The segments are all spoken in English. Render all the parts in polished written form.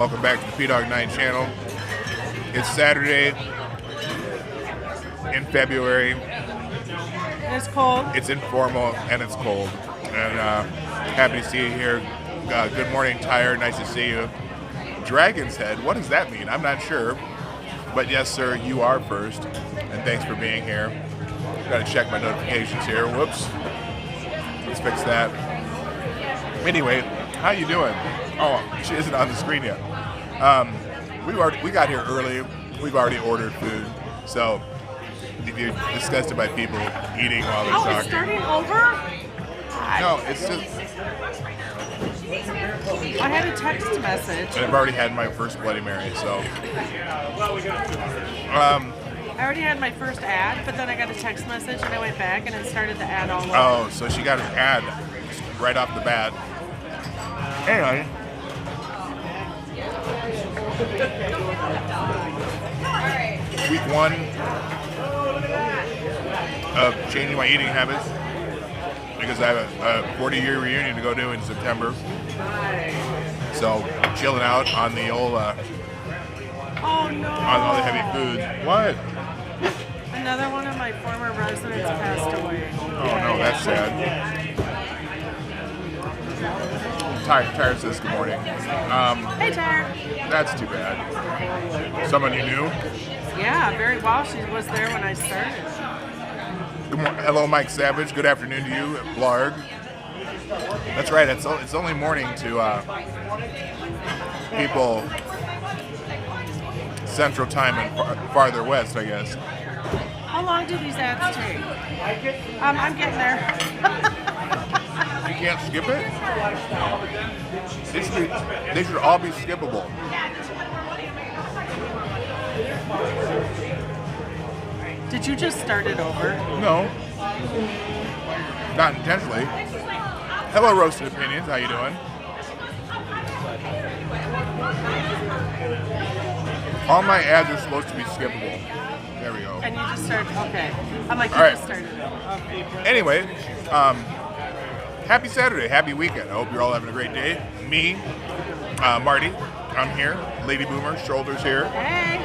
Welcome back to the PDawgKnight Channel. It's Saturday in February. It's cold. It's informal and it's cold. And happy to see you here. Good morning, Tyre. Nice to see you. Dragon's Head. What does that mean? I'm not sure. But yes, sir, you are first. And thanks for being here. Got to check my notifications here. Whoops. Let's fix that. Anyway, how you doing? Oh, she isn't on the screen yet. We got here early. We've already ordered food. So if you're disgusted by people eating while they're talking. It's starting over? No, it's just. I had a text message. And I've already had my first Bloody Mary, so. I already had my first ad, but then I got a text message and I went back and it started the ad all over. Oh, so she got an ad right off the bat. Anyway. Week 1 of changing my eating habits because I have a 40-year reunion to go to in September. So chilling out on the old oh no! On all the heavy foods. What? Another one of my former residents passed away. Oh no, that's sad. Tyre says good morning. Hey Tyre. That's too bad. Someone you knew? Yeah, very well. She was there when I started. Good morning. Hello, Mike Savage. Good afternoon to you, Blarg. That's right. It's only morning to people Central Time and farther west, I guess. How long do these ads take? I'm getting there. You can't skip it? They should all be skippable. Did you just start it over? No. Not intentionally. Hello, Roasted Opinions. How you doing? All my ads are supposed to be skippable. There we go. And you just started, okay. I'm like, you All right. just started it. Okay. Anyway, happy Saturday, happy weekend. I hope you're all having a great day. Me, Marty, I'm here. Lady Boomer, Shoulders here. Hey.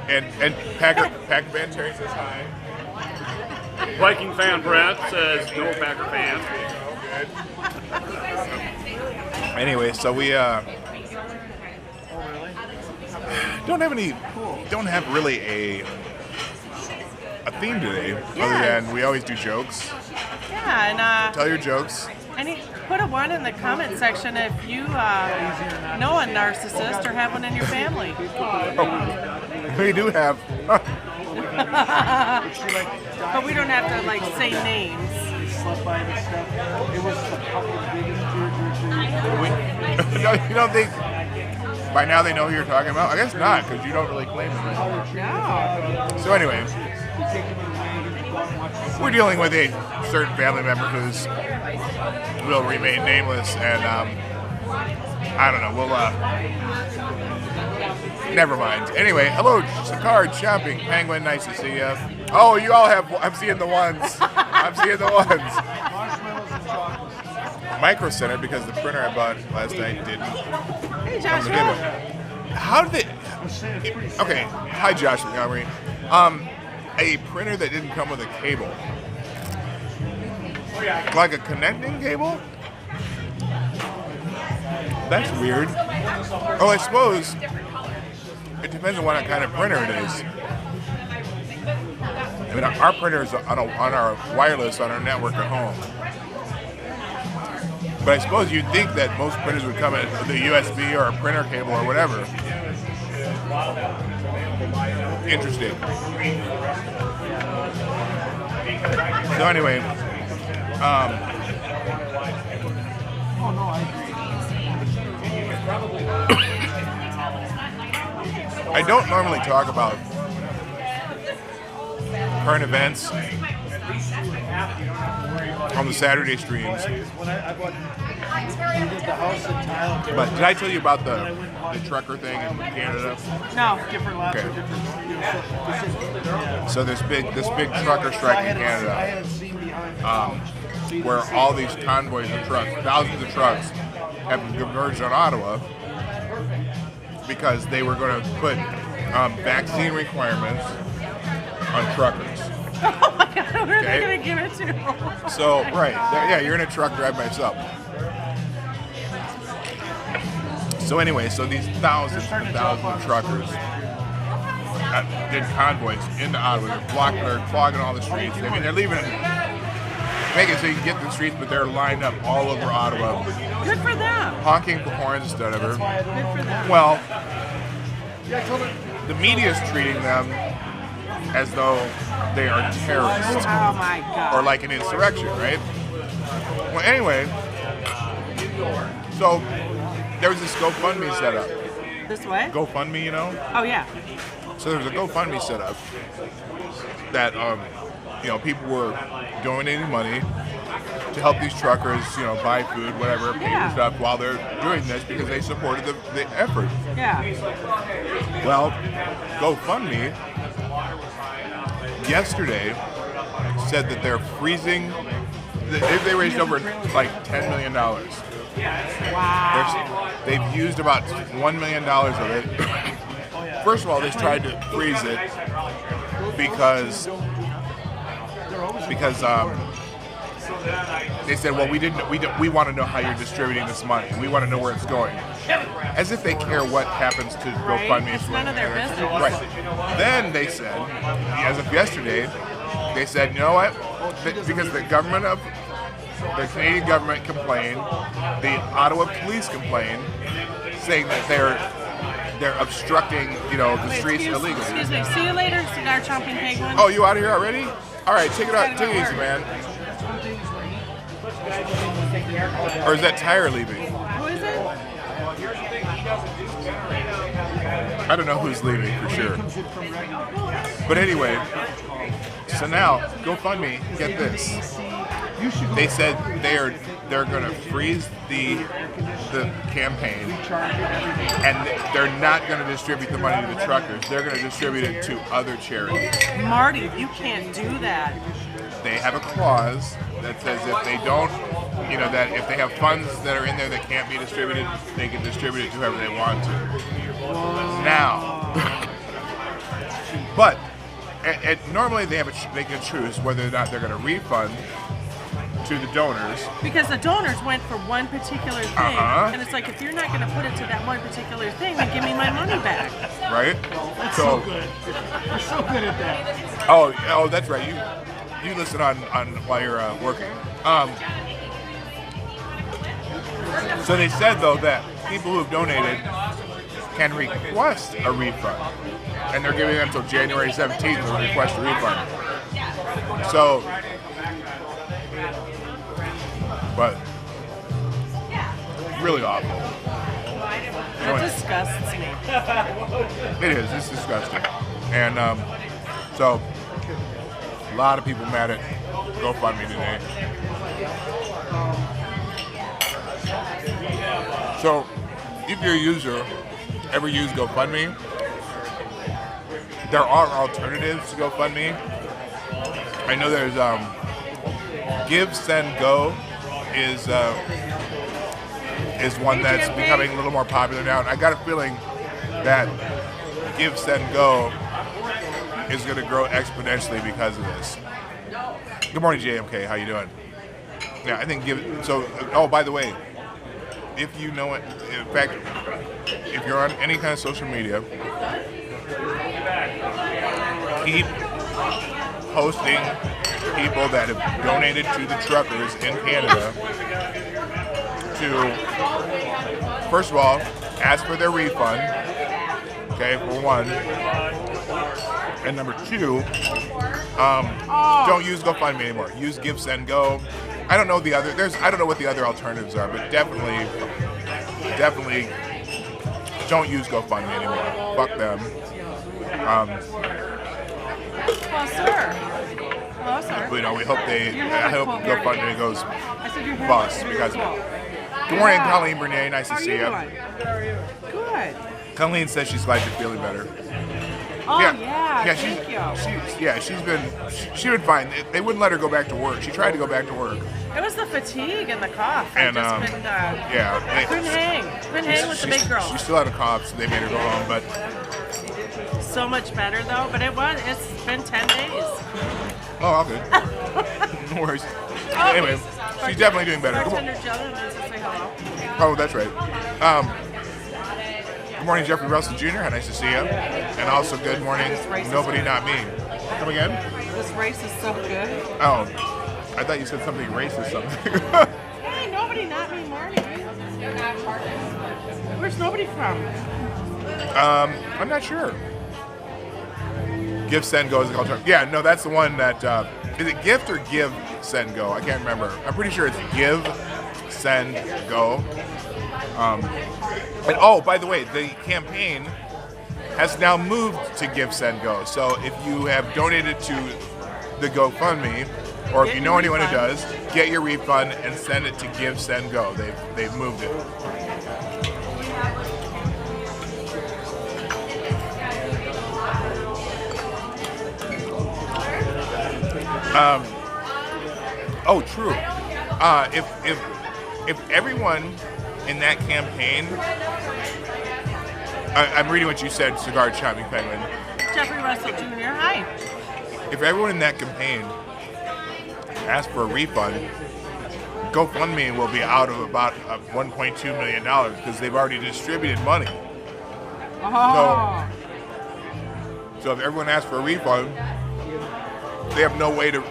And Packer fan Terry says hi. Viking fan Brett says no Packer fans. Good. Anyway, so we don't have really a theme today, other than we always do jokes. Yeah, and Tell your jokes. put a 1 in the comment section if you know a narcissist or have one in your family. We do have. But we don't have to like say names. You don't think by now they know who you're talking about? I guess not, because you don't really claim them. No. So anyway, we're dealing with a certain family member who's will remain nameless, and I don't know. We'll never mind. Anyway, hello, Sakar, Chomping, Penguin. Nice to see you. Oh, you all have. I'm seeing the ones. I'm seeing the ones. Micro Center, because the printer I bought last night didn't. Hey Come to Joshua. get it. How did it? Okay. Hi, Josh Montgomery. A printer that didn't come with a cable, like a connecting cable. That's weird. Oh, I suppose it depends on what kind of printer it is. I mean, our printer is on our wireless on our network at home. But I suppose you'd think that most printers would come with the USB or a printer cable or whatever. Interesting. So anyway, I don't normally talk about current events on the Saturday streams. But did I tell you about the trucker thing in Canada? No, different lots Okay. of different. So this big trucker strike in Canada, where all these convoys of trucks, thousands of trucks, have converged on Ottawa because they were going to put vaccine requirements on truckers. Oh my God, who are they going to give it to? So, right, yeah, you're in a truck driving by yourself. So anyway, so these thousands and thousands of truckers did convoys into Ottawa. They're clogging all the streets. I mean, they're leaving, make it so you can get to the streets, but they're lined up all over Ottawa. Good for them. Honking for horns instead of her. Good for them. Well, the media's treating them as though they are terrorists. Oh my God. Or like an insurrection, right? Well, anyway, so there was this GoFundMe set up. This way? GoFundMe, you know? Oh yeah. So there was a GoFundMe set up that, people were donating money to help these truckers, buy food, whatever, pay for stuff while they're doing this because they supported the effort. Yeah. Well, GoFundMe yesterday said that they're freezing. They raised over like $10 million. Wow. They've used about $1 million of it. First of all, they tried to freeze it because they said, well, we want to know how you're distributing this money. We want to know where it's going. As if they care what happens to GoFundMe. It's none of their business. Right. Then they said, as of yesterday, they said, you know what? Because the Canadian government complained, the Ottawa police complained, saying that they're obstructing, the streets illegally. Excuse me. See you later, cigar chomping penguin. Oh, you out of here already? All right, take it easy, man. Or is that Tyre leaving? Who is it? I don't know who's leaving for sure. But anyway, so now GoFundMe, get this. They said they're going to freeze the campaign, and they're not going to distribute the money to the truckers. They're going to distribute it to other charities. Marty, you can't do that. They have a clause that says if they don't, that if they have funds that are in there that can't be distributed, they can distribute it to whoever they want to. Now, but normally they can choose whether or not they're going to refund to the donors. Because the donors went for one particular thing, and it's like, if you're not going to put it to that one particular thing, then give me my money back. Right? That's so good. You're so good at that. Oh, that's right. You listen on while you're working. So they said though that people who have donated can request a refund, and they're giving them until January 17th to request a refund. So, but really awful. That disgusts me. It is. It's disgusting. And so, a lot of people mad at GoFundMe today. So, if you're a user, ever use GoFundMe, there are alternatives to GoFundMe. I know there's Give, Send, Go is one that's becoming a little more popular now. And I got a feeling that Give, Send, Go is going to grow exponentially because of this. Good morning, JMK. How you doing? Yeah, I think oh, by the way, if you know it, in fact, if you're on any kind of social media, keep posting people that have donated to the truckers in Canada to, first of all, ask for their refund, okay, for one. And number two, don't use GoFundMe anymore. Use Give, Send, Go. I don't know what the other alternatives are, but definitely don't use GoFundMe anymore. Fuck them. Well, sir. Hello, sir. We hope I hope GoFundMe goes bust because of it. Cool. Good morning, Colleen Bernier. Nice to see you. How are you doing? Good. Colleen says she's glad you're feeling better. Oh yeah, thank you. She's been fine. They wouldn't let her go back to work. She tried to go back to work. It was the fatigue and the cough. And, I just yeah, couldn't hang with the big girls. She still had a cough, so they made her go home. But so much better though. But it's been 10 days. oh, all good. No worries. Anyway, she's definitely doing better. Bartender Joe wants to say hello. Oh, that's right. Good morning, Jeffrey Russell Jr. How nice to see you. And also, good morning, Nobody Not Me. Come again? This race is so good. Oh, I thought you said something racist. Something. Hey, Nobody Not Me morning. Where's Nobody from? I'm not sure. Give, Send, Go is the call term. Yeah, no, that's the one that. Is it Gift or Give, Send, Go? I can't remember. I'm pretty sure it's Give, Send, Go. And oh, by the way, the campaign has now moved to Give, Send, Go. So if you have donated to the GoFundMe, or if you know anyone who does, get your refund and send it to Give, Send, Go. They've moved it. Oh, true. If everyone in that campaign, I'm reading what you said, Cigar Chopping Penguin. Jeffrey Russell Jr. Hi. If everyone in that campaign asks for a refund, GoFundMe will be out of about $1.2 million because they've already distributed money. Oh. So if everyone asks for a refund, they have no way to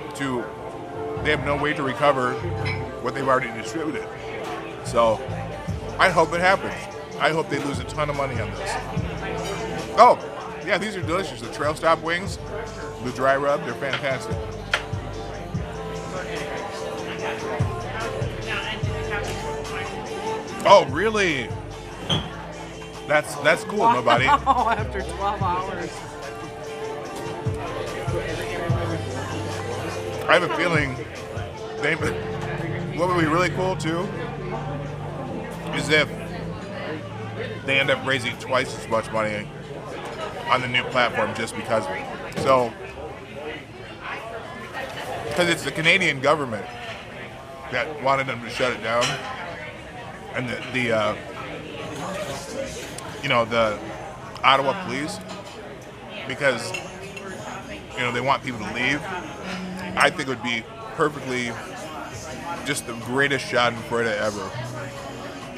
recover what they've already distributed. So I hope it happens. I hope they lose a ton of money on this. Oh, yeah, these are delicious. The Trail Stop wings, the dry rub, they're fantastic. Oh, really? That's cool, nobody. Oh, after 12 hours. I have a feeling what would be really cool too is if they end up raising twice as much money on the new platform just because of it. So, because it's the Canadian government that wanted them to shut it down, and the Ottawa police, because they want people to leave. I think it would be perfectly just the greatest schadenfreude ever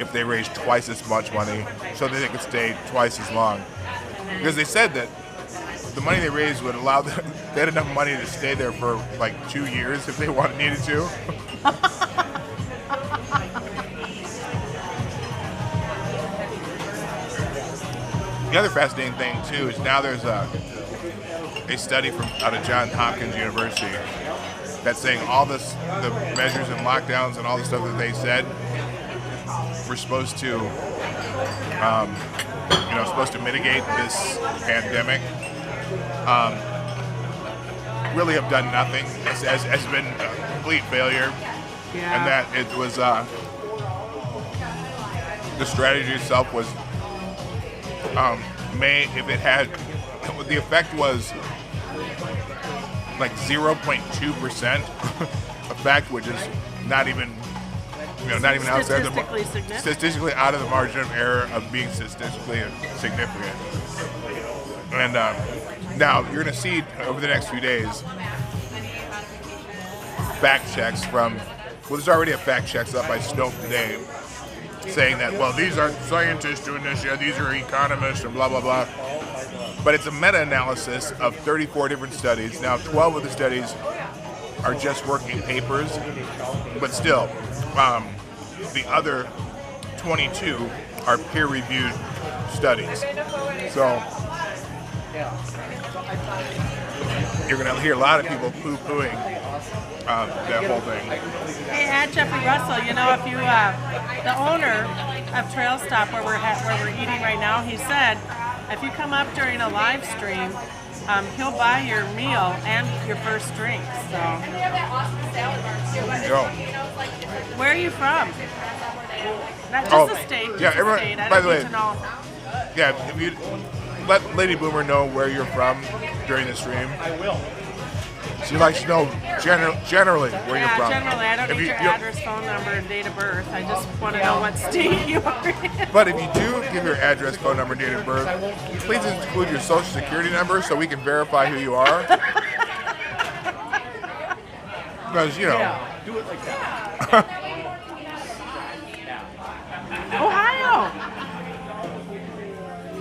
if they raised twice as much money so that they could stay twice as long. Because they said that the money they raised would allow them, they had enough money to stay there for like 2 years if they needed to. The other fascinating thing too is now there's a study out of Johns Hopkins University that's saying all the measures and lockdowns and all the stuff that they said were supposed to mitigate this pandemic really have done nothing. Has been a complete failure. Yeah. And that it was the strategy itself was the effect was like 0.2% effect, which is not even outside statistically out of the margin of error of being statistically significant. And now you're going to see over the next few days fact checks there's already a fact checks up by Snopes today saying that, well, these aren't scientists doing this, these are economists and blah, blah, blah. But it's a meta-analysis of 34 different studies. Now, 12 of the studies are just working papers, but still, the other 22 are peer-reviewed studies. So, you're going to hear a lot of people poo-pooing that whole thing. Hey, at Jeffrey Russell, if you, the owner of Trail Stop where we're eating right now, he said, if you come up during a live stream, he'll buy your meal and your first drink. So, where are you from? Not just the state. Yeah, everyone. By the way, to know. yeah. let Lady Boomer know where you're from during the stream. I will. She likes to know generally where you're from. Generally, I don't need your address, phone number, and date of birth. I just want to know what state you are in. But if you do give your address, phone number, date of birth, please include your social security number so we can verify who you are. Because, you know. Yeah, do it like that. Ohio.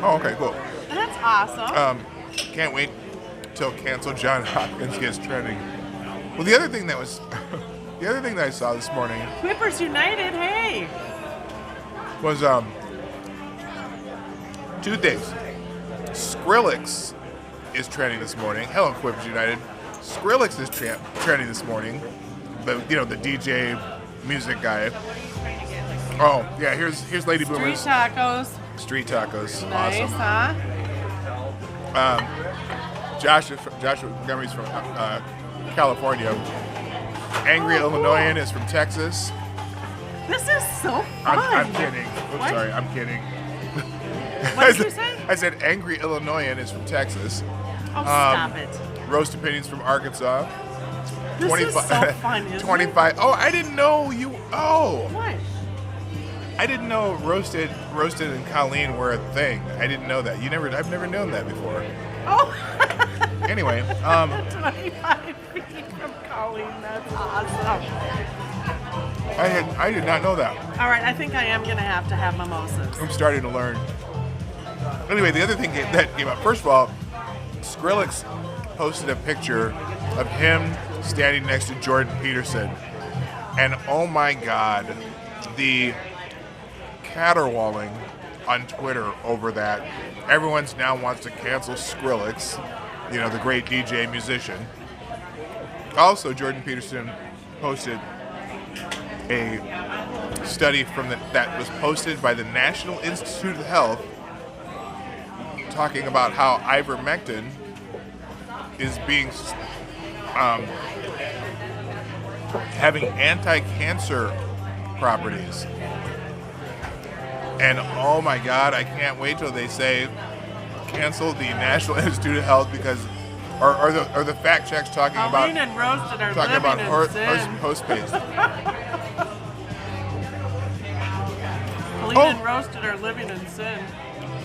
Oh, okay, cool. That's awesome. Can't wait till Cancel John Hopkins gets trending. Well, the other thing that I saw this morning Quippers United, hey. was two things. Skrillex is trending this morning. Hello, Quippers United. Skrillex is trending this morning. The DJ music guy. Oh yeah, here's Lady Boomer's Street tacos. Nice, Awesome. huh? Joshua Montgomery's from California. Angry Illinoisan is from Texas. This is so fun. I'm kidding. Oops, What? sorry, I'm kidding. What did you say? I said Angry Illinoisan is from Texas. Oh, stop it. Roast Opinions from Arkansas. This is so fun, isn't 25. Oh, I didn't know you. Oh, it? What? I didn't know Roasted and Colleen were a thing. I didn't know that. I've never known that before. Oh. Anyway, 25 feet from Colleen. That's awesome. I did not know that. All right, I think I am going to have mimosas. I'm starting to learn. Anyway, the other thing that came up, first of all, Skrillex posted a picture of him standing next to Jordan Peterson. And oh my God, the caterwauling on Twitter over that. Everyone's now wants to cancel Skrillex, the great DJ musician. Also, Jordan Peterson posted a study that was posted by the National Institute of Health talking about how ivermectin is being having anti-cancer properties. And oh my God, I can't wait till they say cancel the National Institute of Health because, or the fact checks talking about Colleen and Roasted are talking living about in sin. host paste. Colleen and Roasted are living in sin.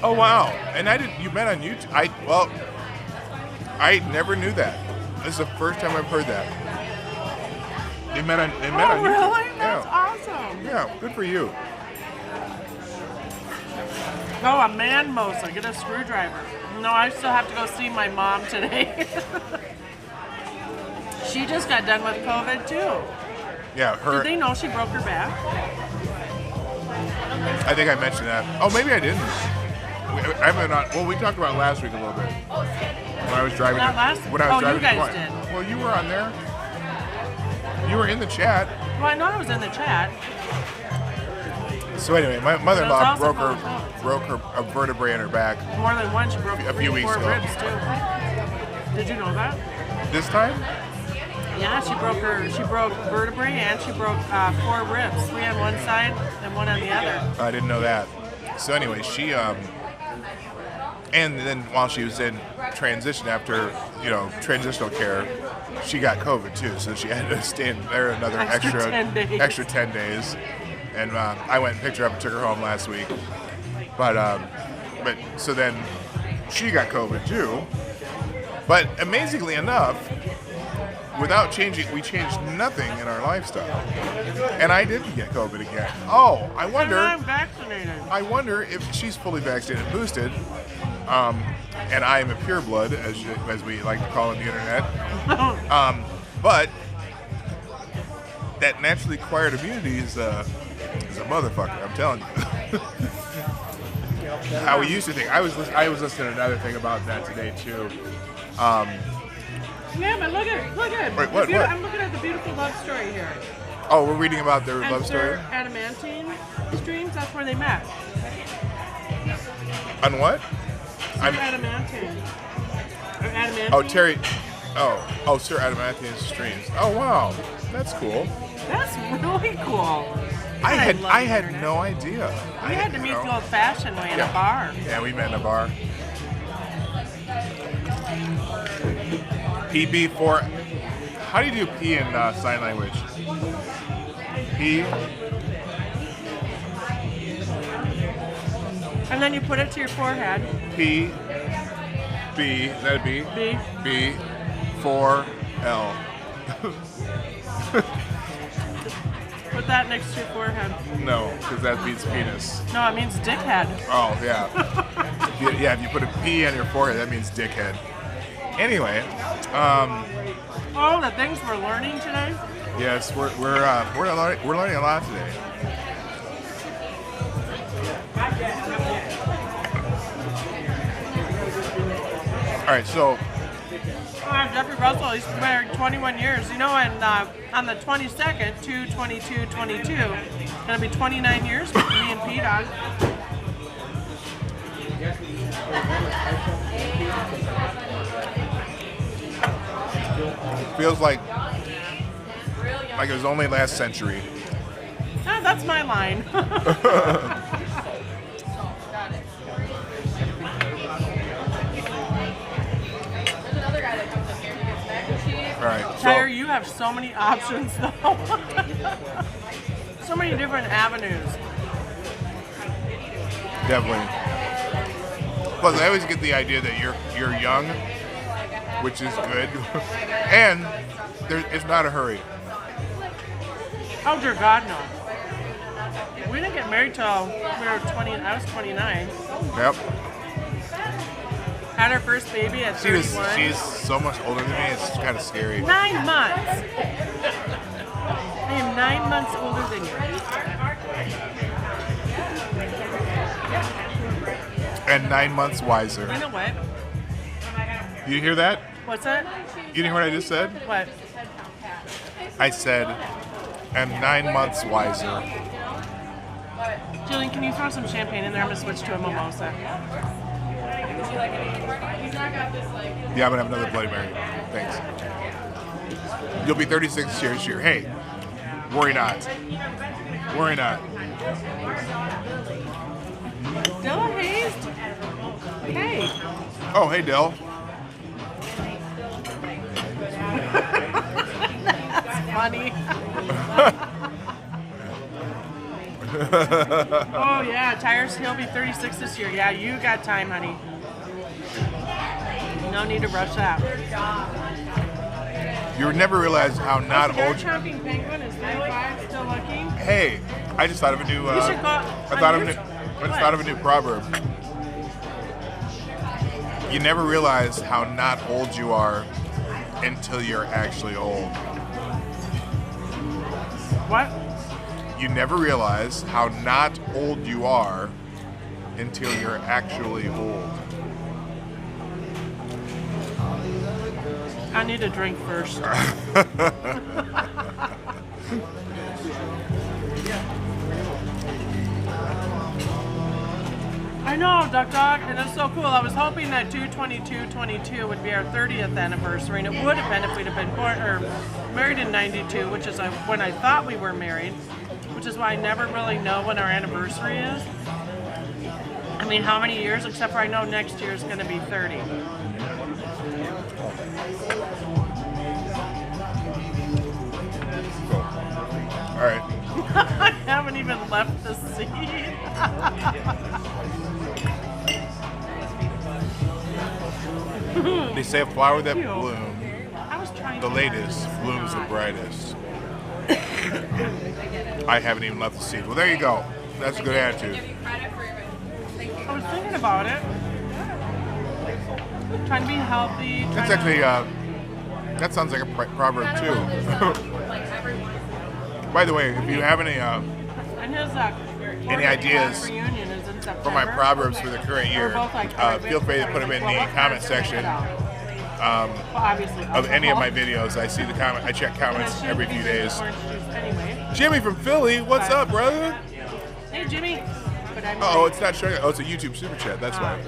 Oh wow! And you met on YouTube. I never knew that. This is the first time I've heard that. They met on YouTube. Really? That's awesome. Yeah, good for you. Oh, a man mosa. Get a screwdriver. No, I still have to go see my mom today. She just got done with COVID too. Yeah, Did they know she broke her back? I think I mentioned that. Oh, maybe I didn't. We talked about it last week a little bit. When I was driving. Not last week? When I was Oh, you driving guys to did. Well, you were on there. You were in the chat. Well, I know I was in the chat. So anyway, my mother-in-law But it's also broke her a vertebrae in her back More than one. She broke A few weeks 4 ago. ribs too. Did you know that? this time. Yeah, she broke vertebrae and she broke 4 ribs. 3 on one side and 1 on the other. I didn't know that. So anyway, she and then while she was in transition after transitional care, she got COVID too. So she had to stay in there another Extra 10 days. extra 10 days. And I went and picked her up and took her home last week. But so then she got COVID too. But amazingly enough, without changing, we changed nothing in our lifestyle. And I didn't get COVID again. Oh, I wonder. And I'm vaccinated. I wonder if she's fully vaccinated and boosted, and I am a pureblood, as we like to call it on the internet. But that naturally acquired immunity is a motherfucker. I'm telling you. How we used to think. I was listening to another thing about that today too. Yeah, but look at. Wait, what? I'm looking at the beautiful love story here. Oh, we're reading about their And love story. Sir Adamantine streams. That's where they met. On what? Adamantine. Or Adamantine. Oh, Terry. Oh, Sir Adamantian's streams. Oh, wow, that's cool. That's really cool. I love the had internet. no idea. We had to meet the old-fashioned way in a bar. Yeah, we met in a bar. PB for. How do you do P in sign language? P. And then you put it to your forehead. P. B. Is that a B? B. B. 4 L. Put that next to your forehead. No, because that means penis. No, it means dickhead. Oh, yeah. Yeah, if you put a P on your forehead, that means dickhead. Anyway, Oh, the things we're learning today. yes, we're learning a lot today. All right, so Jeffrey Russell, he's been married 21 years. You know, and on the 22nd, 2/22/22, it'll be 29 years for me and PDawg. it feels like it was only last century. Ah, that's my line. All right, Tyre, so you have so many options, though. So many different avenues. definitely. Plus, I always get the idea that you're young, which is good, and it's not a hurry. Oh, dear God, no. We didn't get married till we were 20. I was 29. Yep. Had our first baby at 31. She's so much older than me. It's kind of scary. 9 months. I am 9 months older than you. And 9 months wiser. You know what? You hear that? What's that? You didn't hear what I just said? What? I said, and 9 months wiser. Julian, can you throw some champagne in there? I'm going to switch to a mimosa. Yeah, I'm gonna have another Bloody Mary. Thanks. You'll be 36 years this year. Hey, worry not. Worry not. Dylan Hayes? Hey. Oh, hey, Dell. That's funny. Oh, yeah. Tyre's, he'll be 36 this year. Yeah, you got time, honey. No need to rush out. You would never realize how not Cigar old. Chomping Penguin is 35, still looking. Hey, I just thought of a new. You should go. I just thought of a new proverb. You never realize how not old you are until you're actually old. What? You never realize how not old you are until you're actually old. I need a drink first. I know, Dawg, and it's so cool. I was hoping that 2/22/22 would be our 30th anniversary, and it would have been if we'd have been born or married in '92, which is when I thought we were married, which is why I never really know when our anniversary is. I mean, how many years? Except for I know next year is going to be 30. All right. I haven't even left the seat. They say a flower that Cute. blooms, I was trying the to latest, blooms the brightest. I haven't even left the seat. Well, there you go. That's a good attitude. I was thinking about it. Trying to be healthy. That's actually, that sounds like a proverb too. By the way, if you have any And his ideas reunion is in September. for my proverbs for the current year, feel free to put them in the comment section Obviously, of any of my videos. I see the comment. I check comments every few days. Anyway. Jimmy from Philly, what's up, brother? Hey, Jimmy. But I'm Oh, it's not showing. Oh, it's a YouTube super chat. That's why.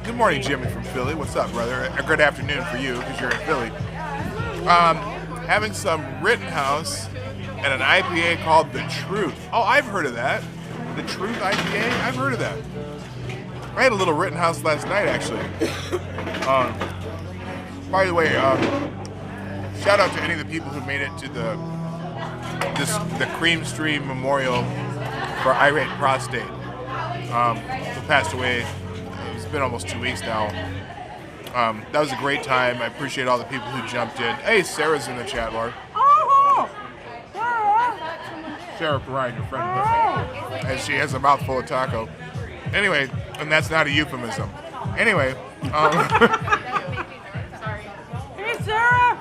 Good morning, Jimmy from Philly. What's up, brother? A good afternoon for you because you're in Philly. Having some Rittenhouse and an IPA called The Truth. Oh, I've heard of that. The Truth IPA? I've heard of that. I had a little Rittenhouse last night, actually. By the way, shout out to any of the people who made it to the Cream Stream Memorial for Irate Prostate, who passed away. It's been almost 2 weeks now. That was a great time. I appreciate all the people who jumped in. Hey, Sarah's in the chat, Laura. Sarah Perrine, your friend, and she has a mouthful of taco. Anyway, and that's not a euphemism. Anyway. Hey, Sarah.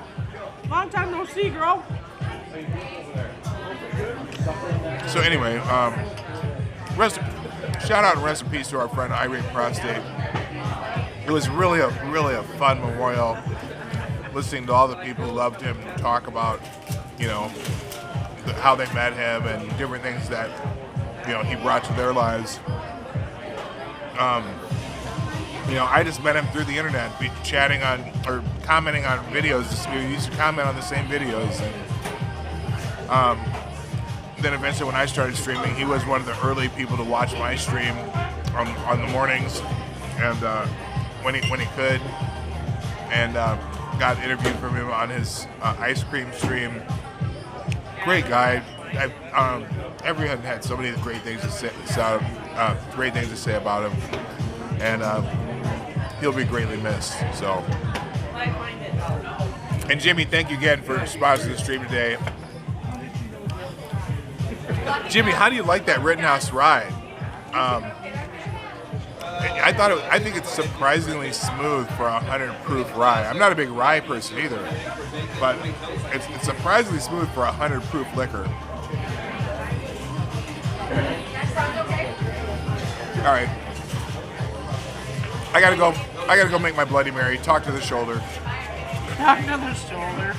Long time no see, girl. So anyway, shout out and rest in peace to our friend Irate Prostate. It was really a fun memorial. Listening to all the people who loved him talk about, how they met him and different things that, he brought to their lives. I just met him through the internet, chatting on or commenting on videos. We used to comment on the same videos, and then eventually when I started streaming, he was one of the early people to watch my stream on the mornings, and when he could, and got interviewed from him on his ice cream stream. Great guy. Everyone had so many great things to say about him, and he'll be greatly missed. So, and Jimmy, thank you again for sponsoring the stream today. Jimmy, how do you like that Rittenhouse ride? I think it's surprisingly smooth for a 100 proof rye. I'm not a big rye person either, but it's surprisingly smooth for a 100 proof liquor. All right, I gotta go make my Bloody Mary. Talk to the shoulder. Talk to the shoulder.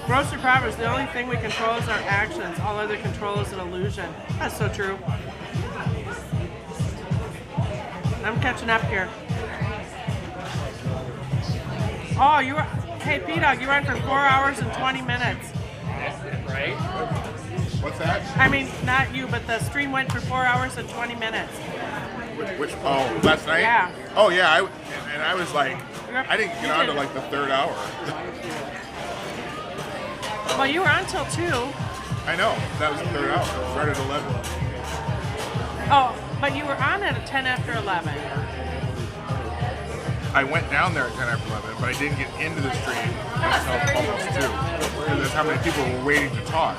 Roaster Proper is the only thing we control is our actions. All other control is an illusion. That's so true. I'm catching up here. Oh, hey P-Dawg, you went for 4 hours and 20 minutes. Right? What's that? I mean, not you, but the stream went for 4 hours and 20 minutes. Last night? Yeah. Oh yeah, I was like, I didn't get on to like the third hour. Well, you were on till 2. I know, that was the third hour. It started at 11. Oh, but you were on at 10 after 11. I went down there at 10 after 11, but I didn't get into the stream until almost 2. Because that's how many people were waiting to talk.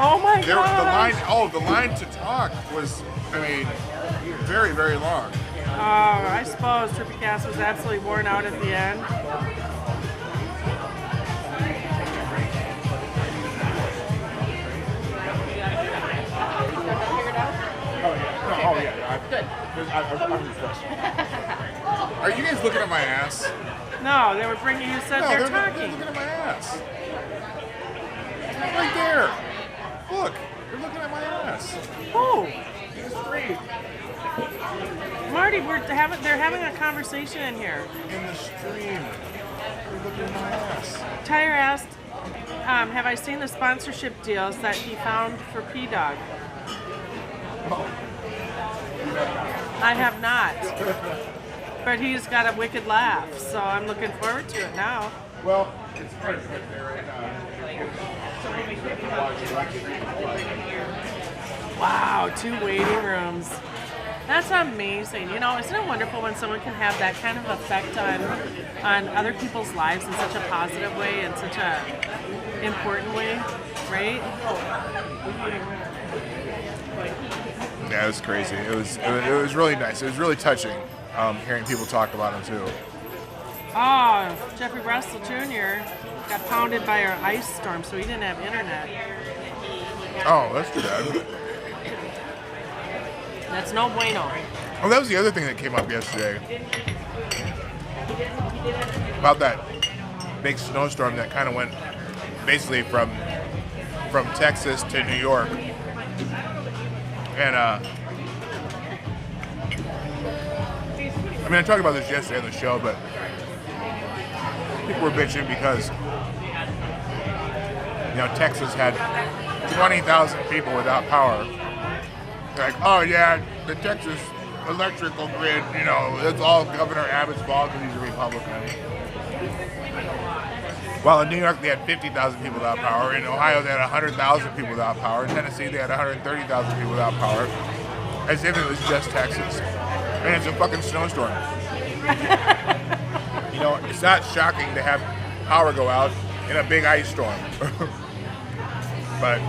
Oh my God. The line to talk was, very, very long. Oh, I suppose Trippy Cast was absolutely worn out at the end. Oh yeah. Good. I'm refreshed. Are you guys looking at my ass? No, they were bringing you. Said they're talking. They're looking at my ass. Right there. Look, they're looking at my ass. Oh, In the stream. Marty, they're having a conversation in here. In the stream. They're looking at my ass. Tyre asked, have I seen the sponsorship deals that he found for P-Dawg? Oh. I have not. But he's got a wicked laugh, so I'm looking forward to it now. Well, it's right there. Wow, 2 waiting rooms. That's amazing. Isn't it wonderful when someone can have that kind of effect on other people's lives in such a positive way, in such a important way, right? Yeah, it was crazy. It was really nice. It was really touching hearing people talk about him too. Oh, Jeffrey Russell Jr. got pounded by our ice storm, so he didn't have internet. Oh, that's too bad. That's no bueno. Oh, that was the other thing that came up yesterday. About that big snowstorm that kind of went basically from Texas to New York. And I mean, I talked about this yesterday on the show, but people were bitching because, Texas had 20,000 people without power. Like, oh yeah, the Texas electrical grid, it's all Governor Abbott's fault because he's a Republican. While in New York they had 50,000 people without power. In Ohio they had 100,000 people without power. In Tennessee they had 130,000 people without power. As if it was just Texas. And it's a fucking snowstorm. It's not shocking to have power go out in a big ice storm. But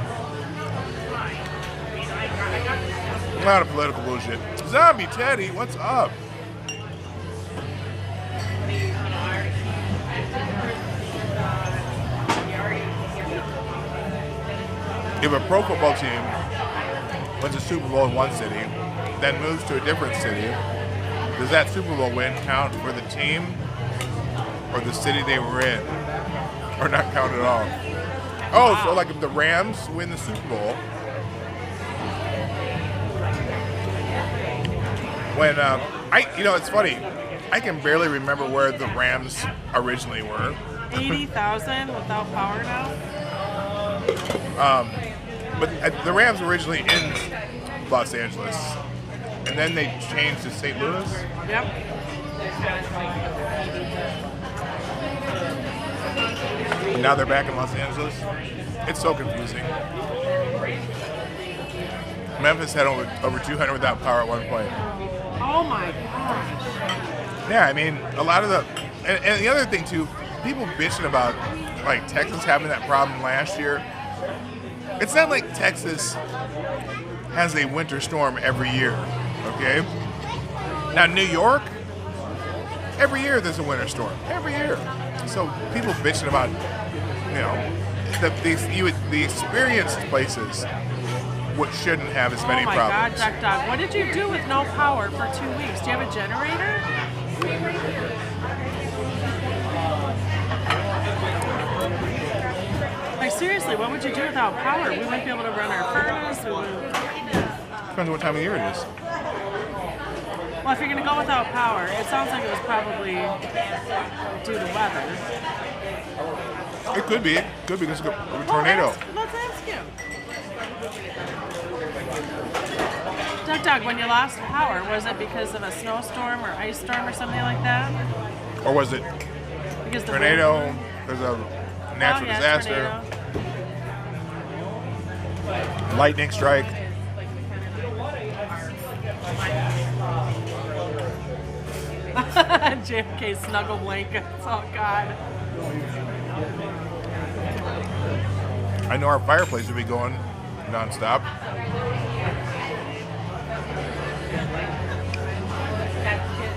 a lot of political bullshit. Zombie Teddy, what's up? If a pro football team wins a Super Bowl in one city, then moves to a different city, does that Super Bowl win count for the team or the city they were in? Or not count at all? Oh, so like if the Rams win the Super Bowl, when it's funny, I can barely remember where the Rams originally were. 80,000 without power now? But the Rams were originally in Los Angeles, and then they changed to St. Louis. Yep. And now they're back in Los Angeles. It's so confusing. Memphis had over 200 without power at one point. Oh my gosh. Yeah, I mean, a lot of and the other thing too, people bitching about like Texas having that problem last year. It's not like Texas has a winter storm every year, okay? Now New York, every year there's a winter storm, every year. So people bitching about, the experienced places shouldn't have as many problems. Oh my God, Dawg, what did you do with no power for 2 weeks? Do you have a generator? Like seriously, what would you do without power? We wouldn't be able to run our furnace. Depends on what time of year it is. Well, if you're going to go without power, it sounds like it was probably due to weather. It could be. It could be because of a tornado. Let's ask you. Dawg, when you lost power, was it because of a snowstorm or ice storm or something like that? Or was it Because tornado? There's a natural disaster. Tornado. Lightning strike. JFK snuggle blankets. Oh God. I know our fireplace would be going nonstop.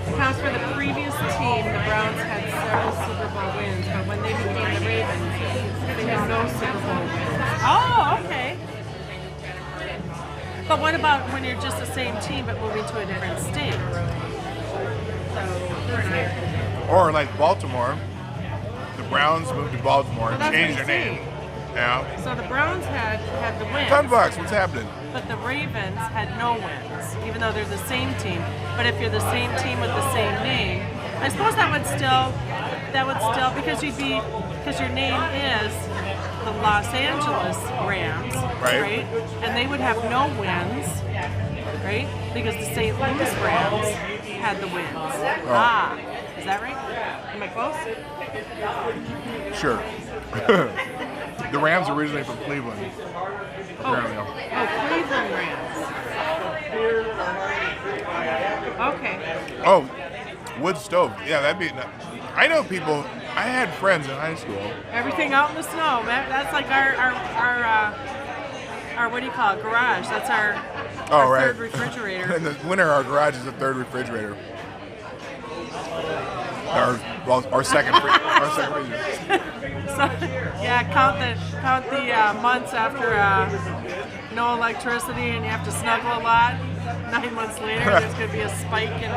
Because for the previous team, the Browns had several Super Bowl wins, but when they became the Ravens, they had no Super Bowl wins. Oh, okay. But what about when you're just the same team but moving to a different state? Or like Baltimore, the Browns moved to Baltimore and Well, changed their name. Yeah. So the Browns had the wins. $10, what's happening? But the Ravens had no wins, even though they're the same team. But if you're the same team with the same name, I suppose that would still, because your name is the Los Angeles Rams, right? And they would have no wins, right? Because the St. Louis Rams had the wins. Oh. Ah, is that right? Am I close? Sure. The Rams originally from Cleveland. Apparently. Oh, Cleveland Rams. Okay. Oh, wood stove. Yeah, that'd be. I know people. I had friends in high school. Everything out in the snow, man. That's like our what do you call it? Garage. That's our third refrigerator. In the winter, our garage is the third refrigerator. Our second refrigerator. So, yeah, count the months after no electricity and you have to snuggle a lot. 9 months later, there's going to be a spike in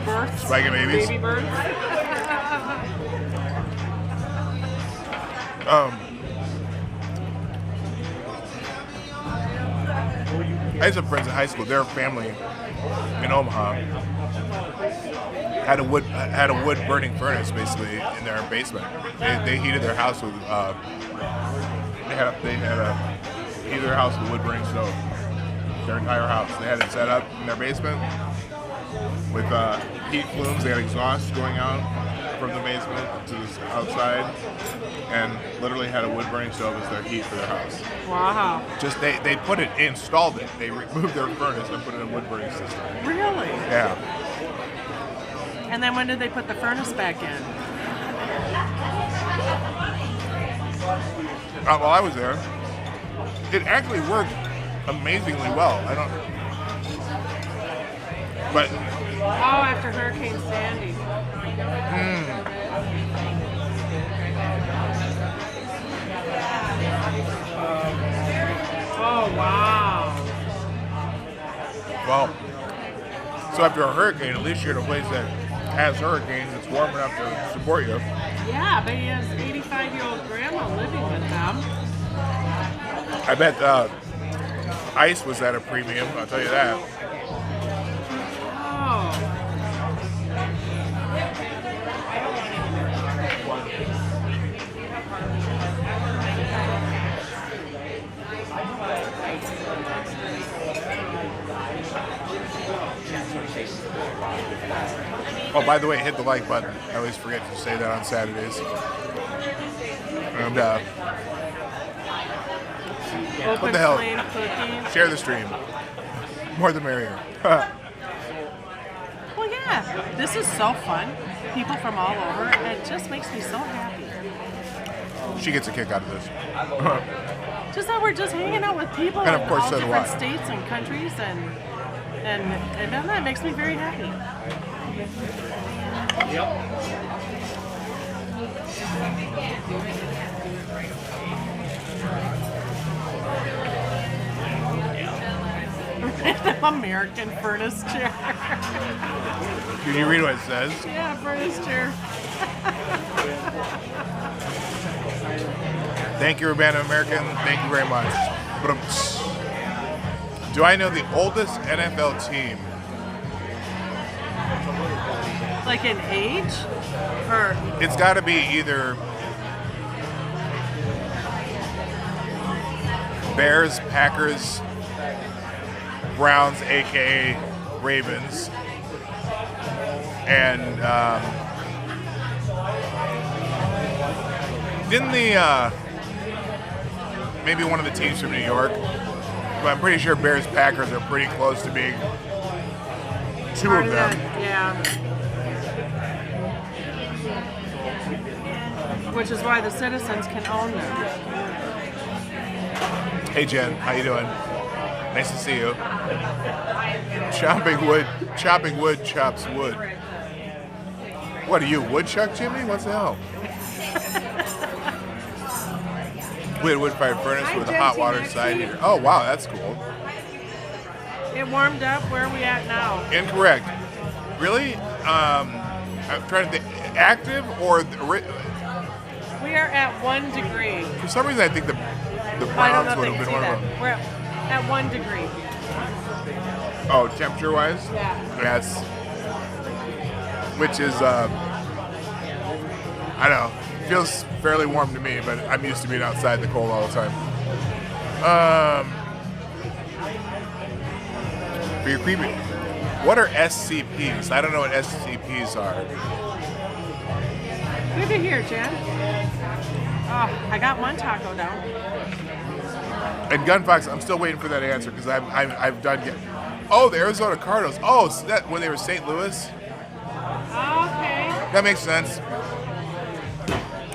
births. Spike in babies. Baby births. I had some friends in high school. Their family in Omaha had a wood burning furnace basically in their basement. They heated their house with they had heated their house with wood burning stove. Their entire house. They had it set up in their basement with heat flumes. They had exhaust going out from the basement to the outside, and literally had a wood burning stove as their heat for their house. Wow. Just they installed it. They removed their furnace and put in a wood burning system. Really? Yeah. And then when did they put the furnace back in? While I was there, it actually worked amazingly well. I don't. But Oh, after Hurricane Sandy. Oh, wow. well, so after a hurricane, at least you're in a place that has hurricanes. It's warm enough to support you. Yeah, but he has 85-year-old grandma living with them. I bet ice was at a premium. I'll tell you that. Oh. Oh, by the way, hit the like button. I always forget to say that on Saturdays. And Open the hell? flame cookies. share the stream. More the merrier. Well, yeah, this is so fun. People from all over. It just makes me so happy. She gets a kick out of this. Just that we're just hanging out with people And of in course all so do different I. states and countries, and that makes me very happy. American furnace chair. Can you read what it says? Yeah, furnace chair. Thank you, Urbana American. Thank you very much. Do I know the oldest NFL team? Like in age? Or It's got to be either Bears, Packers, Browns, aka Ravens, and didn't the maybe one of the teams from New York, but I'm pretty sure Bears, Packers are pretty close to being two part of of them. that, yeah. Which is why the citizens can own them. Hey Jen, how you doing? Nice to see you. Chopping wood chops wood. What are you, woodchuck, Jimmy? What's the hell? We had a wood-fired furnace with a hot water side heater. Oh wow, that's cool. It warmed up. Where are we at now? Incorrect. Really? I'm trying to think. Active or We are at 1 degree. for some reason I think the I don't Browns know if would they have can been see one of that. them. We're at 1 degree. Oh, temperature-wise? Yeah. Yes. Which is, I don't know, feels fairly warm to me, but I'm used to being outside in the cold all the time. For your creepy, what are SCPs? I don't know what SCPs are. Good to hear, Jen. Oh, I got one taco down. And Gunfox, I'm still waiting for that answer because I've done get. Oh, the Arizona Cardinals. Oh, so that when they were St. Louis. Okay. That makes sense.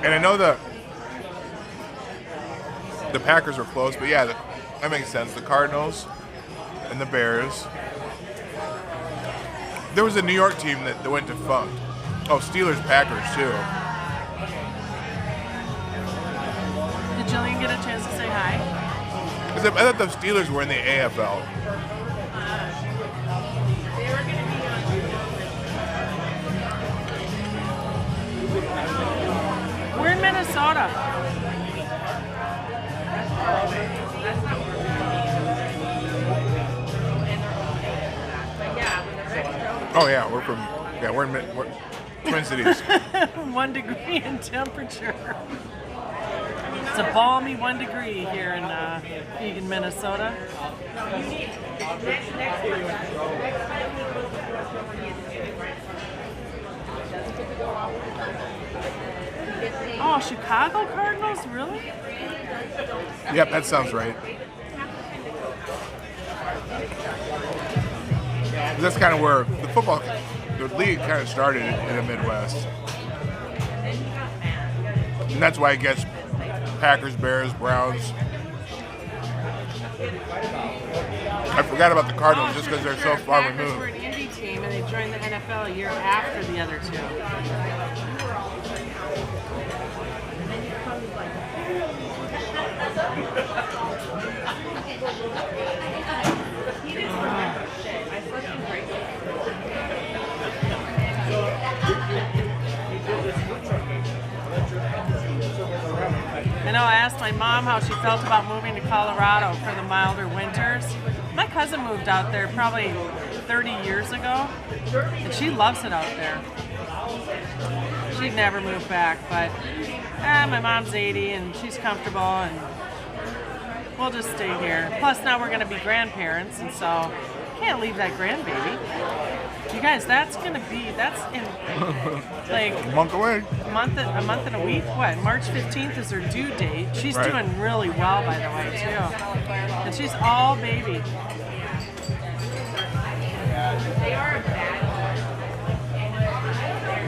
And I know the Packers were close, but yeah, that makes sense. The Cardinals and the Bears. There was a New York team that went defunct. Oh, Steelers, Packers too. Did Jillian get a chance to say hi? 'Cause I thought the Steelers were in the AFL. We're in Minnesota. Oh yeah, we're from Yeah, we're Twin Cities. 1 degree in temperature. It's a balmy 1 degree here in Eagan, Minnesota. Oh, Chicago Cardinals, really? Yep, that sounds right. That's kind of where the league kind of started in the Midwest. And that's why it gets Packers, Bears, Browns. I forgot about the Cardinals just because they're so far Packers removed. were an indie team and they joined the NFL a year after the other two. I know I asked my mom how she felt about moving to Colorado for the milder winters. My cousin moved out there probably 30 years ago, and she loves it out there. She'd never move back, but my mom's 80 and she's comfortable, and we'll just stay here. Plus now we're going to be grandparents, and so can't leave that grandbaby. You guys, that's in like A month away. a month and a week. What? March 15th is her due date. She's Right. doing really well, by the way, too. And she's all baby.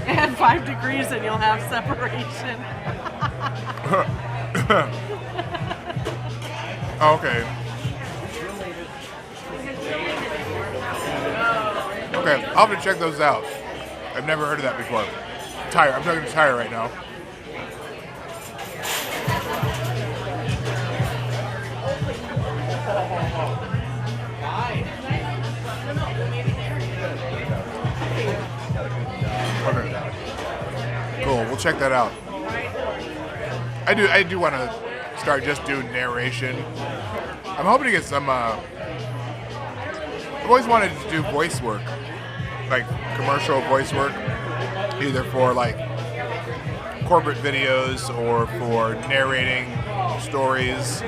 Add 5 degrees and you'll have separation. Okay. Okay, I'll have to check those out. I've never heard of that before. Tyre. I'm talking to Tyre right now. Okay. Cool. We'll check that out. I do want to start just doing narration. I'm hoping to get some. I've always wanted to do voice work, like commercial voice work, either for like corporate videos or for narrating stories,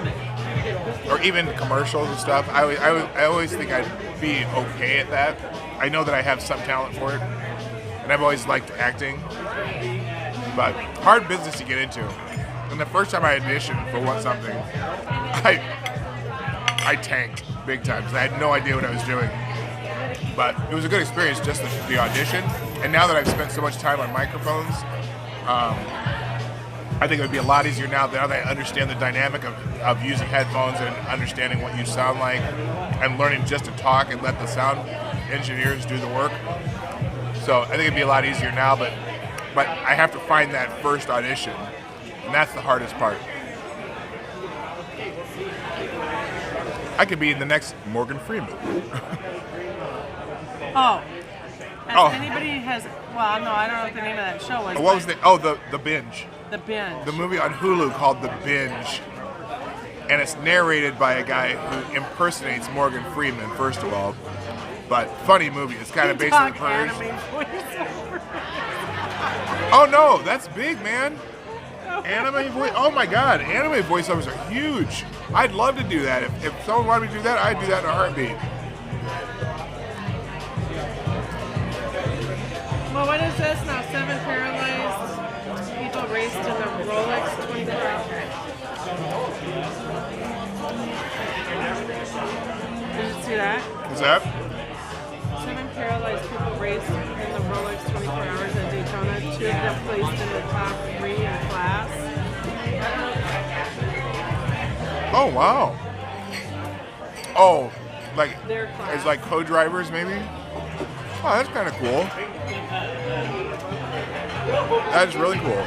or even commercials and stuff. I always think I'd be okay at that. I know that I have some talent for it, and I've always liked acting, but hard business to get into. And the first time I auditioned for something, I tanked big time because I had no idea what I was doing. But it was a good experience, just the audition. And now that I've spent so much time on microphones, I think it would be a lot easier now that I understand the dynamic of using headphones and understanding what you sound like and learning just to talk and let the sound engineers do the work. So I think it'd be a lot easier now, but I have to find that first audition, and that's the hardest part. I could be in the next Morgan Freeman. Anybody has? Well, no, I don't know what the name of that show was. What was the Binge? The Binge. The movie on Hulu called The Binge, and it's narrated by a guy who impersonates Morgan Freeman, first of all. But funny movie. It's kind of based on the Purge. Oh no, that's big, man. Anime voice. Oh my God, anime voiceovers are huge. I'd love to do that. If someone wanted me to do that, I'd do that in a heartbeat. Well, what is this now? 7 paralyzed people raced in the Rolex 24 hours. Did you see that? What's that? 7 paralyzed people raced in the Rolex 24 hours at Daytona. 2 of them placed in the top 3 in class. Oh wow. Oh, like Their class. it's like co-drivers maybe. Oh, that's kind of cool. That is really cool.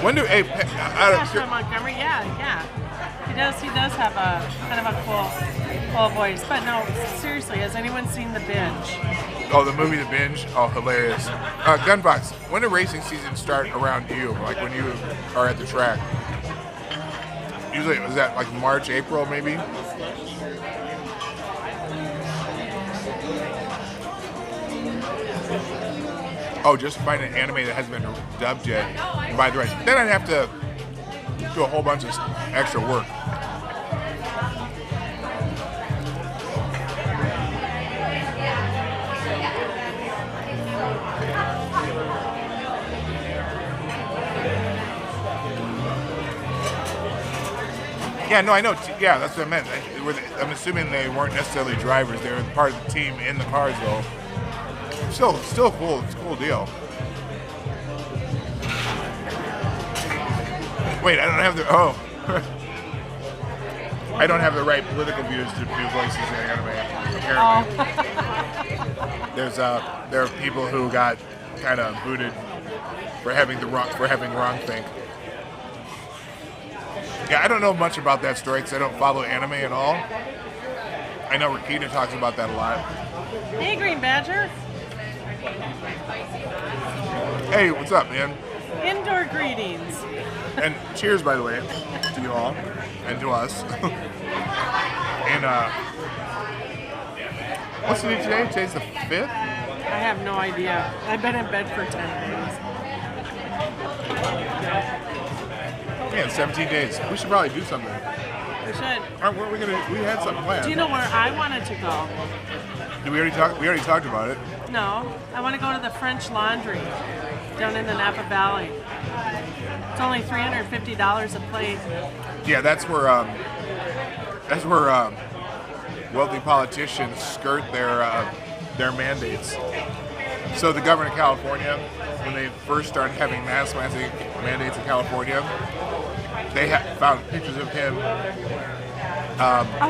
When do Joshua Montgomery, yeah. He does have a kind of a cool voice. But no, seriously, has anyone seen The Binge? Oh, the movie The Binge? Oh, hilarious. Gunbox, when do racing seasons start around you? Like when you are at the track? Usually, was that like March, April maybe? Oh, just to find an anime that hasn't been dubbed yet and buy the rights. Then I'd have to do a whole bunch of extra work. Yeah, no, I know. Yeah, that's what I meant. I'm assuming they weren't necessarily drivers. They were part of the team in the cars, though. Still cool. It's a cool deal. Wait, I don't have the. Oh. I don't have the right political views to do voices in anime, apparently. There are people who got kind of booted for having wrongthink. Yeah, I don't know much about that story because I don't follow anime at all. I know Rakita talks about that a lot. Hey, Green Badger. Hey, what's up, man? Indoor greetings. And cheers, by the way, to you all and to us. And what's the date today? Today's the 5th? I have no idea. I've been in bed for 10 days. Man, 17 days. We should probably do something. We should. What are we gonna? We had something planned. Do you know where I wanted to go? Did we already talk? We already talked about it. No. I want to go to the French Laundry down in the Napa Valley. It's only $350 a plate. Yeah, that's where wealthy politicians skirt their mandates. So the governor of California, when they first started having mask mandates in California, they found pictures of him.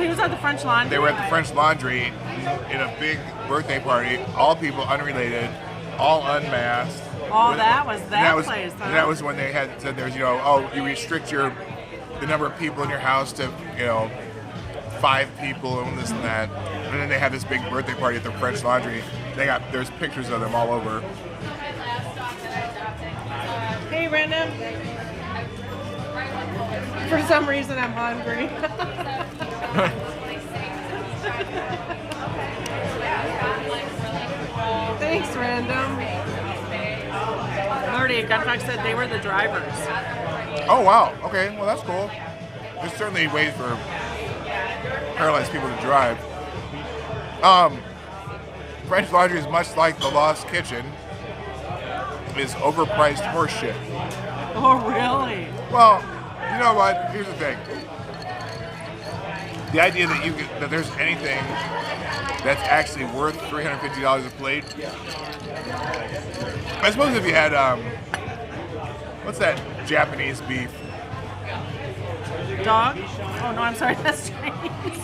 He was at the French Laundry? They were at the French Laundry in a big birthday party, all people unrelated, all unmasked. Oh, that was place, huh? And that was when they had said there's, you restrict the number of people in your house to, 5 people and this and that. And then they had this big birthday party at the French Laundry. There's pictures of them all over. Hey, Random. For some reason, I'm hungry. Thanks, Random. Marty, Gunfuck said they were the drivers. Oh, wow. Okay, well, that's cool. There's certainly ways for paralyzed people to drive. French Laundry is much like the Lost Kitchen. Is overpriced horseshit. Oh, really? Well, you know what? Here's the thing. The idea that there's anything that's actually worth $350 a plate. I suppose if you had what's that Japanese beef? Dog? Oh no, I'm sorry, that's Chinese.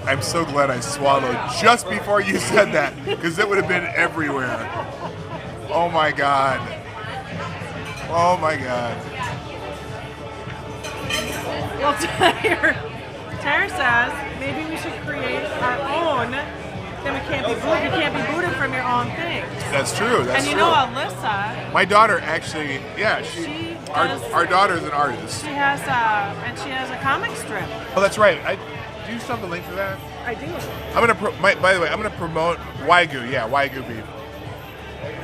I'm so glad I swallowed just before you said that, because it would have been everywhere. Oh my god. Oh my god. Well, Tyre says maybe we should create our own. Then we can't be booted. You can't be booted from your own things. That's true. That's and you true. know Alyssa. My daughter actually, yeah, our daughter's an artist. She has she has a comic strip. Oh, that's right. Do you still have the link for that? I do. By the way, I'm gonna promote Wagyu. Yeah, Wagyu beef.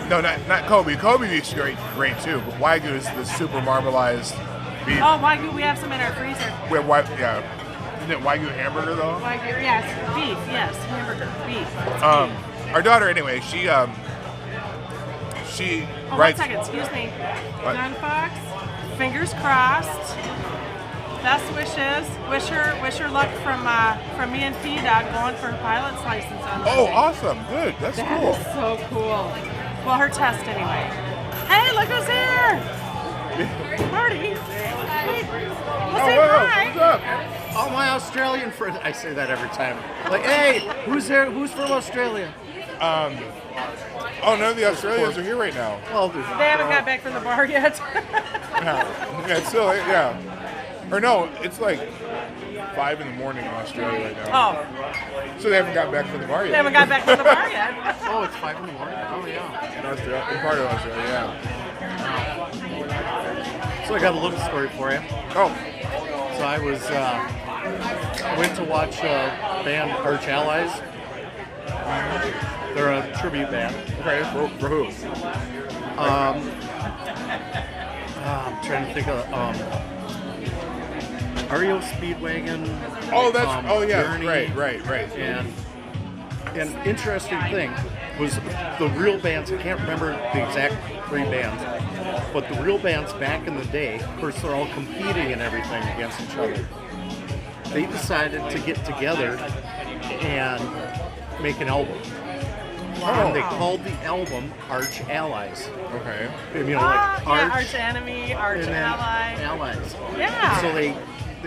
No, not Kobe. Kobe beef's great too. But Wagyu is the super marbleized beef. Oh, Wagyu, we have some in our freezer. Yeah. Isn't it Wagyu hamburger though? Wagyu, yes, beef, yes, hamburger, beef. Beef. Our daughter, anyway, she Oh, writes. 1 second, excuse me. What? John Fox, fingers crossed. Best wishes. Wish her luck from me and PDawg going for her pilot's license on Oh, Monday. awesome! Good. That's cool. That is so cool. Well, her test anyway. Hey, look who's here! Marty. Hey, well, say hi. What's up? All my Australian friends, I say that every time. Like, hey, who's there? Who's from Australia? Oh, none of the Australians are here right now. Well, They haven't got back from the bar yet. Yeah, it's still, yeah. Or no, it's like 5 in the morning in Australia right now. Oh, So they haven't got back from the bar yet. they haven't got back from the bar yet. oh, it's 5 in the morning. Oh yeah. In Australia, in part of Australia, yeah. So I got a little story for you. Oh, So So I went to watch band Arch Allies. They're a tribute band. Okay, for who? I'm trying to think of REO Speedwagon. Oh, that's yeah, Journey, right. And an interesting thing was the real bands. I can't remember the exact 3 bands, but the real bands back in the day, of course, they're all competing and everything against each other. They decided to get together and make an album. And they called the album Arch Allies. Okay. You know, like Arch Enemy, Arch and then Ally. Allies. Yeah. So they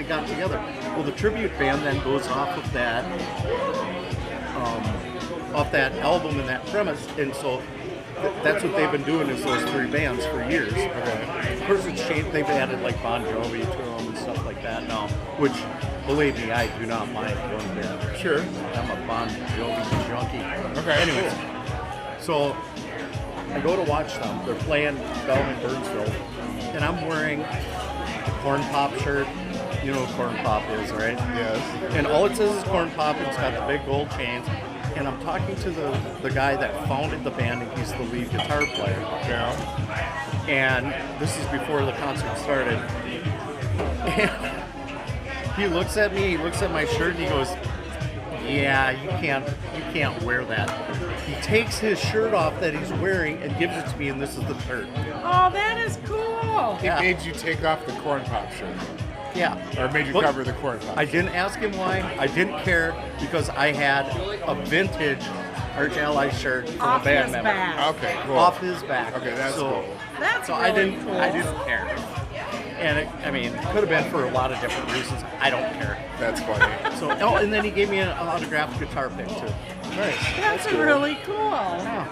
got together. Well, the tribute band then goes off of that album and that premise, and so that's what they've been doing is those 3 bands for years. Okay. Of course, it's changed. They've added like Bon Jovi to them and stuff like that now, which, believe me, I do not mind one bit. Sure. I'm a Bon Jovi junkie. Okay. Anyways, so I go to watch them. They're playing down in Burnsville, and I'm wearing a Corn Pop shirt. You know what Corn Pop is, right? Yes. And all it says is Corn Pop, and it's got the big gold chains. And I'm talking to the guy that founded the band, and he's the lead guitar player. Yeah. And this is before the concert started. And he looks at me, he looks at my shirt, and he goes, "Yeah, you can't wear that." He takes his shirt off that he's wearing and gives it to me, and this is the shirt. Oh, that is cool. He made you take off the Corn Pop shirt. Yeah. Or made you But cover the Corn Pop. I didn't ask him why. I didn't care because I had a vintage Arch Ally shirt from Off a band his member. back. Okay, cool. Off his back. Okay, that's so, cool. That's So really I didn't cool. care. And it could have been for a lot of different reasons. I don't care. That's funny. So and then he gave me an autographed guitar pick too. Nice. That's really cool. Yeah.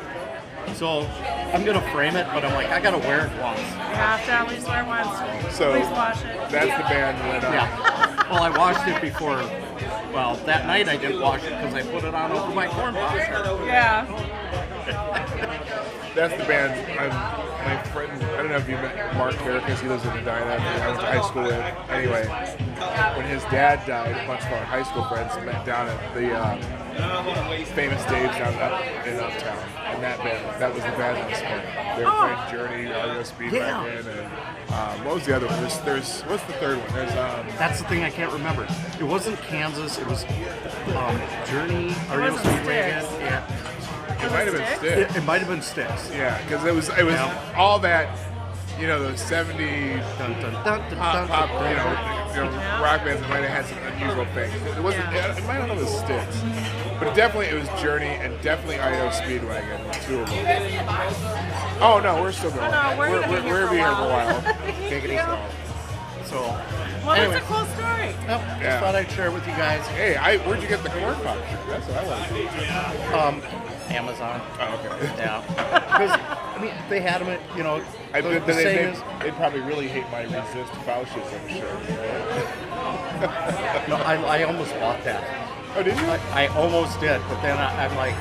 So I'm gonna frame it, but I'm like, I gotta wear it once. You have to at least wear once. So Please wash it. that's the band that. Yeah. Well, I washed it before. Well, that night I didn't wash it because I put it on over my Corn Pop shirt. Yeah. That's the band. My friend, I don't know if you met Mark Heracus, he lives in Medina, I went to high school with. Anyway, when his dad died, a bunch of our high school friends met down at the famous Dave's down in Uptown. And that was the band that was playing. They were playing Journey, REO Speedwagon, and what was the other one? There's what's the third one? There's That's the thing I can't remember. It wasn't Kansas. It was Journey, REO wasn't Speedwagon. Styx. Yeah. it might have been Styx. It might have been Styx. Yeah, because it was all that, you know, those 70 Dun, dun, dun, dun, dun, pop, dun, you know, Yeah. rock bands that might have had some unusual things. It wasn't. Yeah. It might not have been Styx, but definitely it was Journey and definitely REO Speedwagon. 2 of them. Oh no, we're still going. Oh, no, we're gonna be here for a here for a while. while. Take it easy. So, Well, anyway. that's a cool story. Nope, Yeah. just thought I'd share it with you guys. Hey, where'd you get the Corn Pop shirt? That's what I want to do. Amazon. Oh, okay. Yeah. Because, they had them at, the saying is, they'd probably really hate my resist fascism shirt. no, I almost bought that. Oh, did you? I almost did, but then I'm like,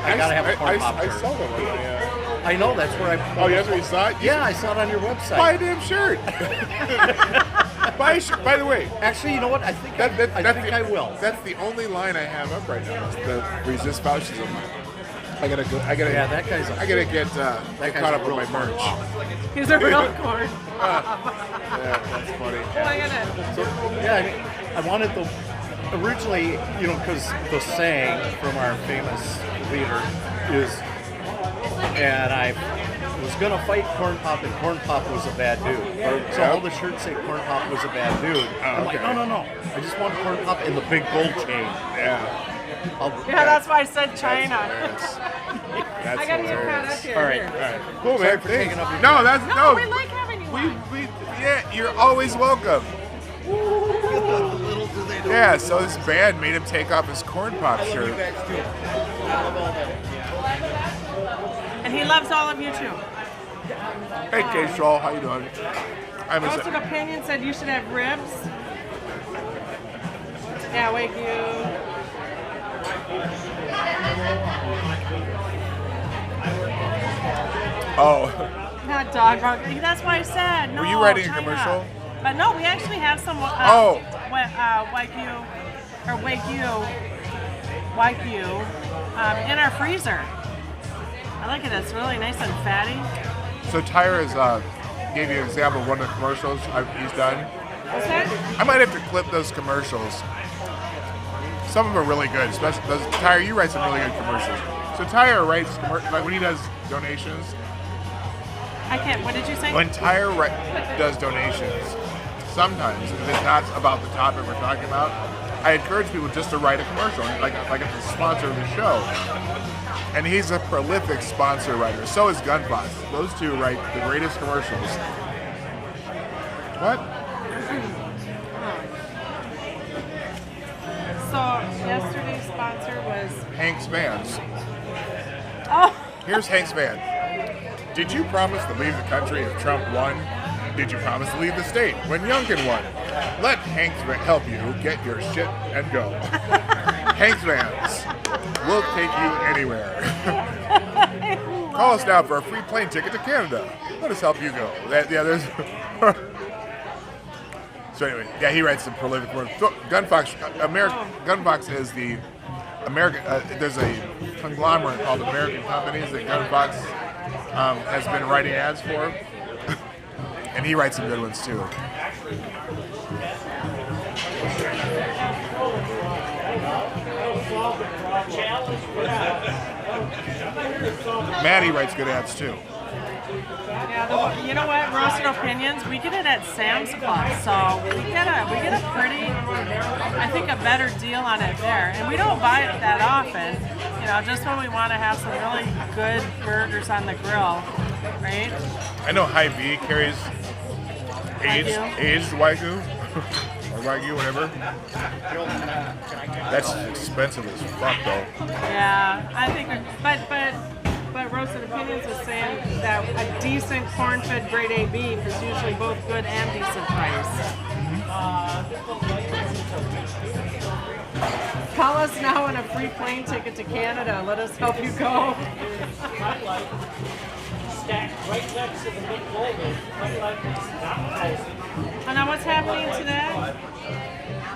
I gotta have a Corn Pop I shirt. saw that one. Yeah. I know, that's where I... Oh, that's where you saw it? Yeah, I saw it on your website. Buy a damn shirt. Buy a shirt. By the way, Actually, you know what? I think I will. That's the only line I have up right now. Is the resist fascism line. I gotta go. Yeah, that guy's I gotta get guy's caught up a with my real merch. He's a real corn. Yeah, that's funny. Oh my goodness. So, yeah, I wanted originally, because the saying from our famous leader is, and I was going to fight Corn Pop, and Corn Pop was a bad dude. So all the shirts say Corn Pop was a bad dude. I'm like, no. I just want Corn Pop in the big gold chain. Yeah. Yeah, that's why I said China. That's I gotta get caught up here. All right. Cool, man. Sorry for Thanks. taking up your No, that's No, we like having you on. Yeah, you're always welcome. Little do they know. Yeah, so this band made him take off his Corn Pop shirt. And he loves all of you too. Hey, K-Shaw, how you doing? I'm Roasted Opinion said you should have ribs. Yeah, Wagyu. Oh, Not dog. That's why I said no. were you writing a China. commercial? But no, we actually have some Oh. Wagyu in our freezer. I like it. It's really nice and fatty. So Tyra gave you an example of one of the commercials he's done. What's that? I might have to clip those commercials. Some of them are really good, especially those. Tyra, you write some really good commercials. So Tyra writes like when he does donations. I can't. What did you say? When Tyra does donations, sometimes if it's not about the topic we're talking about, I encourage people just to write a commercial, like it's a sponsor of the show. And he's a prolific sponsor writer. So is Gunfox. Those two write the greatest commercials. What? So yesterday's sponsor was Hank's Vans. Oh. Here's Hank's van. Did you promise to leave the country if Trump won? Did you promise to leave the state when Youngkin won? Let Hank's Van help you get your shit and go. Hank's Vans. We'll take you anywhere. Call us now for a free plane ticket to Canada. Let us help you go. There's... So anyway, yeah, he writes some prolific work. Gunfox is the American. There's a conglomerate called American Companies that Gunfox has been writing ads for, and he writes some good ones too. Maddie writes good ads too. Yeah, you know what? Roasted Opinions, we get it at Sam's Club, so we get a pretty, I think, a better deal on it there. And we don't buy it that often, you know, just when we want to have some really good burgers on the grill, right? I know Hy-Vee carries aged Wagyu, or Wagyu, whatever. That's expensive as fuck, though. Yeah, I think, but Roasted Opinions is saying that a decent corn-fed grade A beef is usually both good and decent price. Call us now on a free plane ticket to Canada. Let us help you go. And now what's happening today?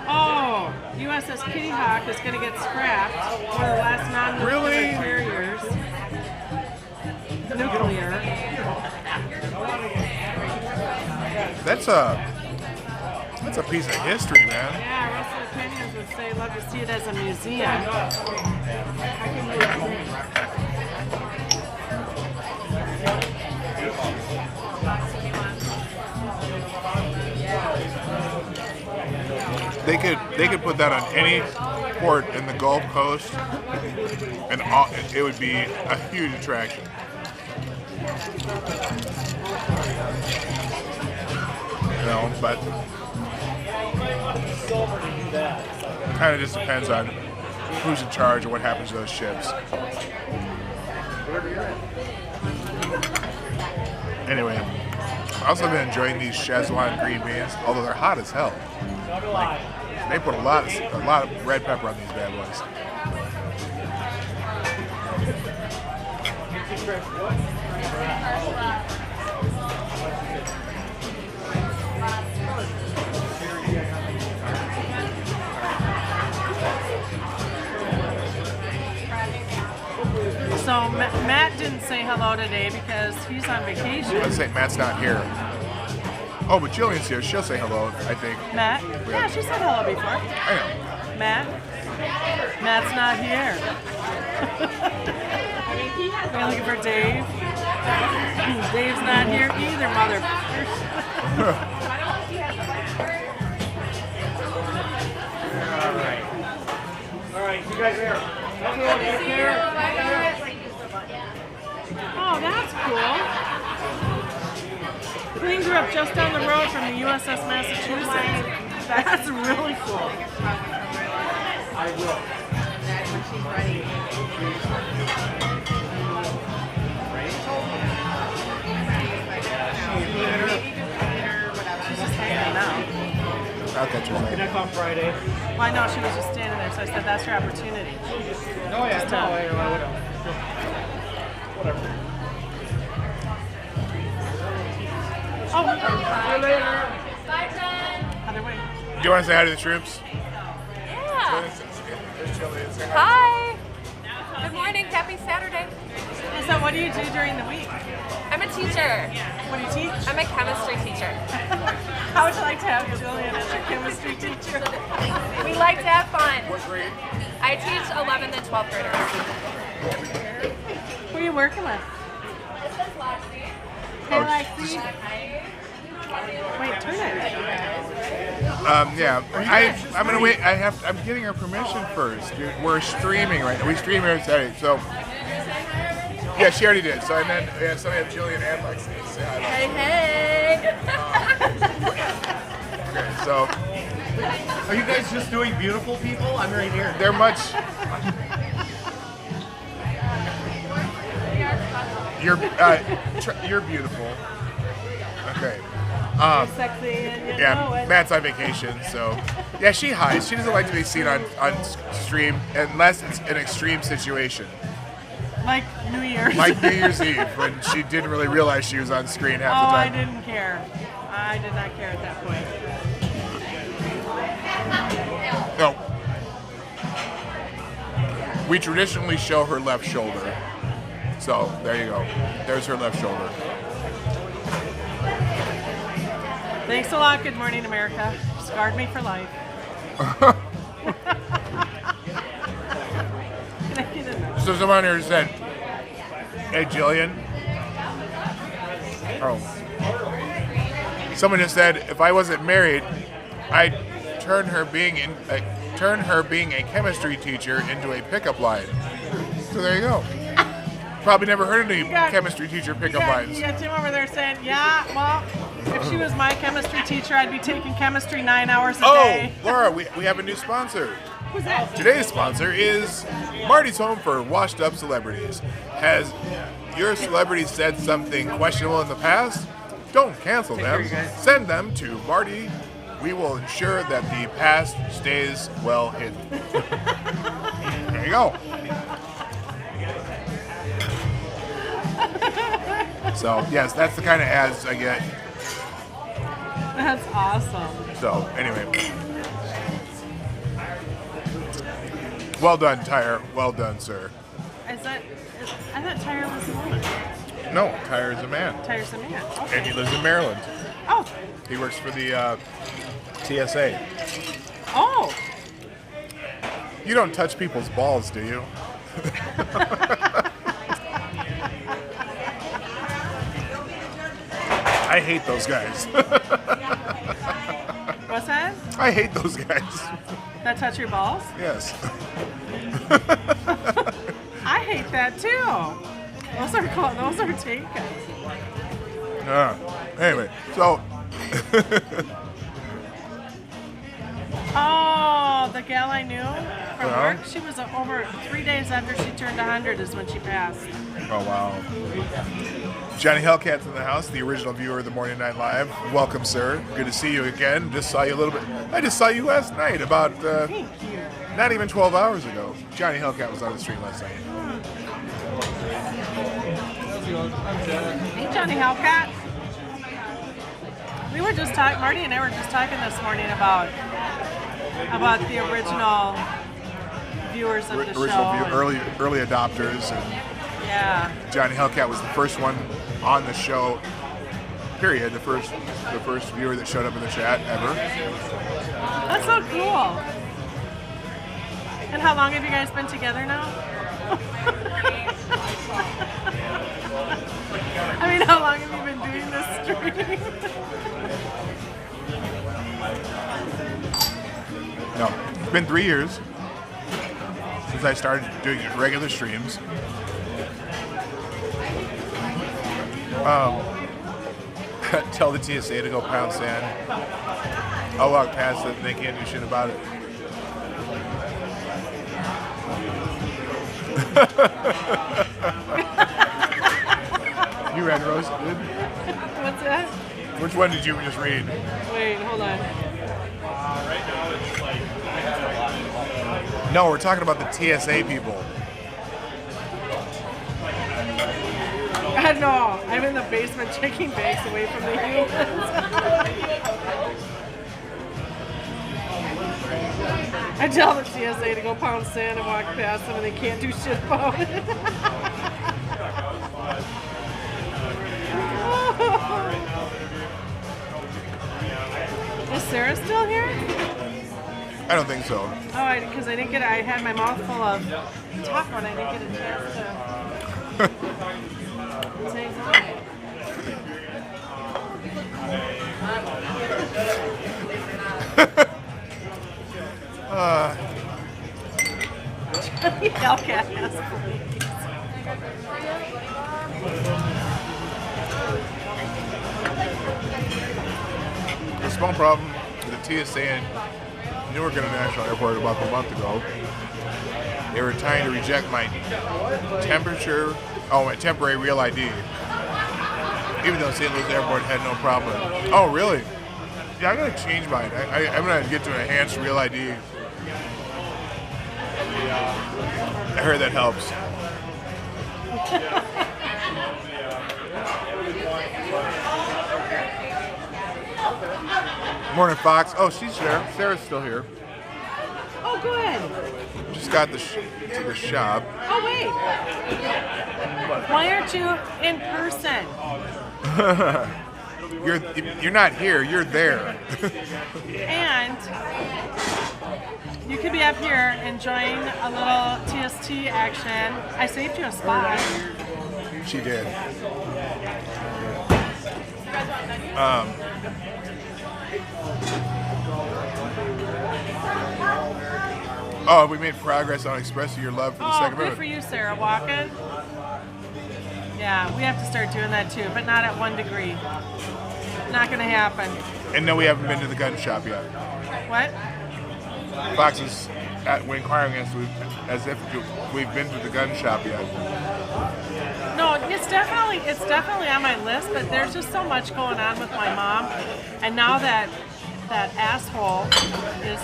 Oh, USS Kitty Hawk is going to get scrapped. One of the last non-nuclear carriers. Nuclear. That's a piece of history, man. Yeah, Roasted Opinions would say love to see it as a museum. They could put that on any port in the Gulf Coast, and it would be a huge attraction. You know, but kind of just depends on who's in charge and what happens to those ships. Anyway, I've also been enjoying these Szechuan green beans, although they're hot as hell. Like, they put a lot of red pepper on these bad boys. So Matt didn't say hello today because he's on vacation. Let's say Matt's not here. Oh, but Jillian's here. She'll say hello, I think. Matt? Yeah, she said hello before. I know. Matt? Matt's not here. We're looking for Dave. Dave's not here either, motherfuckers. All right, you guys here. Oh, that's cool. Clean grew up just down the road from the USS Massachusetts. That's really cool. I will. She's just hanging out. I'll catch you later. Connect on Friday. Well, I know she was just standing there, so I said that's your opportunity. Oh yeah, no, I would. Whatever. Oh, See you later. you want to say hi to the troops? Yeah. Hi. Good morning. Happy Saturday. So what do you do during the week? I'm a teacher. What do you teach? I'm a chemistry teacher. How would you like to have Jillian as your chemistry teacher? We like to have fun. What grade? I teach 11th and 12th graders. Who are you working with? Hey, Lexi. Wait, turn it. Yeah. I'm gonna wait. I'm getting her permission first. Dude, we're streaming right now. We stream every Saturday, so. Yeah, she already did. So and then so we have Jillian and Lexi. Say hi. Hey. Okay, so Are you guys just doing beautiful people? I'm right here. they're much. You're beautiful. Okay. You're sexy and you know Yeah, it. Matt's on vacation, so yeah, she hides. She doesn't like to be seen on stream unless it's an extreme situation, Like New Year's. like New Year's Eve when she didn't really realize she was on screen half Oh, the I time. didn't care. I did not care at that point. No. We traditionally show her left shoulder, so there you go. There's her left shoulder. Thanks a lot. Good morning, America. Scarred me for life. Can I get in there? So someone here said, "Hey, Jillian." Oh. Someone just said, "If I wasn't married, I'd turn her being a chemistry teacher into a pickup line." So there you go. Probably never heard any got- chemistry teacher pickup You lines. got Tim over there saying, yeah, well, if she was my chemistry teacher, I'd be taking chemistry 9 hours a Oh, day. Laura, we have a new sponsor. Who's that? Today's sponsor is Marty's Home for Washed Up Celebrities. Has your celebrity said something questionable in the past? Don't cancel them. Send them to Marty. We will ensure that the past stays well hidden. There you go. So, yes, that's the kind of ads I get. That's awesome. So, anyway. Well done, Tyre. Well done, sir. I thought Tyre was a woman. No, Tyre is a man. Tyre's a man. Okay. And he lives in Maryland. Oh. He works for the TSA. Oh. You don't touch people's balls, do you? I hate those guys. What's that? I hate those guys. That touch your balls? Yes. I hate that too. Those are taken. Anyway, so Oh, the gal I knew from Yeah. work, she was over 3 days after she turned 100 is when she passed. oh wow. Johnny Hellcat's in the house, the original viewer of the Morning Night Live. Welcome, sir. Good to see you again. Just saw you a little bit. I just saw you last night, about Thank you. not even 12 hours ago. Johnny Hellcat was on the stream last night. Hey, Johnny Hellcat. We were just talking, Marty and I were just talking this morning about the original viewers of the Original show. early adopters, and Yeah. Johnny Hellcat was the first one on the show. Period. The first viewer that showed up in the chat ever. That's so cool. And how long have you guys been together now? I mean, how long have you been doing this stream? No, it's been 3 years since I started doing regular streams. Tell the TSA to go pound sand. I'll walk past it and they can't do shit about it. You read Rose? Good? What's that? Which one did you just read? Wait, hold on. No, we're talking about the TSA people. I know. I'm in the basement checking bags away from the humans. I tell the TSA to go pound sand and walk past them and they can't do shit about it. Is Sarah still here? I don't think so. Oh, because I didn't get it. I had my mouth full of taco and I didn't get a chance to say hi. Hellcat has A small problem with the TSA in Newark International Airport about a month ago. They were trying to reject my my temporary real ID. Even though St. Louis Airport had no problem. Oh, really? Yeah, I'm gonna change mine. I'm gonna get to an enhanced real ID. I heard that helps. Morning, Fox. Oh, she's there. Sarah's still here. Oh, good. Just got to the shop. Oh, wait. Why aren't you in person? You're not here. You're there. And you could be up here enjoying a little TST action. I saved you a spot. She did. Oh, we made progress on expressing your love for the Oh, Second good Amendment. for you, Sarah. Walking. Yeah, we have to start doing that too, but not at 1 degree. Not going to happen. And no, we haven't been to the gun shop yet. What? Fox is inquiring as if we've been to the gun shop yet. No, it's definitely on my list, but there's just so much going on with my mom, and now that asshole is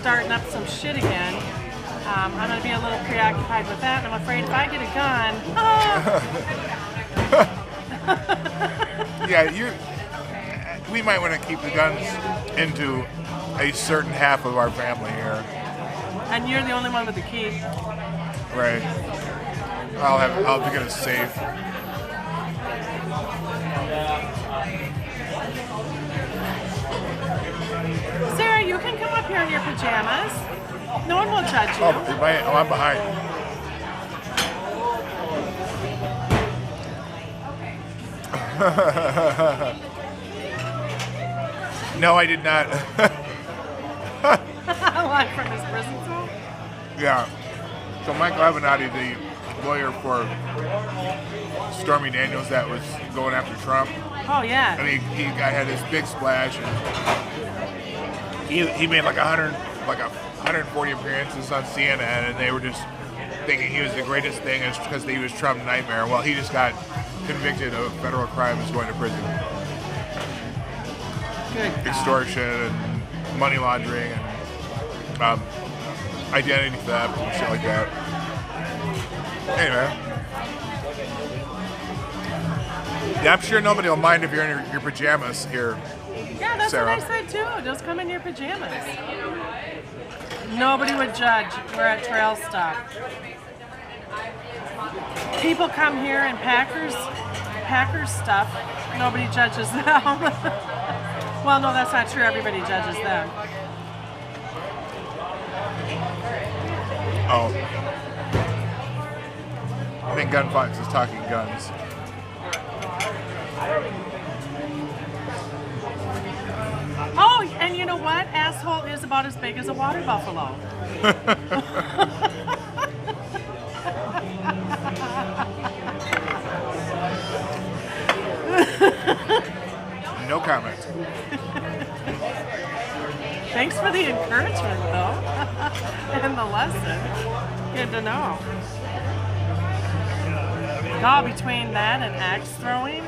starting up some shit again. I'm gonna be a little preoccupied with that, and I'm afraid if I get a gun, Yeah, we might want to keep the guns into a certain half of our family here. and you're the only one with the key. Right. I'll have to get a safe. Sarah, you can come up here in your pajamas. No one will judge you. I'm behind. No, I did not. Live from his prison cell? Yeah. So Michael Avenatti, the lawyer for Stormy Daniels that was going after Trump, Oh, yeah. and he had this big splash, and he made like 140 appearances on CNN, and they were just thinking he was the greatest thing because he was Trump's nightmare. Well, he just got convicted of federal crime, is going to prison. Good God. Extortion and money laundering and identity theft and shit like that. Anyway. Yeah, I'm sure nobody will mind if you're in your pajamas here. Yeah, that's Sarah. what I said too. Just come in your pajamas. Nobody would judge. We're at Trail Stop. People come here in Packers stuff. Nobody judges them. Well, no, that's not true. Everybody judges them. Oh. I think Gunfox is talking guns. Oh, and you know what? Asshole is about as big as a water buffalo. No comment. Thanks for the encouragement, though, and the lesson. Good to know. God, between that and axe throwing,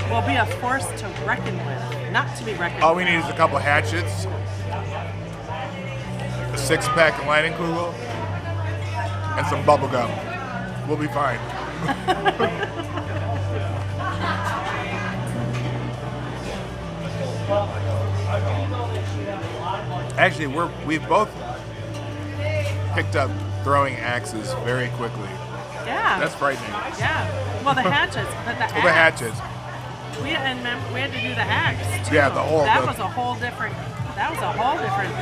will be a force to reckon with, not to be reckoned All with. we need is a couple hatchets, a 6-pack of Leinenkugel, and some bubble gum. We'll be fine. Actually, we've both picked up throwing axes very quickly. Yeah. That's frightening. Yeah. Well, the hatchets, but the Well, the hatchets. We had to do the axe too. Yeah, the whole. That was a whole different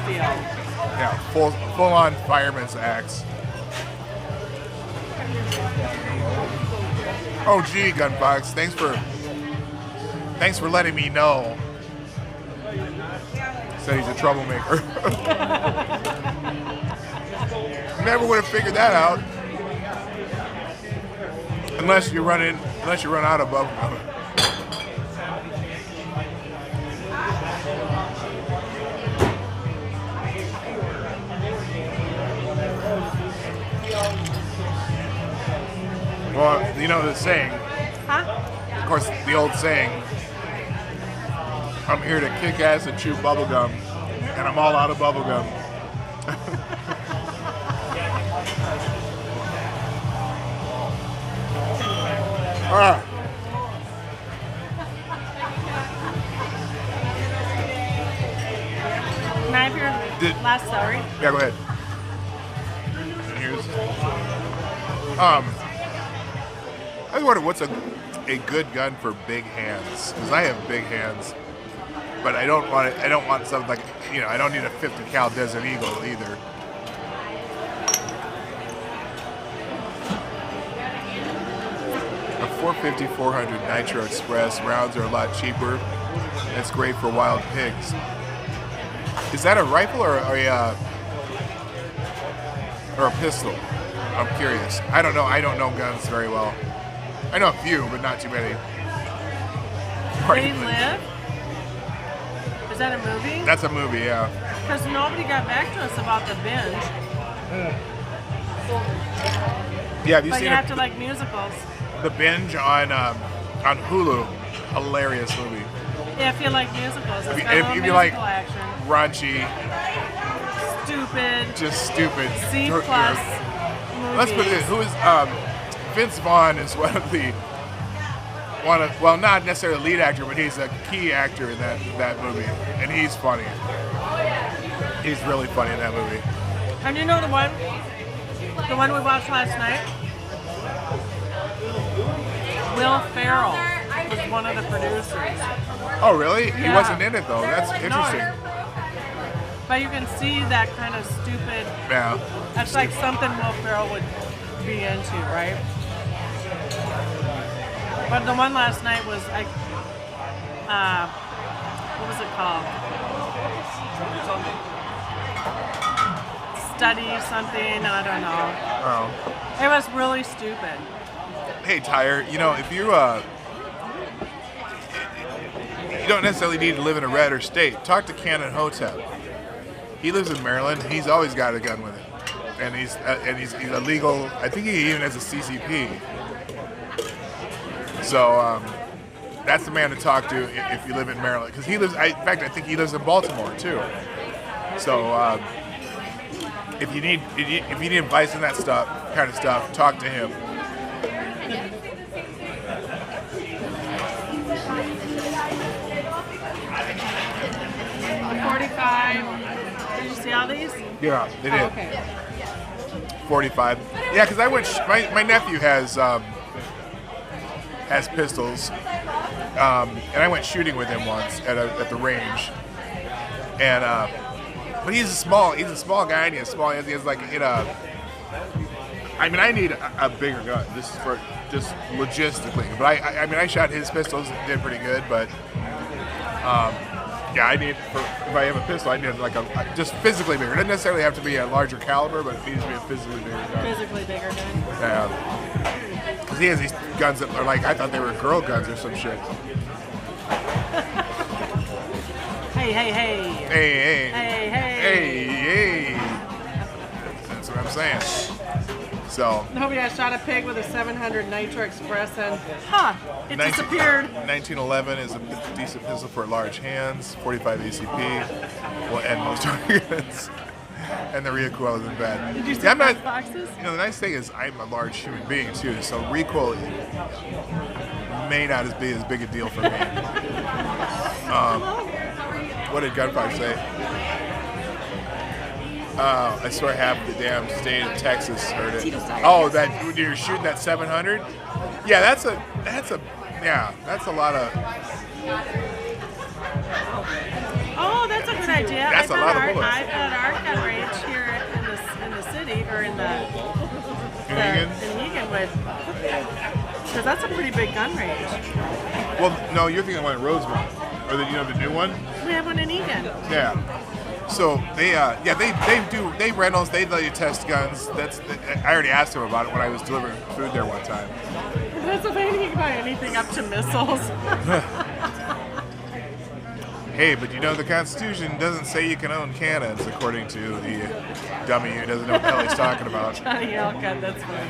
field. Yeah, full on fireman's axe. Oh gee, Gunfox, thanks for letting me know. Said he's a troublemaker. Never would have figured that out. Unless you run out of bubblegum. Well, you know the saying. Huh? Of course, the old saying. I'm here to kick ass and chew bubblegum, and I'm all out of bubblegum. Can I have your last celery? Yeah, go ahead. And here's. I was wondering what's a good gun for big hands, because I have big hands, but I don't want it. I don't want something like, you know, I don't need a 50 cal Desert Eagle either. A 450-400 Nitro Express rounds are a lot cheaper. It's great for wild pigs. Is that a rifle or a pistol? I'm curious. I don't know. I don't know guns very well. I know a few, but not too many. They Live? Is that a movie? That's a movie, yeah. Because nobody got back to us about the binge. Yeah, have you But seen you have to like musicals. The Binge on Hulu? Hilarious movie. Yeah, if you like musicals, it's got a little If you musical like action. raunchy, Stupid. just stupid. C+ movies. Let's put it. Who is Vince Vaughn is one of well, not necessarily the lead actor, but he's a key actor in that movie, and he's funny. He's really funny in that movie. And you know the one we watched last night? Will Ferrell was one of the producers. Oh, really? He Yeah. wasn't in it though. That's interesting. No. But you can see that kind of stupid. Yeah. That's like something Will Ferrell would be into, right? But the one last night was like, what was it called? Study something, I don't know. Oh. It was really stupid. Hey, Tyre, you know, if you don't necessarily need to live in a red or state, talk to Cannon Hotep. He lives in Maryland. He's always got a gun with him, and he's a legal. I think he even has a CCP. So that's the man to talk to if you live in Maryland, because he lives. In fact, I think he lives in Baltimore too. So if you need advice on that kind of stuff, talk to him. $45. Did you see all these? Yeah, they did. Oh, okay. 45. Yeah, because I went. My nephew has pistols, and I went shooting with him once at the range. And but he's a small guy, and he has like I mean, I need a bigger gun. This is for just logistically. But I mean, I shot his pistols, and did pretty good. But yeah, if I have a pistol, I need like a just physically bigger. It doesn't necessarily have to be a larger caliber, but it needs to be a physically bigger gun. Physically bigger gun. Yeah. Because he has these guns that are like, I thought they were girl guns or some shit. Hey. Hey. That's what I'm saying. So. Nobody has shot a pig with a 700 Nitro Express and, it disappeared. 1911 is a decent pistol for large hands. 45 ACP will end most targets. And the recoil isn't bad. Did you see I'm those not, boxes? You know, the nice thing is I'm a large human being too, so recoil may not be as big a deal for me. What did Gunfire say? I swear half the damn state of Texas heard it. Oh, that when you're shooting that 700? Yeah, that's a lot of. Oh, that's a good idea. That's a lot of bullets. I've got our gun range here in the city or in Egan? Egan with, because that's a pretty big gun range. Well, no, you're thinking one at Rosemont, or the new one. We have one in Egan. Yeah. So they rentals. They let you test guns. I already asked them about it when I was delivering food there one time. In Pennsylvania, you can buy anything up to missiles. Hey, but you know the Constitution doesn't say you can own cannons, according to the dummy who doesn't know what the hell he's talking about. Johnny Alcott, that's funny.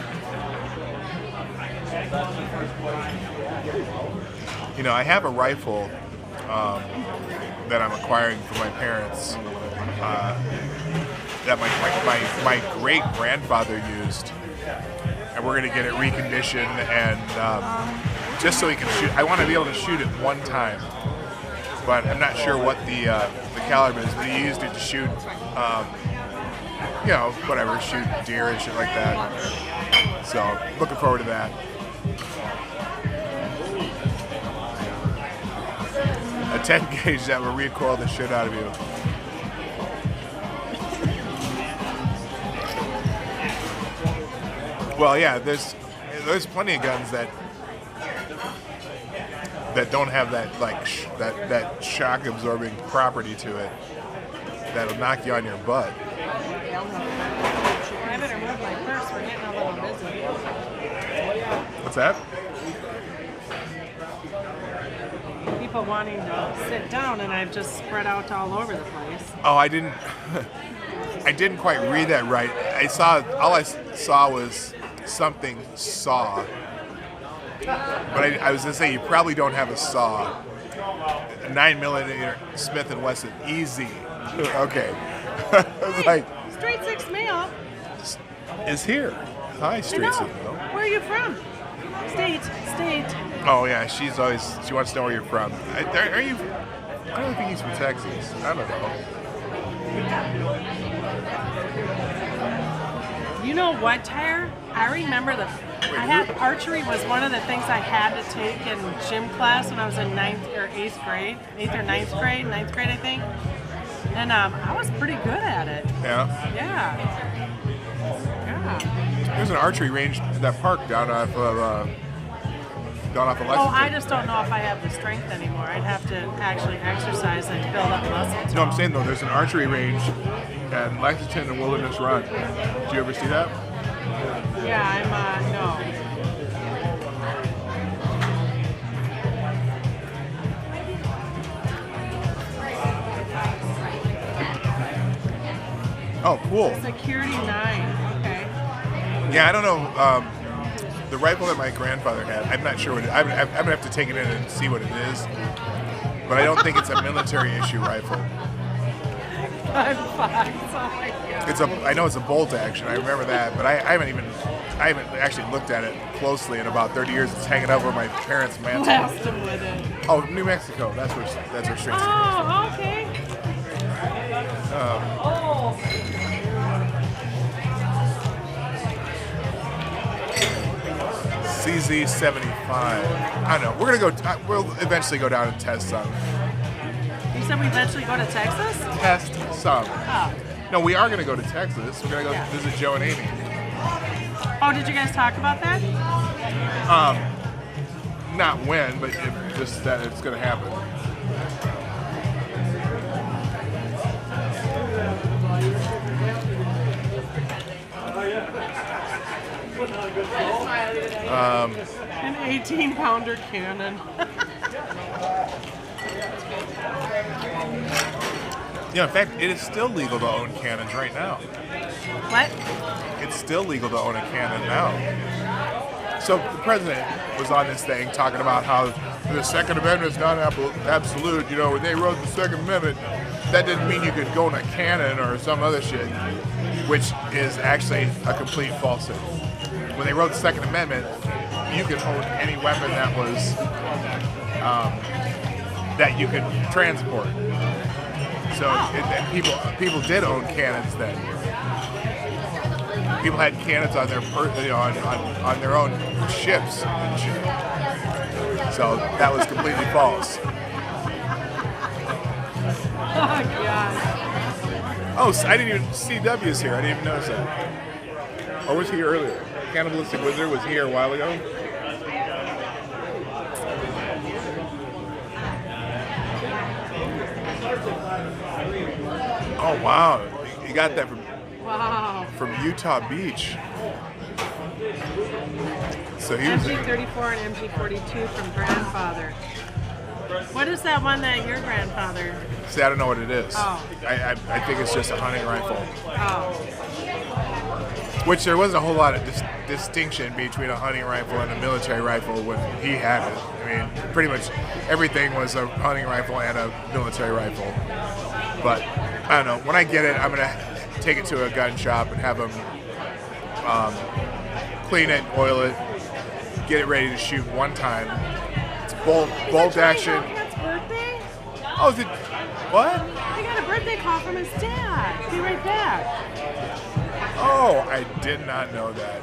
You know, I have a rifle that I'm acquiring from my parents that my great grandfather used, and we're gonna get it reconditioned and just so he can shoot. I want to be able to shoot it one time, but I'm not sure what the caliber is. But he used it to shoot, whatever, shoot deer and shit like that. So looking forward to that. A 10 gauge that will recoil the shit out of you. Well, yeah, there's plenty of guns that don't have that that shock absorbing property to it that'll knock you on your butt. I better move my purse. We're getting a little busy. What's that? People wanting to sit down, and I've just spread out all over the place. Oh, I didn't quite read that right. All I saw was something saw. But I was gonna say you probably don't have a saw. A 9mm Smith & Wesson, easy. Okay. I was like, Straight 6 mail. is here. Hi, I Street know. Signal. Where are you from? State. Oh yeah, she wants to know where you're from. I don't think he's from Texas. I don't know. You know what, Tyre? I remember archery was one of the things I had to take in gym class when I was in 9th or 8th grade, I think. And I was pretty good at it. Yeah. Yeah. There's an archery range in that park down off of Lexington. Oh, I just don't know if I have the strength anymore. I'd have to actually exercise and build up muscle. No, I'm saying though, there's an archery range at Lexington and Wilderness Run. Did you ever see that? Yeah, no. Oh, cool. Security 9. Okay. Yeah, I don't know. The rifle that my grandfather had, I'm not sure what it is. I'm going to have to take it in and see what it is. But I don't think it's a military issue rifle. 5.5. Oh my God. I know it's a bolt action. I remember that, but I haven't actually looked at it closely in about 30 years. It's hanging over my parents' mantle. Blast him with it. Oh, New Mexico. That's where Street Signal is. Oh, okay. CZ75. I don't know. We're gonna go. We'll eventually go down and test some. You said we eventually go to Texas? Test some. Oh. No, we are gonna go to Texas. We're gonna go visit Joe and Amy. Oh, did you guys talk about that? Not when, but just that it's gonna happen. An 18-pounder cannon. Yeah, in fact, it is still legal to own cannons right now. What? It's still legal to own a cannon now. So the president was on this thing talking about how the Second Amendment is not absolute. You know, when they wrote the Second Amendment, that didn't mean you could go on a cannon or some other shit, which is actually a complete falsehood. When they wrote the Second Amendment, you could own any weapon that was that you could transport. So and people did own cannons then. people had cannons on their on their own ships and shit. So that was completely false. Oh gosh. Oh, I didn't even see W's here. I didn't even notice that. Or was he earlier? Cannibalistic Wizard was here a while ago. Oh wow, you got that from Utah Beach. So he was MG34 and MG42 from grandfather. What is that one that your grandfather? See, I don't know what it is. Oh. I think it's just a hunting rifle. Oh. Which there wasn't a whole lot of distinction between a hunting rifle and a military rifle when he had it. I mean, pretty much everything was a hunting rifle and a military rifle. But I don't know. When I get it, I'm gonna take it to a gun shop and have them clean it, oil it, get it ready to shoot one time. It's bolt action. Cat's birthday? Oh, is it? What? I got a birthday call from his dad. Be right back. Oh, I did not know that.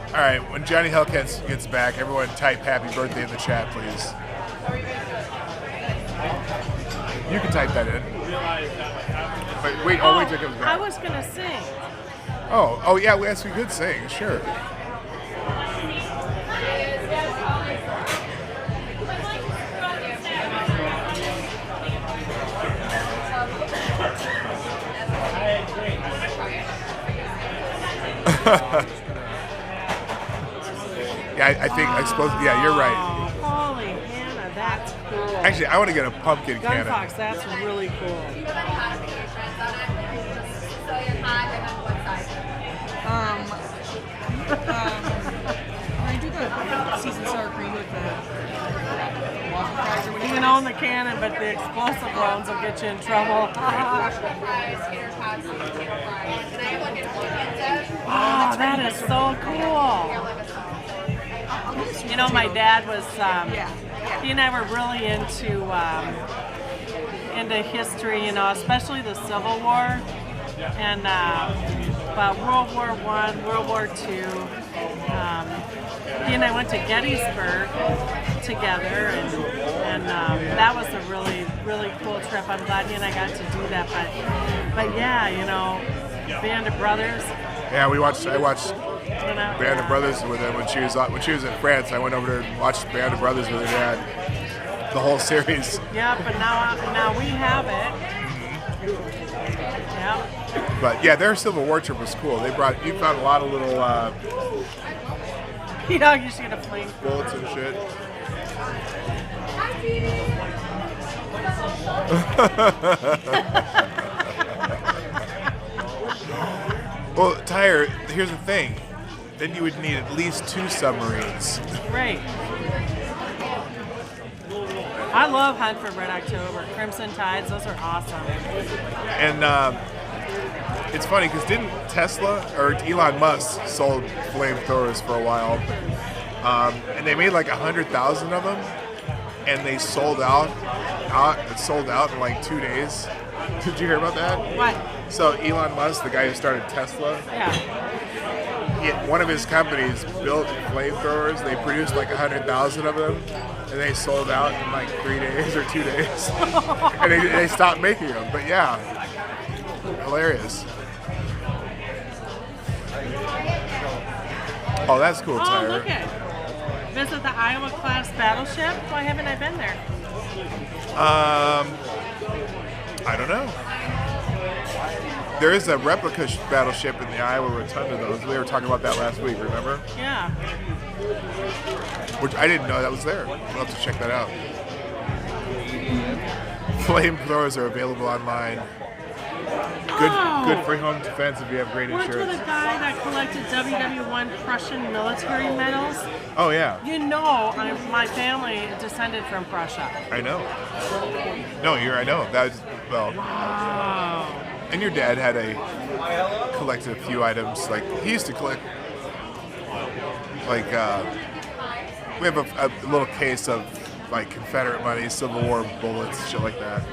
All right, when Johnny Hellcat gets back, everyone type happy birthday in the chat, please. You can type that in. Wait till it comes back. I was going to sing. Oh yeah, we could sing, sure. Yeah, I suppose, yeah, you're right. Holy Hannah, that's cool. Actually, I want to get a pumpkin Gun cannon. Fox, that's really cool. I do the seasoned sour cream with the waffle fries or You whatever. can own the cannon, but the explosive ones will get you in trouble. Oh, that is so cool. You know, my dad was, he and I were really into history, you know, especially the Civil War and World War I, World War II. He and I went to Gettysburg together, and that was a really, really cool trip. I'm glad he and I got to do that. But yeah, you know, Band of Brothers. Yeah, I watched Band of Brothers with her when she was in France. I went over there and watched Band of Brothers with her dad, the whole series. Yeah, but now we have it. Yeah. But yeah, their Civil War trip was cool. You found a lot of little Yeah, you should get a flame. bullets and shit. Well, Tyre, here's the thing. Then you would need at least 2 submarines. Right. I love Hunt for Red October. Crimson Tides, those are awesome. And it's funny because didn't Tesla or Elon Musk sold flamethrowers for a while, and they made like 100,000 of them, and they sold out in like 2 days. Did you hear about that? What? So Elon Musk, the guy who started Tesla, Yeah. one of his companies built flamethrowers. They produced like 100,000 of them, and they sold out in like 3 days or 2 days, and they stopped making them. But yeah, hilarious. Oh, that's cool, Oh, Tyre. look at. Visit the Iowa class battleship. Why haven't I been there? I don't know. There is a replica battleship in the Iowa Rotunda, though. We were talking about that last week, remember? Yeah. Which I didn't know that was there. We'll have to check that out. Flamethrowers are available online. Good for home defense if you have great Worked with insurance. a guy that collected WW1 Prussian military medals. Oh yeah, You know, my family descended from Prussia. I know. No, I know. That was, well, Wow. and your dad collected a few items. Like he used to collect, like we have a little case of like Confederate money, Civil War bullets, shit like that.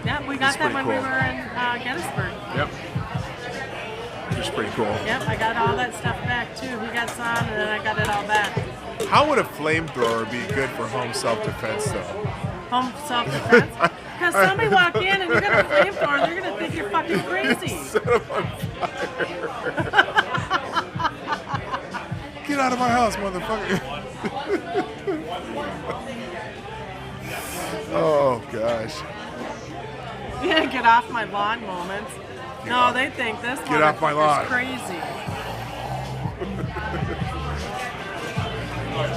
Yeah, we got It's that pretty when we cool. were in Gettysburg. Yep. which is pretty cool. Yep, I got all that stuff back too. He got some, and then I got it all back. How would a flamethrower be good for home self-defense, though? Home self-defense? Because somebody walk in and you got a flamethrower, they're going to think you're fucking crazy. Set him on fire. Get out of my house, motherfucker. Oh, gosh. Yeah, get off my lawn moments. No, they think this Get off my lawn. is crazy.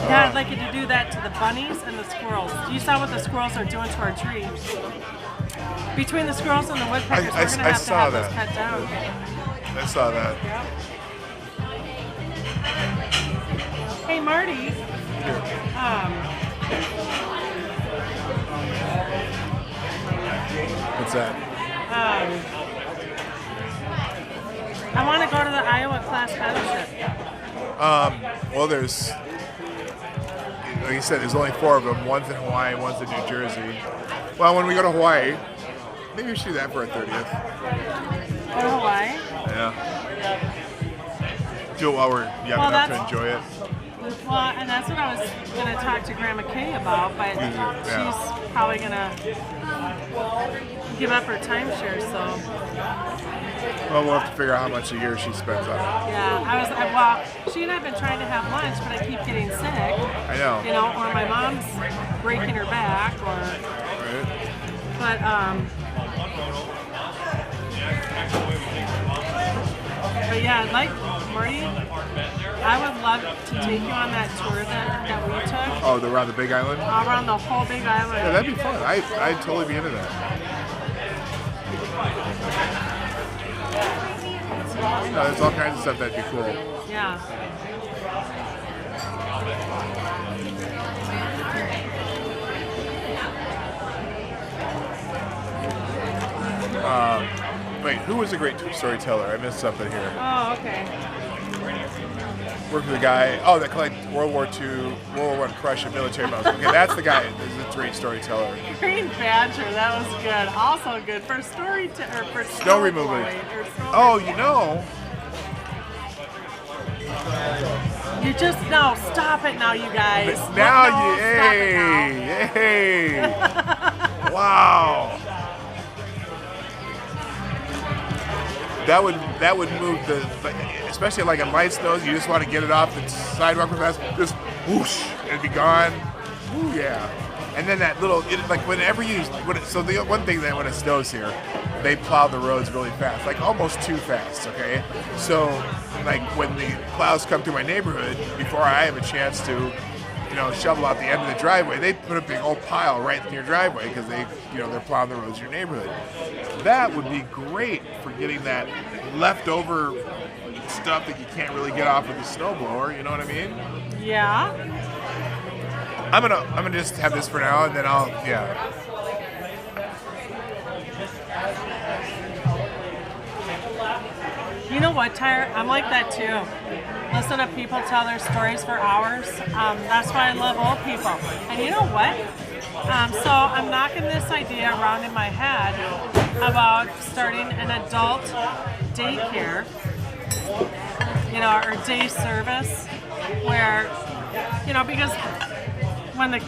Yeah, I'd like you to do that to the bunnies and the squirrels. You saw what the squirrels are doing to our tree. Between the squirrels and the woodpeckers, we're going to have to have this cut down. I saw that. Yep. Hey, Marty. What's that? I want to go to the Iowa class fellowship. Well, there's, like you said, there's only 4 of them. One's in Hawaii, one's in New Jersey. Well, when we go to Hawaii, maybe we should do that for our 30th. Go to Hawaii? Yeah. Do it while we're young enough to enjoy it. Well, and that's what I was going to talk to Grandma Kay about, but she's probably going to give up her timeshare, so. Well, we'll have to figure out how much a year she spends on it. Yeah, well, she and I have been trying to have lunch, but I keep getting sick. I know. You know, or my mom's breaking her back, or. Right. But yeah, like Marty, I would love to take you on that tour that we took. Oh, around the Big Island? Around the whole Big Island. Yeah, that'd be fun. I'd totally be into that. No, there's all kinds of stuff that'd be cool. Yeah. Wait, who was a great storyteller? I missed something here. Oh, okay. Worked with a guy, that collected World War II, World War I crush of military medals. Okay, that's the guy. He's a great storyteller. Green Badger, that was good. Also good for for Snow removal. Oh, you know. You just stop it now, you guys. Now No, hey. Wow. That would move especially like a light snows. You just want to get it off the sidewalk real fast, just whoosh, and it'd be gone. Ooh, yeah. And then that little, so the one thing that when it snows here, they plow the roads really fast, like almost too fast. Okay, so like when the plows come through my neighborhood, before I have a chance to, shovel out the end of the driveway, they put a big old pile right in your driveway because they're plowing the roads in your neighborhood. That would be great for getting that leftover stuff that you can't really get off with the snowblower. You know what I mean? Yeah. I'm gonna just have this for now, and then I'll. You know what, Tyre? I'm like that too. Listen to people tell their stories for hours. That's why I love old people. And you know what? So I'm knocking this idea around in my head about starting an adult daycare, or day service, where, because when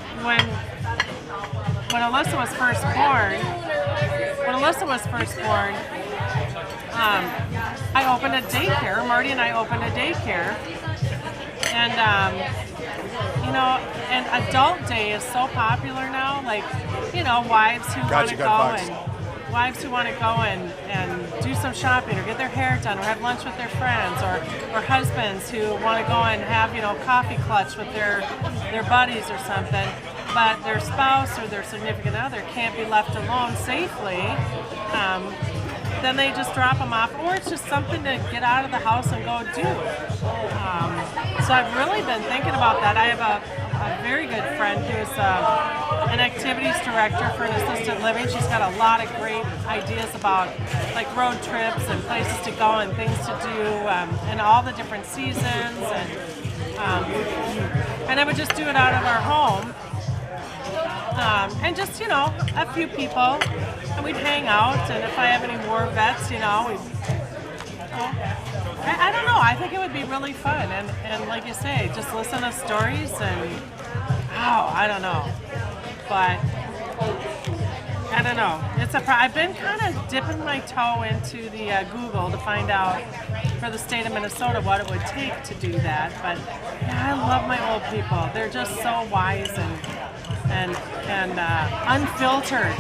Alyssa was first born, I opened a daycare. Marty and I opened a daycare, and and adult day is so popular now. Like, wives who want to go and do some shopping or get their hair done or have lunch with their friends, or husbands who want to go and have coffee clutch with their buddies or something, but their spouse or their significant other can't be left alone safely. Then they just drop them off, or it's just something to get out of the house and go do. So I've really been thinking about that. I have a very good friend who is an activities director for an assisted living. She's got a lot of great ideas about like road trips and places to go and things to do, and all the different seasons. And I would just do it out of our home. And just, a few people, and we'd hang out, and if I have any more vets, I don't know. I think it would be really fun, and like you say, just listen to stories and I don't know, but I don't know. I've been kind of dipping my toe into the Google to find out for the state of Minnesota what it would take to do that. But yeah, I love my old people. They're just so wise and unfiltered,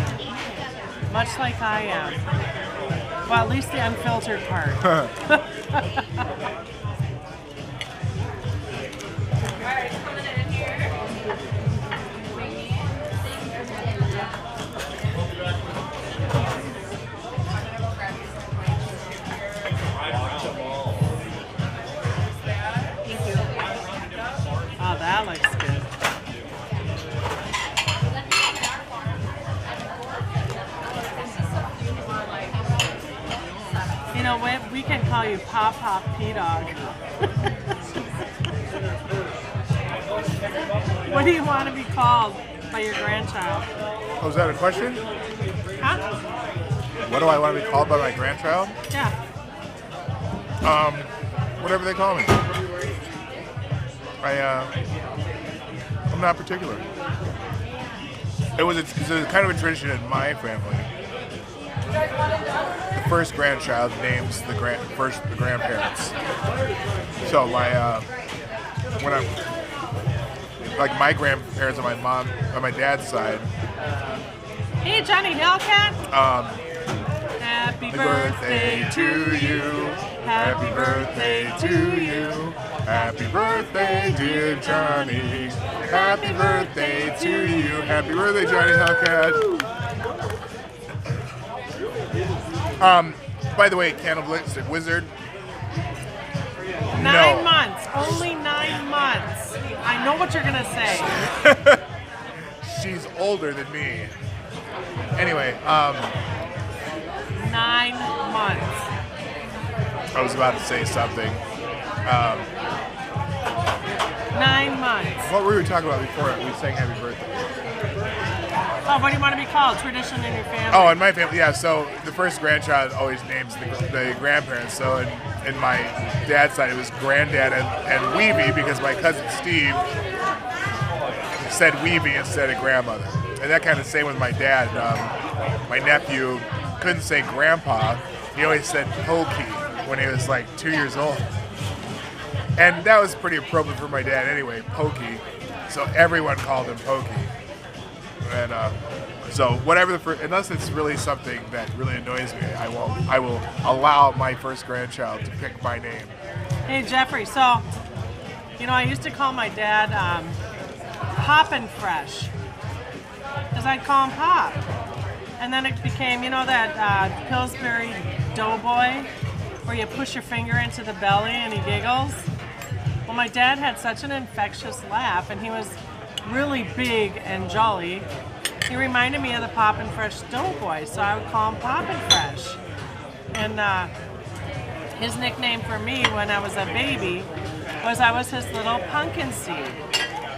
much like I am. Well, at least the unfiltered part. Oh, that looks good. You know what? We can call you Pop P-Dawg. What do you want to be called by your grandchild? Oh, is that a question? Huh? What do I want to be called by my grandchild? Yeah. Whatever they call me. I'm not particular. It's kind of a tradition in my family. The first grandchild names the grandparents. So my grandparents on my dad's side. Hey, Johnny Hellcat. Happy birthday to you. Happy birthday to you. Happy birthday, dear Johnny. Happy birthday to you. Happy birthday, Johnny Hellcat. By the way, Cannibalistic Wizard. 9 months. Only 9 months. I know what you're going to say. She's older than me. Anyway, 9 months. I was about to say something. 9 months. What were we talking about before we sang happy birthday? Oh, what do you want to be called? Tradition in your family? Oh, in my family, yeah. So the first grandchild always names the grandparents. So in my dad's side, it was Granddad and Weeby because my cousin Steve said Weeby instead of grandmother. And that kind of same with my dad. My nephew couldn't say grandpa. He always said Pokey when he was like 2 years old. And that was pretty appropriate for my dad anyway, Pokey. So everyone called him Pokey. And so whatever unless it's really something that really annoys me, I will allow my first grandchild to pick my name. Hey, Jeffrey. So, I used to call my dad Poppin' Fresh because I'd call him Pop. And then it became, that Pillsbury Doughboy where you push your finger into the belly and he giggles. Well, my dad had such an infectious laugh, and he was really big and jolly. He reminded me of the Poppin' Fresh Doughboy, so I would call him Poppin' Fresh. And his nickname for me when I was a baby was I was his little pumpkin seed.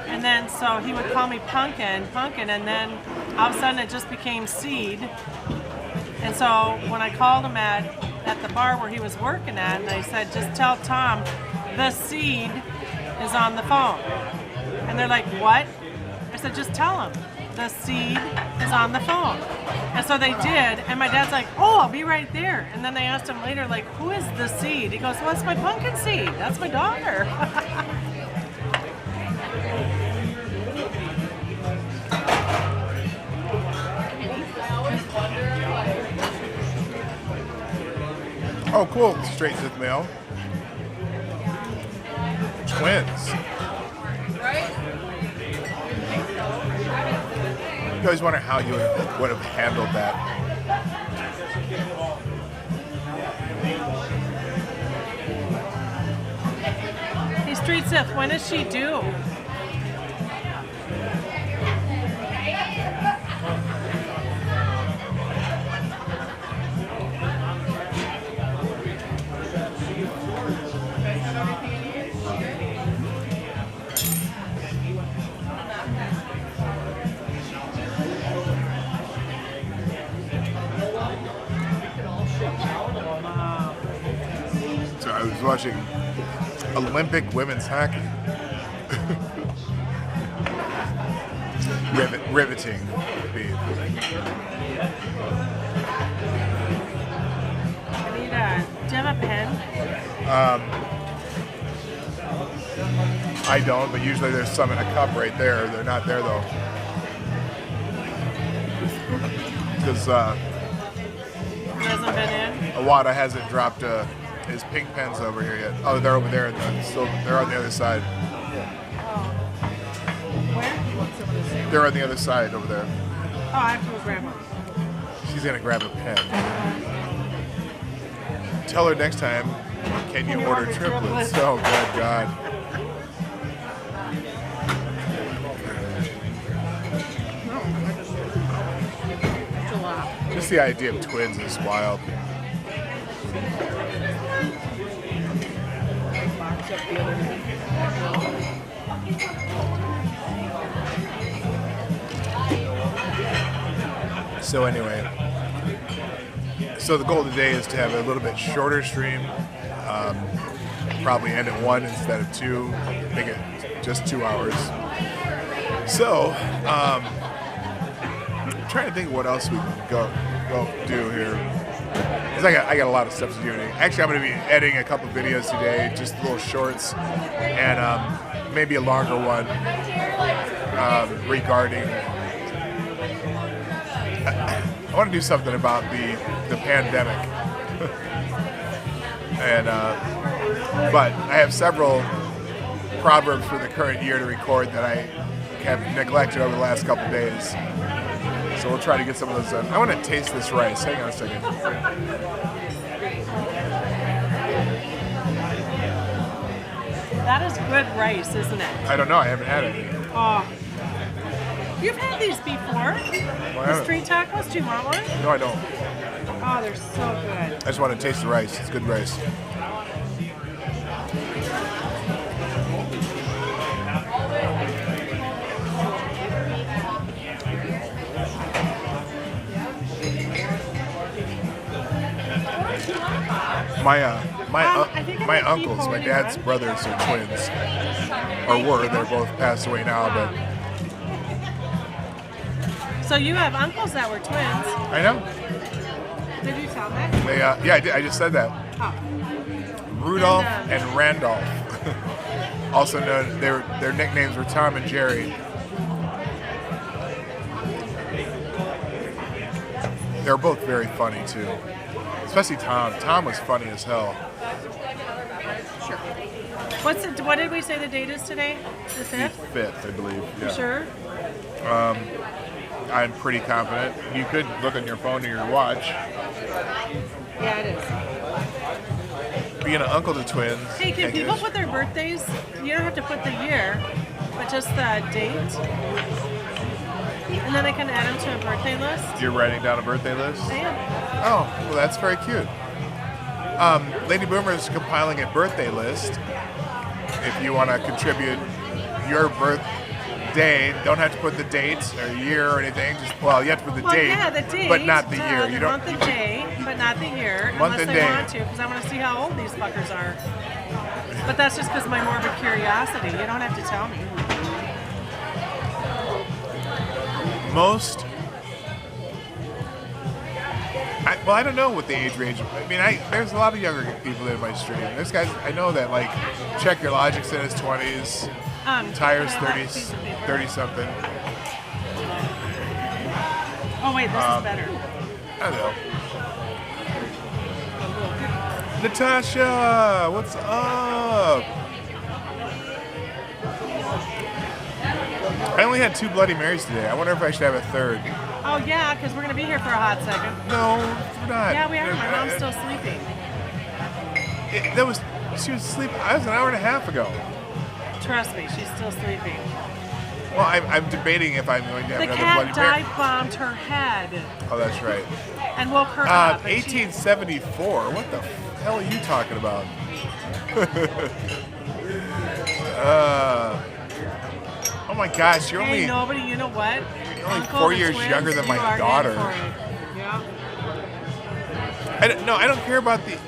And then so he would call me Pumpkin, and then all of a sudden it just became Seed. And so when I called him at the bar where he was working at, and I said, just tell Tom the Seed is on the phone. And they're like, what? I said, just tell him the Seed is on the phone. And so they did, and my dad's like, oh, I'll be right there. And then they asked him later, like, who is the Seed? He goes, well, it's my pumpkin seed. That's my daughter. Oh, cool. Straight to the mail. Twins. You always wonder how you would have handled that. Hey, Street Sith, when is she due? So I was watching Olympic women's hockey. Riveting. Beef. Do you have a pen? I don't, but usually there's some in a cup right there. They're not there though. Because Hasn't been in? Awada hasn't dropped his pink pens over here yet. Oh, they're over there. They're on the other side. Where? They're on the other side over there. Oh, I have to go grab one. She's gonna grab a pen. Tell her next time, can you order triplets? Oh, good God. It's a lot. Just the idea of twins is wild. Box up the other. So anyway, so the goal today is to have a little bit shorter stream. Probably end at 1 instead of 2. Make it just 2 hours. So, I'm trying to think what else we can go do here. 'Cause I got a lot of stuff to do today. Actually, I'm going to be editing a couple videos today, just little shorts, and maybe a longer one regarding. I want to do something about the pandemic, and but I have several proverbs for the current year to record that I have neglected over the last couple days. So we'll try to get some of those done. I want to taste this rice. Hang on a second. That is good rice, isn't it? I don't know. I haven't had it. Oh. You've had these before? The street tacos? Do you want one? No, I don't. Oh, they're so good. I just want to taste the rice. It's good rice. My uncles, my dad's brothers are twins, or were. They're both passed away now, but So you have uncles that were twins. I know. Did you tell me? They, yeah, I did. I just said that. Oh. Rudolph and Randolph. Also known, their nicknames were Tom and Jerry. They were both very funny too, especially Tom. Tom was funny as hell. Sure. What did we say the date is today? The 5th? 5th, I believe. Yeah. Sure. I'm pretty confident. You could look on your phone or your watch. Yeah, it is. Being an uncle to twins. Hey, can people put their birthdays? You don't have to put the year, but just the date. And then they can add them to a birthday list. You're writing down a birthday list? I am. Oh, well, that's very cute. Lady Boomer is compiling a birthday list. If you want to contribute your birthday, don't have to put the date or year or anything. Just you have to put the date. Yeah, the date, but not the year. You don't month and day, but not the year. Month unless and I day. want to, because I want to see how old these fuckers are. But that's just because of my morbid curiosity. You don't have to tell me. I don't know what the age range. I mean, there's a lot of younger people in my stream. There's guys I know that like Check Your Logic's in his 20s. Tyre's 30 something. Oh wait, this is better. I don't know. Natasha, what's up? I only had 2 Bloody Marys today. I wonder if I should have a 3rd. Oh yeah, because we're gonna be here for a hot second. No, we're not. Yeah, we are. My mom's still sleeping. She was asleep. I was an hour and a half ago. Trust me, she's still sleeping. Well, I'm debating if I'm going to have The another cat Bloody Mary. dive bombed her head Oh, that's right. and woke her up. and she- 1874. What the hell are you talking about? Oh my gosh, you're Hey, only nobody. You know what? You're only Uncle 4 and years twins, younger than my you are in daughter. for it. Yeah. I don't care about the.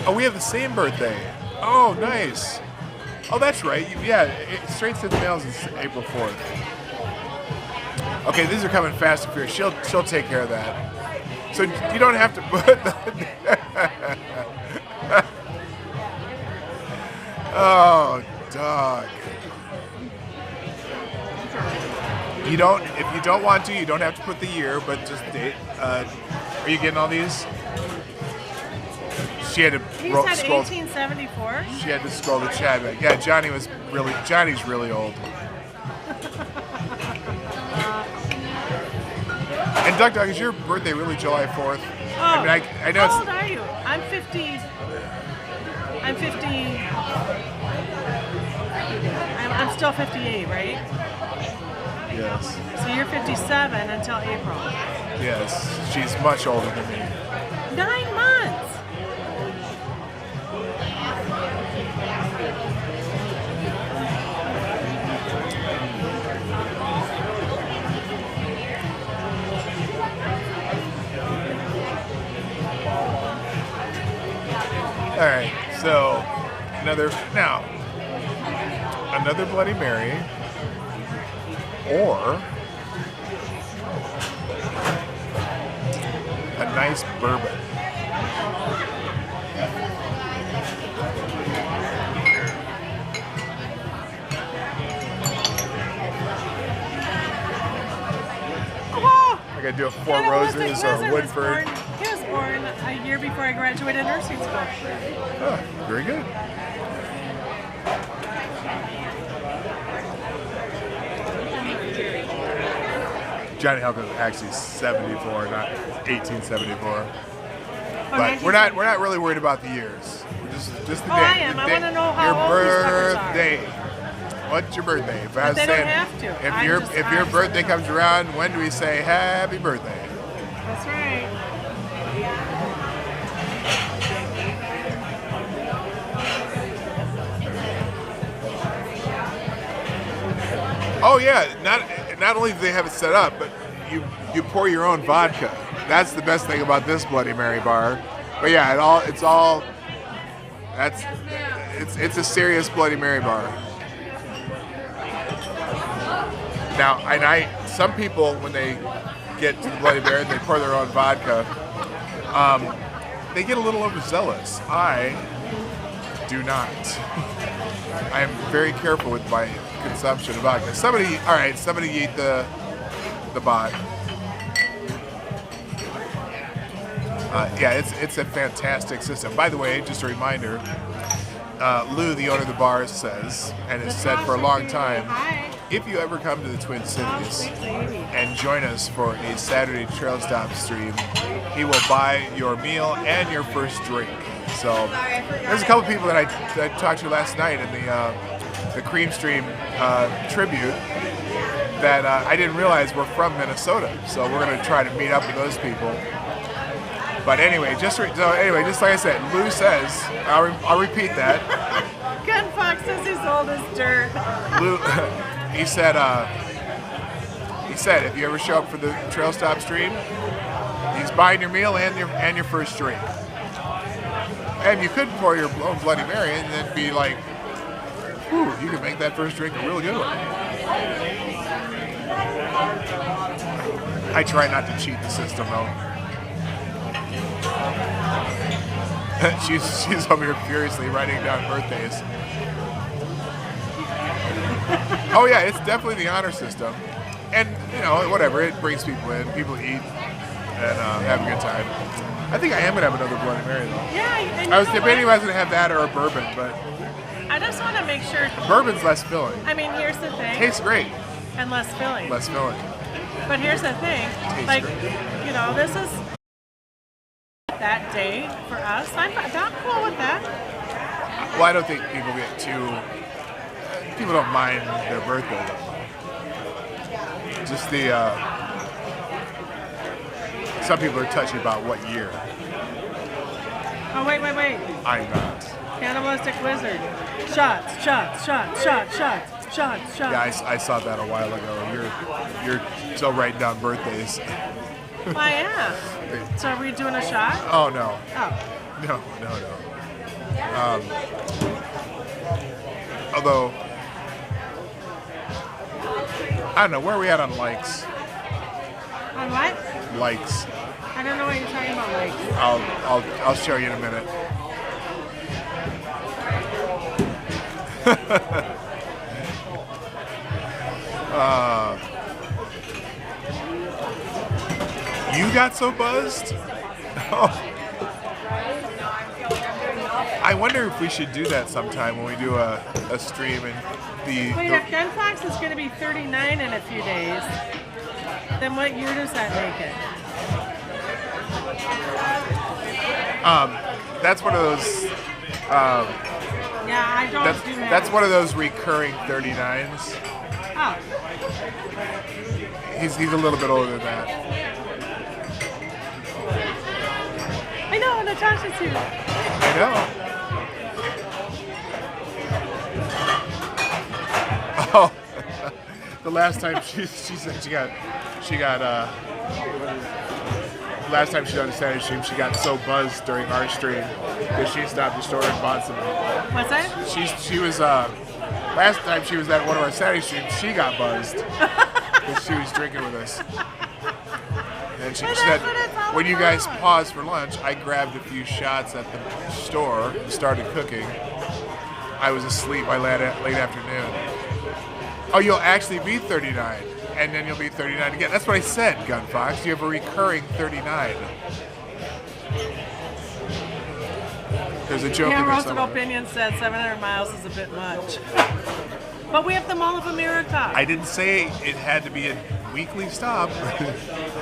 Oh, we have the same birthday. Oh, nice. Oh, that's right. Yeah, Straight Sense Mails is April 4th. Okay, these are coming fast and furious. She'll take care of that. So you don't have to put Oh, dog. You don't. If you don't want to, you don't have to put the year, but just date. Are you getting all these? She had to He said scroll. 1874. She had to scroll the chat back. Yeah, Johnny's really old. And Dog, is your birthday really July 4th? Oh, I mean, I know how old it's. are you? I'm 50. I'm 50. I'm still 58, right? Yes. So you're 57 until April. Yes. She's much older than me. 9 months. All right. So another Bloody Mary, or a nice bourbon. Oh, I gotta do a Four Cannibalistic Roses or Lizard was Woodford. He was born a year before I graduated nursing school. Oh, very good. Johnny Halk is actually 74, not 1874. But we're not really worried about the years. We're just the day. I am. The I day- wanna know how your old these fuckers are. birthday. What's your birthday? If I was they don't saying, have to. if I'm your just if your asking. birthday comes around, when do we say happy birthday? That's right. Oh yeah, not only do they have it set up, but you pour your own vodka. That's the best thing about this Bloody Mary bar. But yeah, it's a serious Bloody Mary bar. Now, some people when they get to the Bloody Mary, they pour their own vodka. They get a little overzealous. I do not. I am very careful with my consumption of vodka. Somebody eat the bot. Yeah, it's a fantastic system. By the way, just a reminder, Lou, the owner of the bar, says, and has said for a long time, if you ever come to the Twin Cities and join us for a Saturday Trail Stop stream, he will buy your meal and your first drink. So there's a couple people that I talked to last night in the Cream Stream tribute that I didn't realize were from Minnesota. So we're going to try to meet up with those people. But anyway, just like I said, Lou says, I'll repeat that. Ken Fox says he's old as dirt. Lou, he said if you ever show up for the Trail Stop stream, he's buying your meal and your first drink. And you could pour your own Bloody Mary and then be like, ooh, you could make that first drink a really good one. I try not to cheat the system though. she's over here furiously writing down birthdays. Oh yeah, it's definitely the honor system. And, whatever, it brings people in, people eat, and have a good time. I think I am going to have another Bloody Mary, though. Yeah, and I was debating if I was going to have that or a bourbon, but I just want to make sure. bourbon's less filling. I mean, here's the thing. Tastes great. And less filling. Less filling. But here's the thing. Tastes great. This is that day for us. I'm cool with that. Well, I don't think people don't mind their birthday, though. Just some people are touchy about what year. Oh, wait. I'm not. Cannibalistic Lizard. Shots. Yeah, I saw that a while ago. You're still writing down birthdays. I am. So are we doing a shot? Oh, no. Oh. No. Although, I don't know, where are we at on likes? On what? Likes. I don't know what you're talking about, like. I'll show you in a minute. You got so buzzed? Oh. I wonder if we should do that sometime when we do a stream and Wait, if Gunfox is going to be 39 in a few days, then what year does that make it? That's one of those. Yeah, I don't do math. That's one of those recurring 39s. Oh, He's a little bit older than that. I know, Natasha's here. I know. Oh, the last time she said she got last time she done a Saturday stream, she got so buzzed during our stream that she stopped the store and bought some. What's that? She was last time she was at one of our Saturday streams, she got buzzed because she was drinking with us. And she said, when you guys paused for lunch, I grabbed a few shots at the store and started cooking. I was asleep by late afternoon. Oh, you'll actually be 39, and then you'll be 39 again. That's what I said, Gunfox. You have a recurring 39. There's a joke Yeah, in there Roasted somewhere. Opinion said 700 miles is a bit much. But we have the Mall of America. I didn't say it had to be a weekly stop.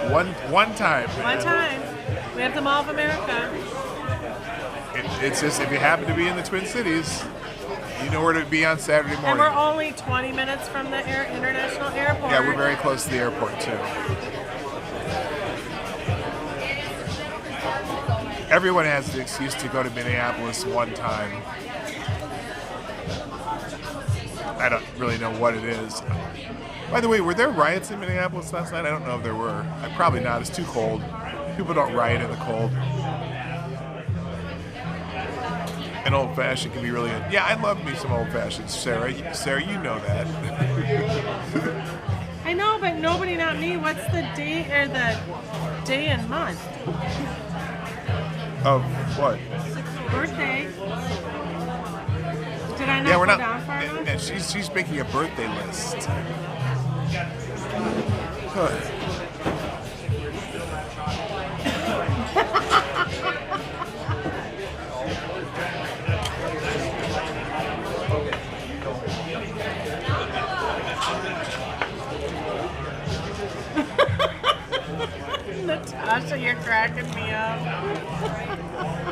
one time. One time. We have the Mall of America. It's just if you happen to be in the Twin Cities, you know where to be on Saturday morning. And we're only 20 minutes from the international airport. Yeah, we're very close to the airport too. Everyone has the excuse to go to Minneapolis one time. I don't really know what it is. By the way, were there riots in Minneapolis last night? I don't know if there were. Probably not. It's too cold. People don't riot in the cold. An old fashioned can be really good. Yeah, I love me some old fashions, Sarah. Sarah, you know that. I know, but nobody, not me. What's the date or the day and month? Of what? Birthday. Did I not Yeah, we're go not. down far enough? And she's making a birthday list. Natasha, you're cracking me up.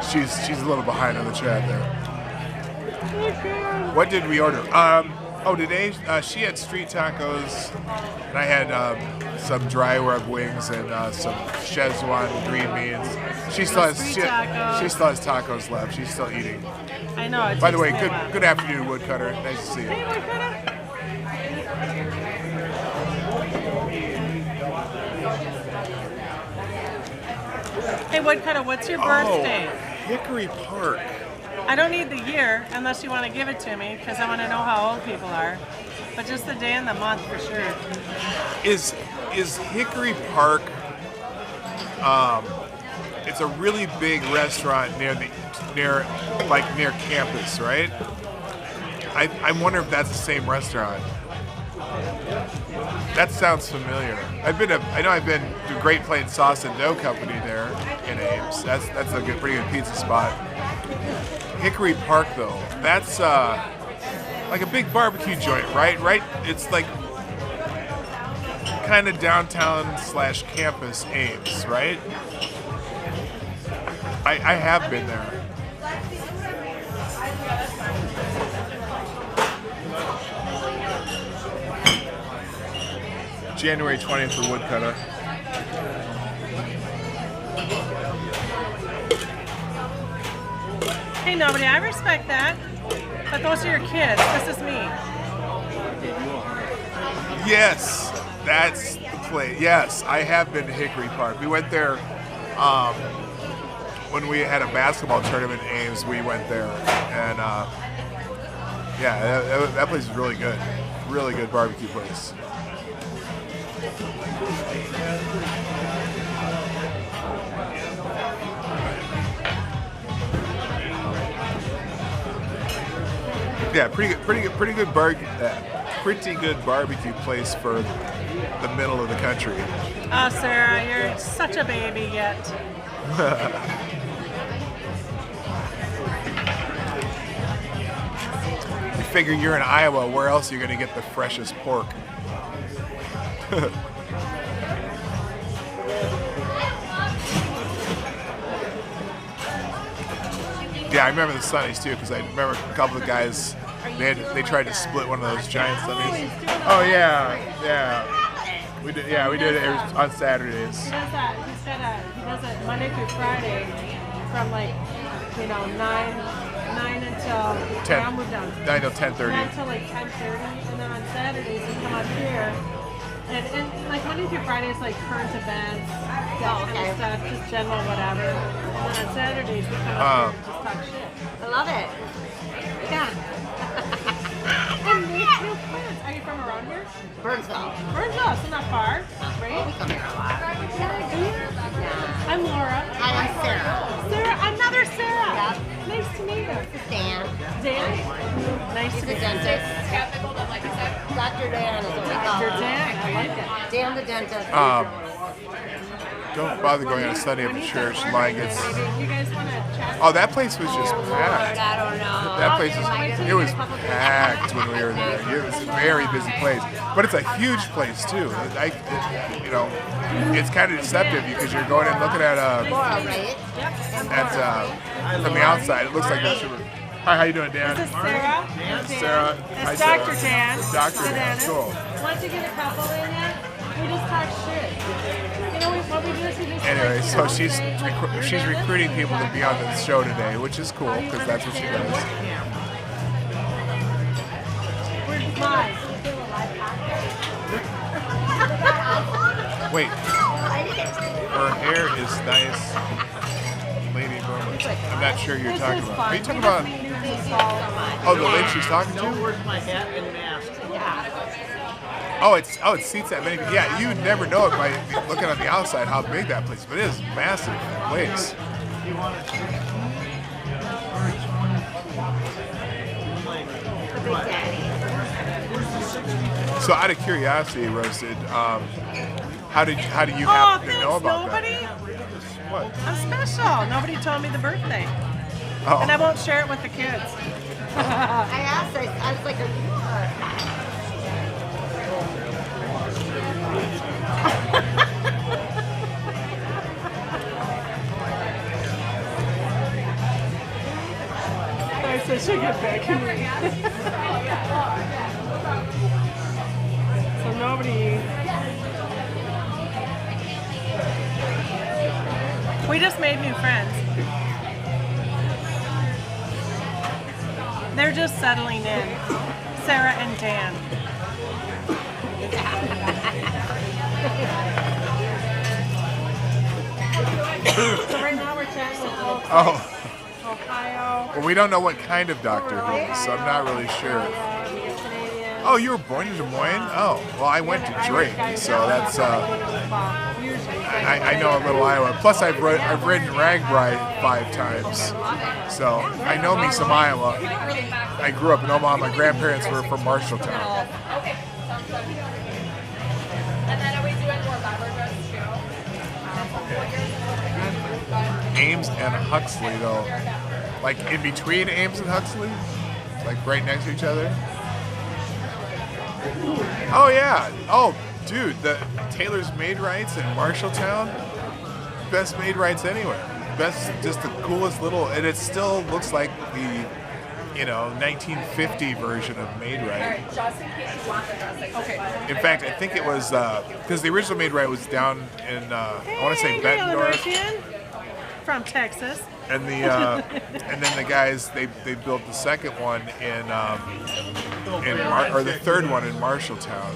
She's a little behind on the chat there. Oh, God. What did we order? Today she had street tacos, and I had some dry rub wings and some Szechuan green beans. She still has tacos left. She's still eating. I know. It By the way, takes me a while. good afternoon, Woodcutter. Nice to see you. Hey, Woodcutter. Hey, Woodcutter, what's your birthday? Oh, Hickory Park. I don't need the year unless you want to give it to me because I want to know how old people are. But just the day and the month for sure. Is Hickory Park? It's a really big restaurant near campus, right? I wonder if that's the same restaurant. That sounds familiar. I've been to Great Plains Sauce and Dough Company there in Ames. That's a pretty good pizza spot. Hickory Park though, that's like a big barbecue joint, right? Right? It's like kind of downtown / campus Ames, right? I have been there. January 20th for Woodcutter. Hey, nobody, I respect that. But those are your kids. This is me. Yes, that's the place. Yes, I have been to Hickory Park. We went there when we had a basketball tournament in Ames, we went there, and yeah, that place is really good. Really good barbecue place. Yeah, pretty good barbecue place for the middle of the country. Oh, Sarah, you're such a baby yet. You figure you're in Iowa, where else are you going to get the freshest pork? Yeah, I remember the Sunnies too, because I remember a couple of guys, they tried to split one of those giant Sunnies. Oh yeah. We did it on Saturdays. He does that. He does it Monday through Friday from 9 until 10. I'll move down. 9 till 10:30. 9 till 10:30, and then on Saturdays we come up here. And Monday through Friday is current events, that kind of stuff, just general whatever. And then on Saturdays we come up here and just talk shit. I love it. Yeah. And make new friends. Are you from around here? Burnsville. Burnsville, so not far, right? We come here a lot. Yeah. I'm Laura. Hi, I'm Sarah. Sarah, another Sarah. Yep. Nice to meet you. This is Dan. Dan. Nice He's to the meet you. dentist. Dr. Dan is what we call Dr. him. Dan, I like it. Dan the dentist. Don't bother going on a Sunday after church. Like it's. You guys want to chat? Oh, that place was just Lord, packed. I don't know. That place it was packed when we were there. It was a very busy place, but it's a huge place too. It's kind of deceptive because you're going in looking at Laura, right? from the outside. It looks like that. Hi, how you doing, Dan? This is Sarah. Sarah. Hi, It's Sarah. Dr. Dan. Dr. The Dan. dentist. Cool. Once you get a couple in yet, we just talk shit. What we do is we just Anyway, so she's recruiting people to be on the show today, which is cool because that's what she does. We're live. Wait, her hair is nice, Lady Bowman. I'm not sure you're talking about. Are you talking about? Oh, the lady she's talking to? Oh, it seats that many people. Yeah, you would never know it by looking on the outside how big that place is, but it is a massive place. So, out of curiosity, Roasted, how do you happen to know about nobody? that? What? I'm special. Nobody told me the birthday. Oh. And I won't share it with the kids. I asked, I was like, are you I said she'll get back to me. So nobody. We just made new friends. They're just settling in. Sarah and Dan. So right now we're chatting with folks Oh. Ohio. Well, we don't know what kind of doctor he is, so I'm not really sure. Canadian. Oh, you were born in Des Moines? Oh, well, I went to Drake, so that's, I know a little Iowa. Plus, I've ridden Ragbri 5 times, so I know me some Iowa. I grew up in Omaha. My grandparents were from Marshalltown. Okay, sounds good. And then are we doing more beverages too? Ames and Huxley, though. Like in between Ames and Huxley? Like right next to each other? Oh, yeah. Oh, dude, the Taylor's Made Rights in Marshalltown? Best made rights anywhere. Best, just the coolest little, and it still looks like the, 1950 version of Made Right. Just in case you want the dressing. Okay. In fact, I think it was, because the original Made Right was down in, I want to say Bettendorf. From Texas. And the and then the guys they built the second one in the third one in Marshalltown.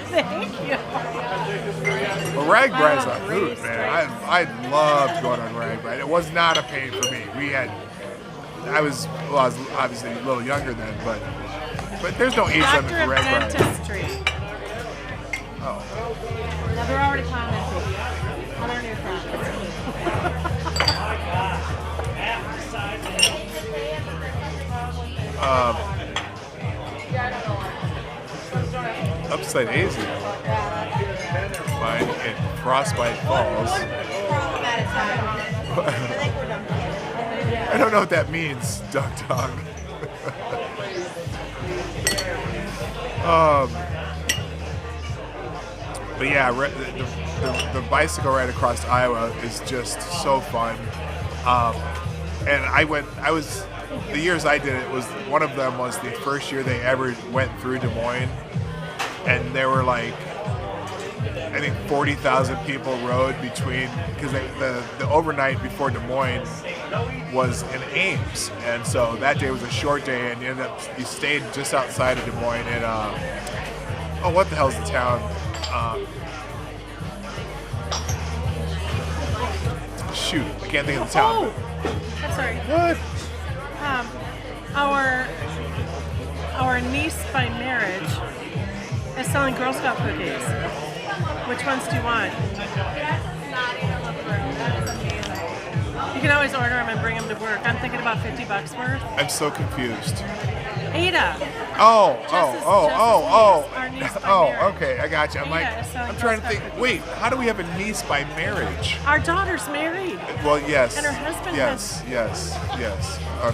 Thank you. Well, RAGBRAI's a hoot, man. I loved going on RAGBRAI. It was not a pain for me. I was obviously a little younger then, but there's no age limit Doctor for of RAGBRAI. Dentistry. Oh. Now they're already commenting. What are your comments? Upside Asia. Mine in Frostbite Falls. I don't know what that means, Dog. But yeah, the bicycle ride across Iowa is just so fun. And the years I did it was, one of them was the first year they ever went through Des Moines. And there were like, I think 40,000 people rode between, because the overnight before Des Moines was in Ames. And so that day was a short day, and you stayed just outside of Des Moines in, what the hell's the town? Shoot, I can't think of the town. Oh, I'm sorry. What? Our niece by marriage is selling Girl Scout cookies. Which ones do you want? You can always order them and bring them to work. I'm thinking about $50 worth. I'm so confused. Ada. Oh, Our niece by oh, marriage. okay, I got you. I'm trying to think. Wait, how do we have a niece by marriage? Our daughter's married. Well, yes. And her husband yes.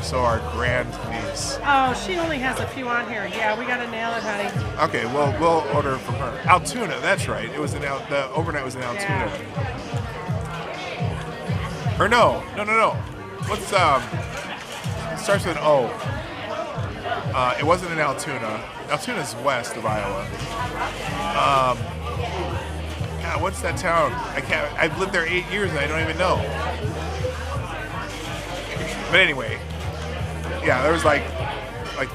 So our grand niece. Oh, she only has a few on here. Yeah, we gotta nail it, honey. Okay, well, we'll order from her. Altoona, that's right. It was the overnight was in Altoona. Yeah. Or no. What's it starts with an O. It wasn't in Altoona. Altoona's west of Iowa. God, what's that town? I've lived there 8 years and I don't even know. But anyway, yeah, there was like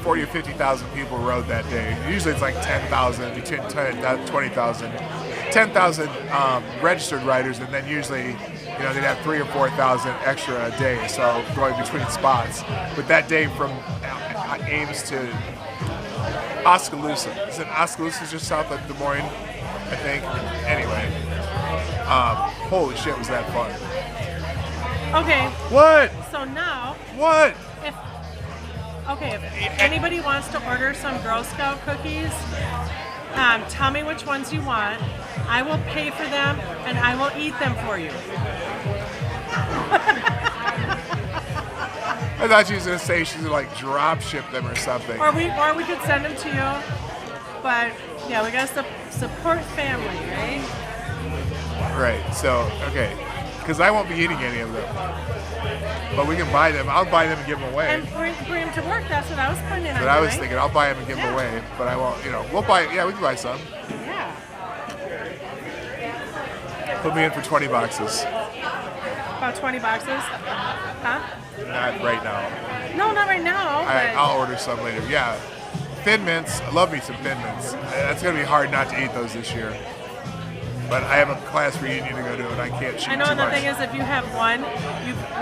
40 or 50,000 people rode that day. Usually it's like 10,000, between 10 and 20,000. 10,000 registered riders, and then usually, they'd have 3,000 or 4,000 extra a day, so going between spots. But that day from Ames to Oskaloosa. Is it Oskaloosa just south of Des Moines, I think? Anyway. Holy shit, was that fun. Okay. What? So now, What? if anybody wants to order some Girl Scout cookies, tell me which ones you want. I will pay for them and I will eat them for you. I thought she was going to say she's going to drop ship them or something. Or we could send them to you. But yeah, we gotta support family, right? Right, so, okay. Because I won't be eating any of them. But we can buy them. I'll buy them and give them away. And bring them to work. That's what I was planning on But doing. I was thinking I'll buy them and give them away. But I won't, we'll buy, we can buy some. Yeah. Put me in for 20 boxes. About 20 boxes. Huh? Not right now. No, not right now. but- I'll order some later. Yeah. Thin Mints. I love me some Thin Mints. That's going to be hard not to eat those this year. But I have a class reunion to go to, and I can't cheat I know too the much. thing is, if you have one,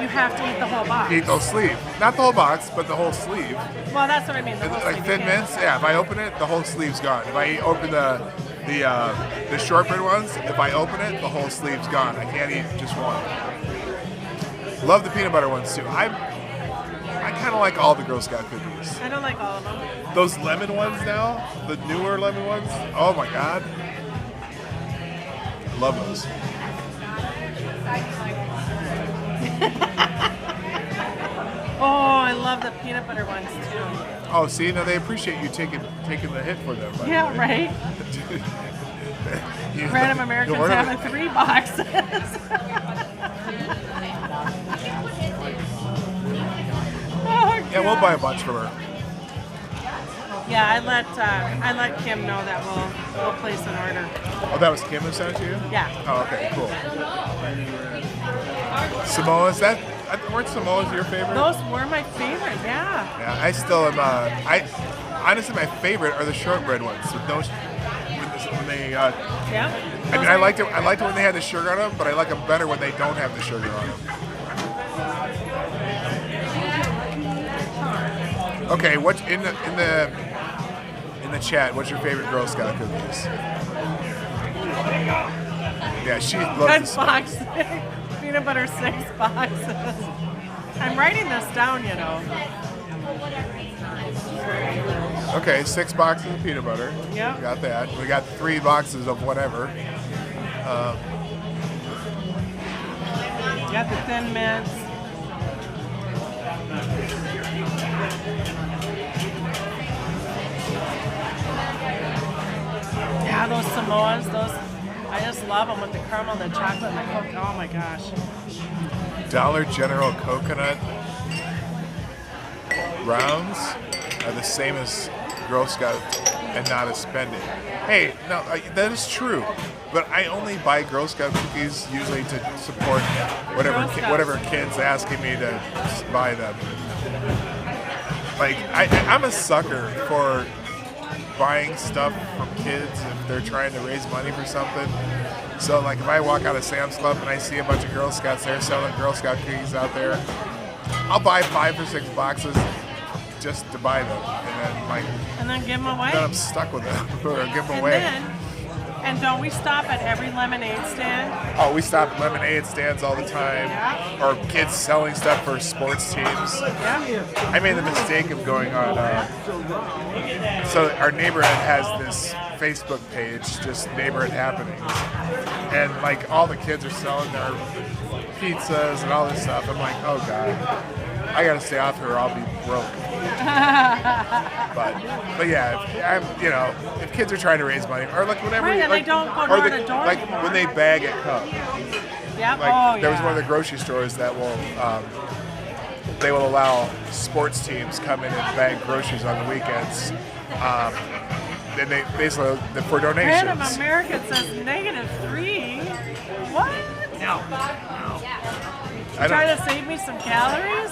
you have to eat the whole box. Eat the whole sleeve. Not the whole box, but the whole sleeve. Well, that's what I mean. The whole Like sleeve, Thin you can't- Mints, yeah, if I open it, the whole sleeve's gone. If I open the shortbread ones, if I open it, the whole sleeve's gone. I can't eat just one. Love the peanut butter ones too. I kind of like all the Girl Scout cookies. I don't like all of them. Those lemon ones now, the newer lemon ones, oh my god. I love those. Oh, I love the peanut butter ones too. Oh, see, now they appreciate you taking the hit for them. by the Yeah, way. right. Random Americans order- having 3 boxes. Oh, Yeah, we'll God. buy a bunch from her. Yeah, I let Kim know that we'll place an order. Oh, that was Kim who sent it to you? Yeah. Oh, okay, cool. Samoas, weren't Samoas your favorite? Those were my favorite. Yeah. Yeah, I still am. Honestly, my favorite are the shortbread ones with when they. Yeah. I mean, I liked it when they had the sugar on them, but I like them better when they don't have the sugar on them. Okay, what's in the chat? What's your favorite Girl Scout cookies? Yeah, she loves 10 boxes. Peanut butter 6 boxes. I'm writing this down, you know. Okay, 6 boxes of peanut butter. Yep. We got that. We got 3 boxes of whatever. Got the Thin Mints. Yeah, those Samoas, I just love them with the caramel, the chocolate, and the Coke. Oh my gosh. Dollar General coconut rounds are the same as Girl Scout and not as spending. Hey, no, that is true. But I only buy Girl Scout cookies usually to support whatever kid's asking me to buy them. Like, I'm a sucker for buying stuff from kids if they're trying to raise money for something. So, like, if I walk out of Sam's Club and I see a bunch of Girl Scouts there selling Girl Scout cookies out there, I'll buy 5 or 6 boxes just to buy them, and then give them away. Then I'm stuck with them or give them away. And don't we stop at every lemonade stand? Oh, we stop at lemonade stands all the time, or kids selling stuff for sports teams. Yeah. I made the mistake of going on. So our neighborhood has this Facebook page, just neighborhood happenings, and like all the kids are selling their pizzas and all this stuff. I'm like, oh god, I gotta stay off her or I'll be broke. but yeah, if kids are trying to raise money or like whenever, right, and they don't go door to door like anymore. when they bag at Cub. Yeah. Like there was one of the grocery stores that will they will allow sports teams come in and bag groceries on the weekends. And they basically for donations. Random American says -3. What? No. You trying to save me some calories?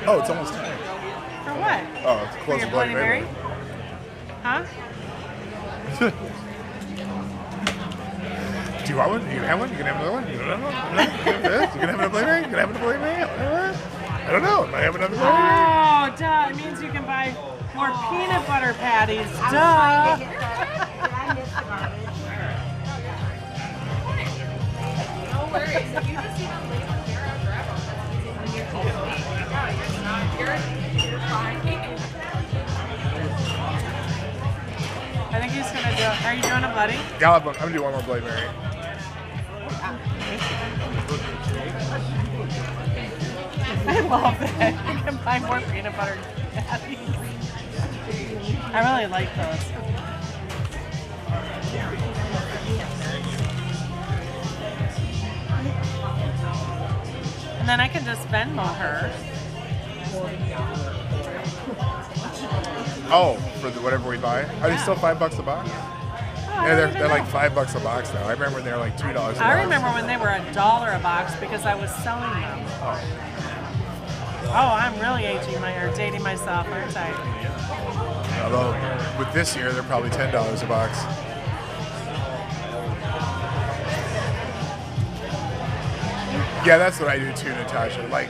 Oh, it's almost time. For what? Oh, it's For close your to Bloody Mary. Huh? Do you want one? You can have one? You can have another one? You don't have one? No? You can have this? You can have another Bloody Mary? You can have another Bloody Mary? I don't know. Might have another Bloody Mary? Oh, duh. It means you can buy more peanut butter patties. Duh. No worries. If you just see them later, grab them. You're fine. I think he's going to do it. Are you doing a bloody? Yeah, I'm going to do one more Bloody Mary. I love that. You can buy more peanut butter patties. I really like those. And then I can just Venmo her. Oh, for whatever we buy? Are they still $5 a box? Yeah, they're like $5 a box now. I remember they were like $2 a box. I remember when they were $1 a box because I was selling them. Oh, I'm really dating myself, aren't I? Although with this year, they're probably $10 a box. Yeah, that's what I do too, Natasha. Like,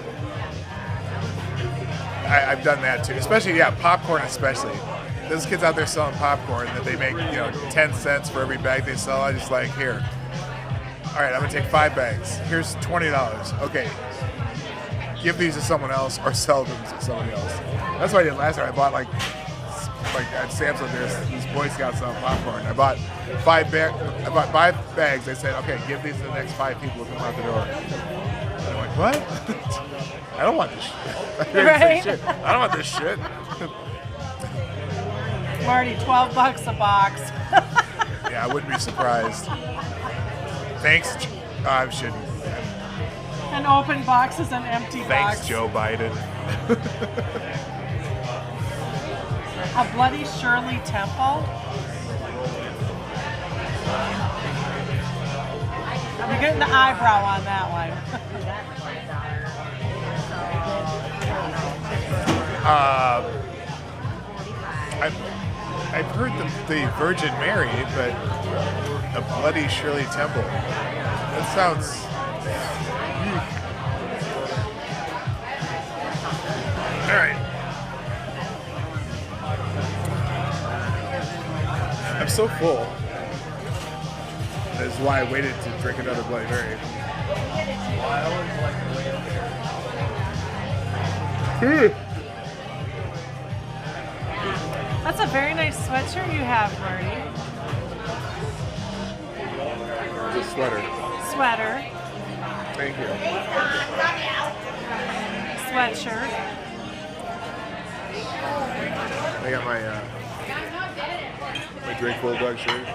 I've done that too. Especially, popcorn especially. There's kids out there selling popcorn that they make, 10 cents for every bag they sell. I just like, here. All right, I'm going to take 5 bags. Here's $20. Okay. Give these to someone else or sell them to somebody else. That's what I did last time. I bought like at Sam's, there's these Boy Scouts selling popcorn. I bought 5 bags. I said, okay, give these to the next 5 people who come out the door. And I'm like, what? I don't want this shit. Right? I don't want this shit. Marty, $12 a box. Yeah, I wouldn't be surprised. Thanks. I shouldn't. An open box is an empty box. Thanks, Joe Biden. A Bloody Shirley Temple. You're getting the eyebrow on that one. I've heard the Virgin Mary, but a Bloody Shirley Temple. That sounds. All right. I'm so full. That's why I waited to drink another Bloody Mary. That's a very nice sweatshirt you have, Marty. It's a sweater. Sweater. Thank you. Sweatshirt. I got my Drake Bulldog shirt.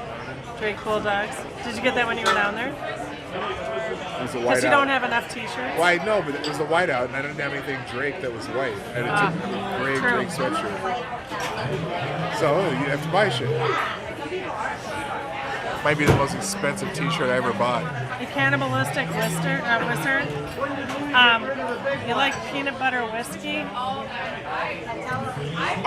Drake Bulldogs. Did you get that when you were down there? It was a Because you whiteout. don't have enough t-shirts? Well, I know, but it was a whiteout, and I didn't have anything Drake that was white. I had a gray true. Drake sweatshirt. So you have to buy shit. Might be the most expensive T-shirt I ever bought. The Cannibalistic Wizard. You like peanut butter whiskey?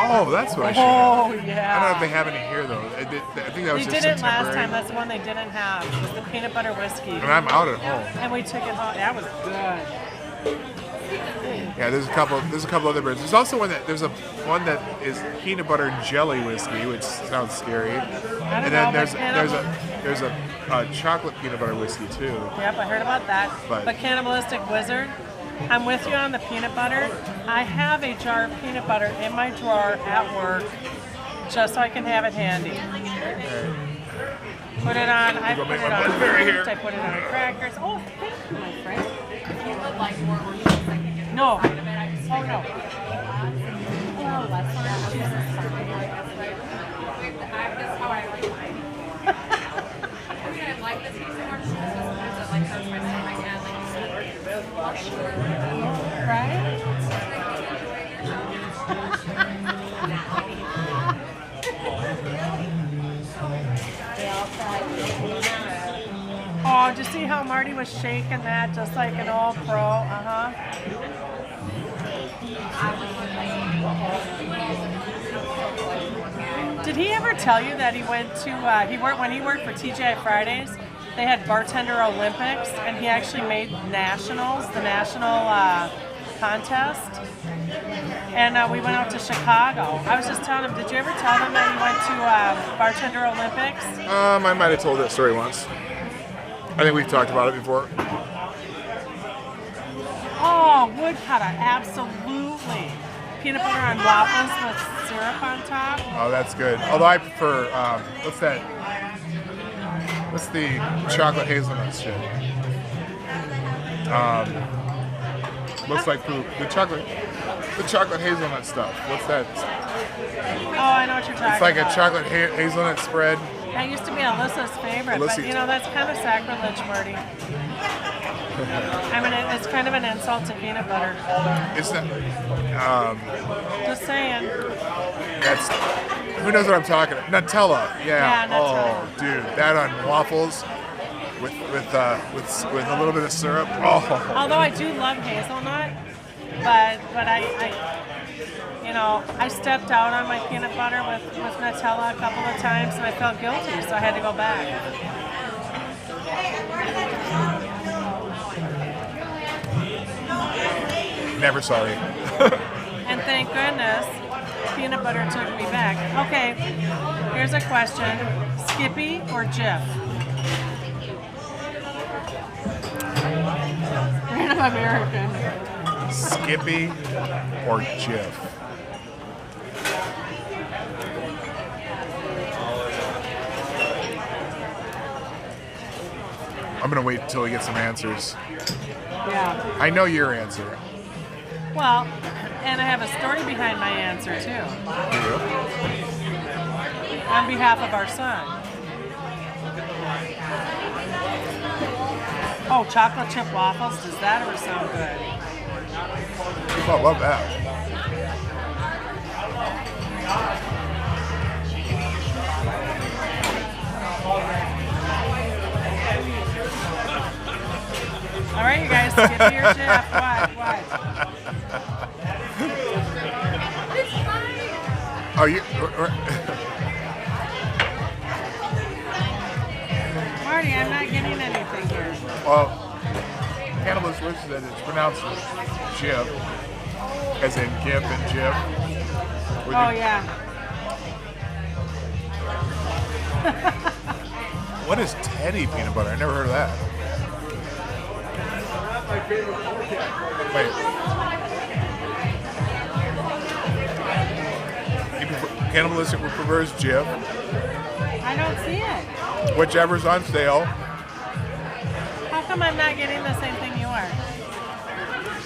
Oh, that's what I should have. Oh, I don't know yeah. if they have any here though. I think that was They just did it last temporary. time. That's the one they didn't have. It was the peanut butter whiskey. And I'm out at home. And we took it home. That was good. Yeah, there's a couple other brands. There's also one that is peanut butter and jelly whiskey, which sounds scary. And then there's a chocolate peanut butter whiskey too. Yep, I heard about that. But- But Cannibalistic Wizard, I'm with you on the peanut butter. I have a jar of peanut butter in my drawer at work just so I can have it handy. Put it on, I Go put make it my on Bloody Mary fruit, here. I put it on crackers. Oh, thank you, my friend. If you would like more ornaments, I can get No. them in a minute. I just Oh, no. Oh, that's fine. Choose this fine. That's how I like mine. I mean, I like this piece more. Sometimes it like hurts my stomach and like you said. Right? Oh, did you see how Marty was shaking that just like an old pro? Uh-huh. Did he ever tell you that he went to, when he worked for TGI Fridays, they had Bartender Olympics, and he actually made nationals, the national contest. And we went out to Chicago. I was just telling him, did you ever tell them that you went to Bartender Olympics? I might have told that story once. I think we've talked about it before. Oh, woodcutter, absolutely. Peanut butter on waffles with syrup on top. Oh, that's good. Although I prefer, what's the chocolate hazelnut shit? Looks like poop. The chocolate hazelnut stuff. What's that? Oh, I know what you're talking about. It's like a chocolate hazelnut spread. That used to be Alyssa's favorite, but you know, that's kind of sacrilege, Marty. I mean, it's kind of an insult to peanut butter. It's not. Just saying. That's. Who knows what I'm talking about? Nutella. Yeah. Yeah, Nutella. Oh, dude, that on waffles with a little bit of syrup. Oh. Although I do love hazelnut, but I stepped out on my peanut butter with Nutella a couple of times, and I felt guilty, so I had to go back. Never sorry. And thank goodness, peanut butter took me back. Okay, here's a question: Skippy or Jif? Random American. Skippy or Jif? I'm gonna wait until we get some answers. Yeah. I know your answer. Well, and I have a story behind my answer too. On behalf of our son. Oh, chocolate chip waffles, does that ever sound good? Oh, I love that. All right, you guys, Skippy or Jeff? What? Oh, you. Marty, I'm not getting anything here. Well, Cannabis Wish said it's pronounced Jif, as in GIF and Jif. Oh, yeah. What is Teddy peanut butter? I never heard of that. Wait. Cannibalistic prefers Jif. I don't see it. Whichever's on sale. How come I'm not getting the same thing you are?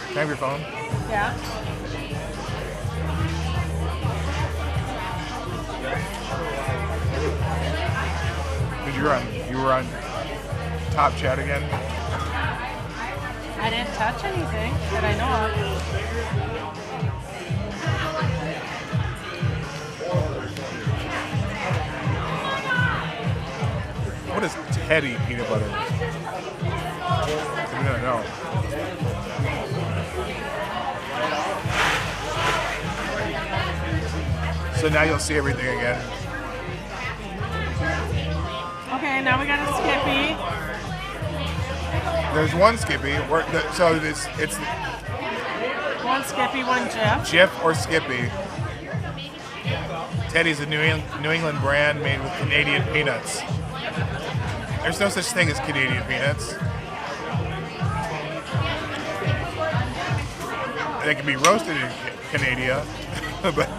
Can I have your phone? Yeah. You were on Top Chat again? I didn't touch anything that I know of. What is Teddy peanut butter? I don't know. So now you'll see everything again. Okay, now we got a Skippy. There's one Skippy. So it's One Skippy, one Jif. Jif or Skippy. Teddy's a New England brand made with Canadian peanuts. There's no such thing as Canadian peanuts. They can be roasted in Canada, but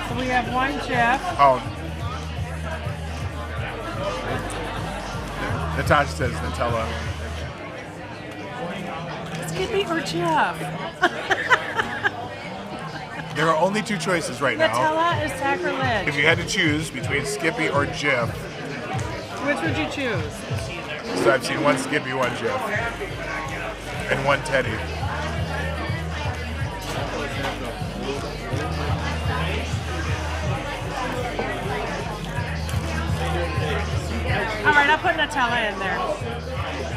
So we have one Jif. oh, Natasha says Nutella. Skippy or Jif? There are only two choices right now. Nutella is sacrilege. If you had to choose between Skippy or Jif, Which would you choose? so I've seen one Skippy, one Jif, and one Teddy. All right, I'll put Nutella in there.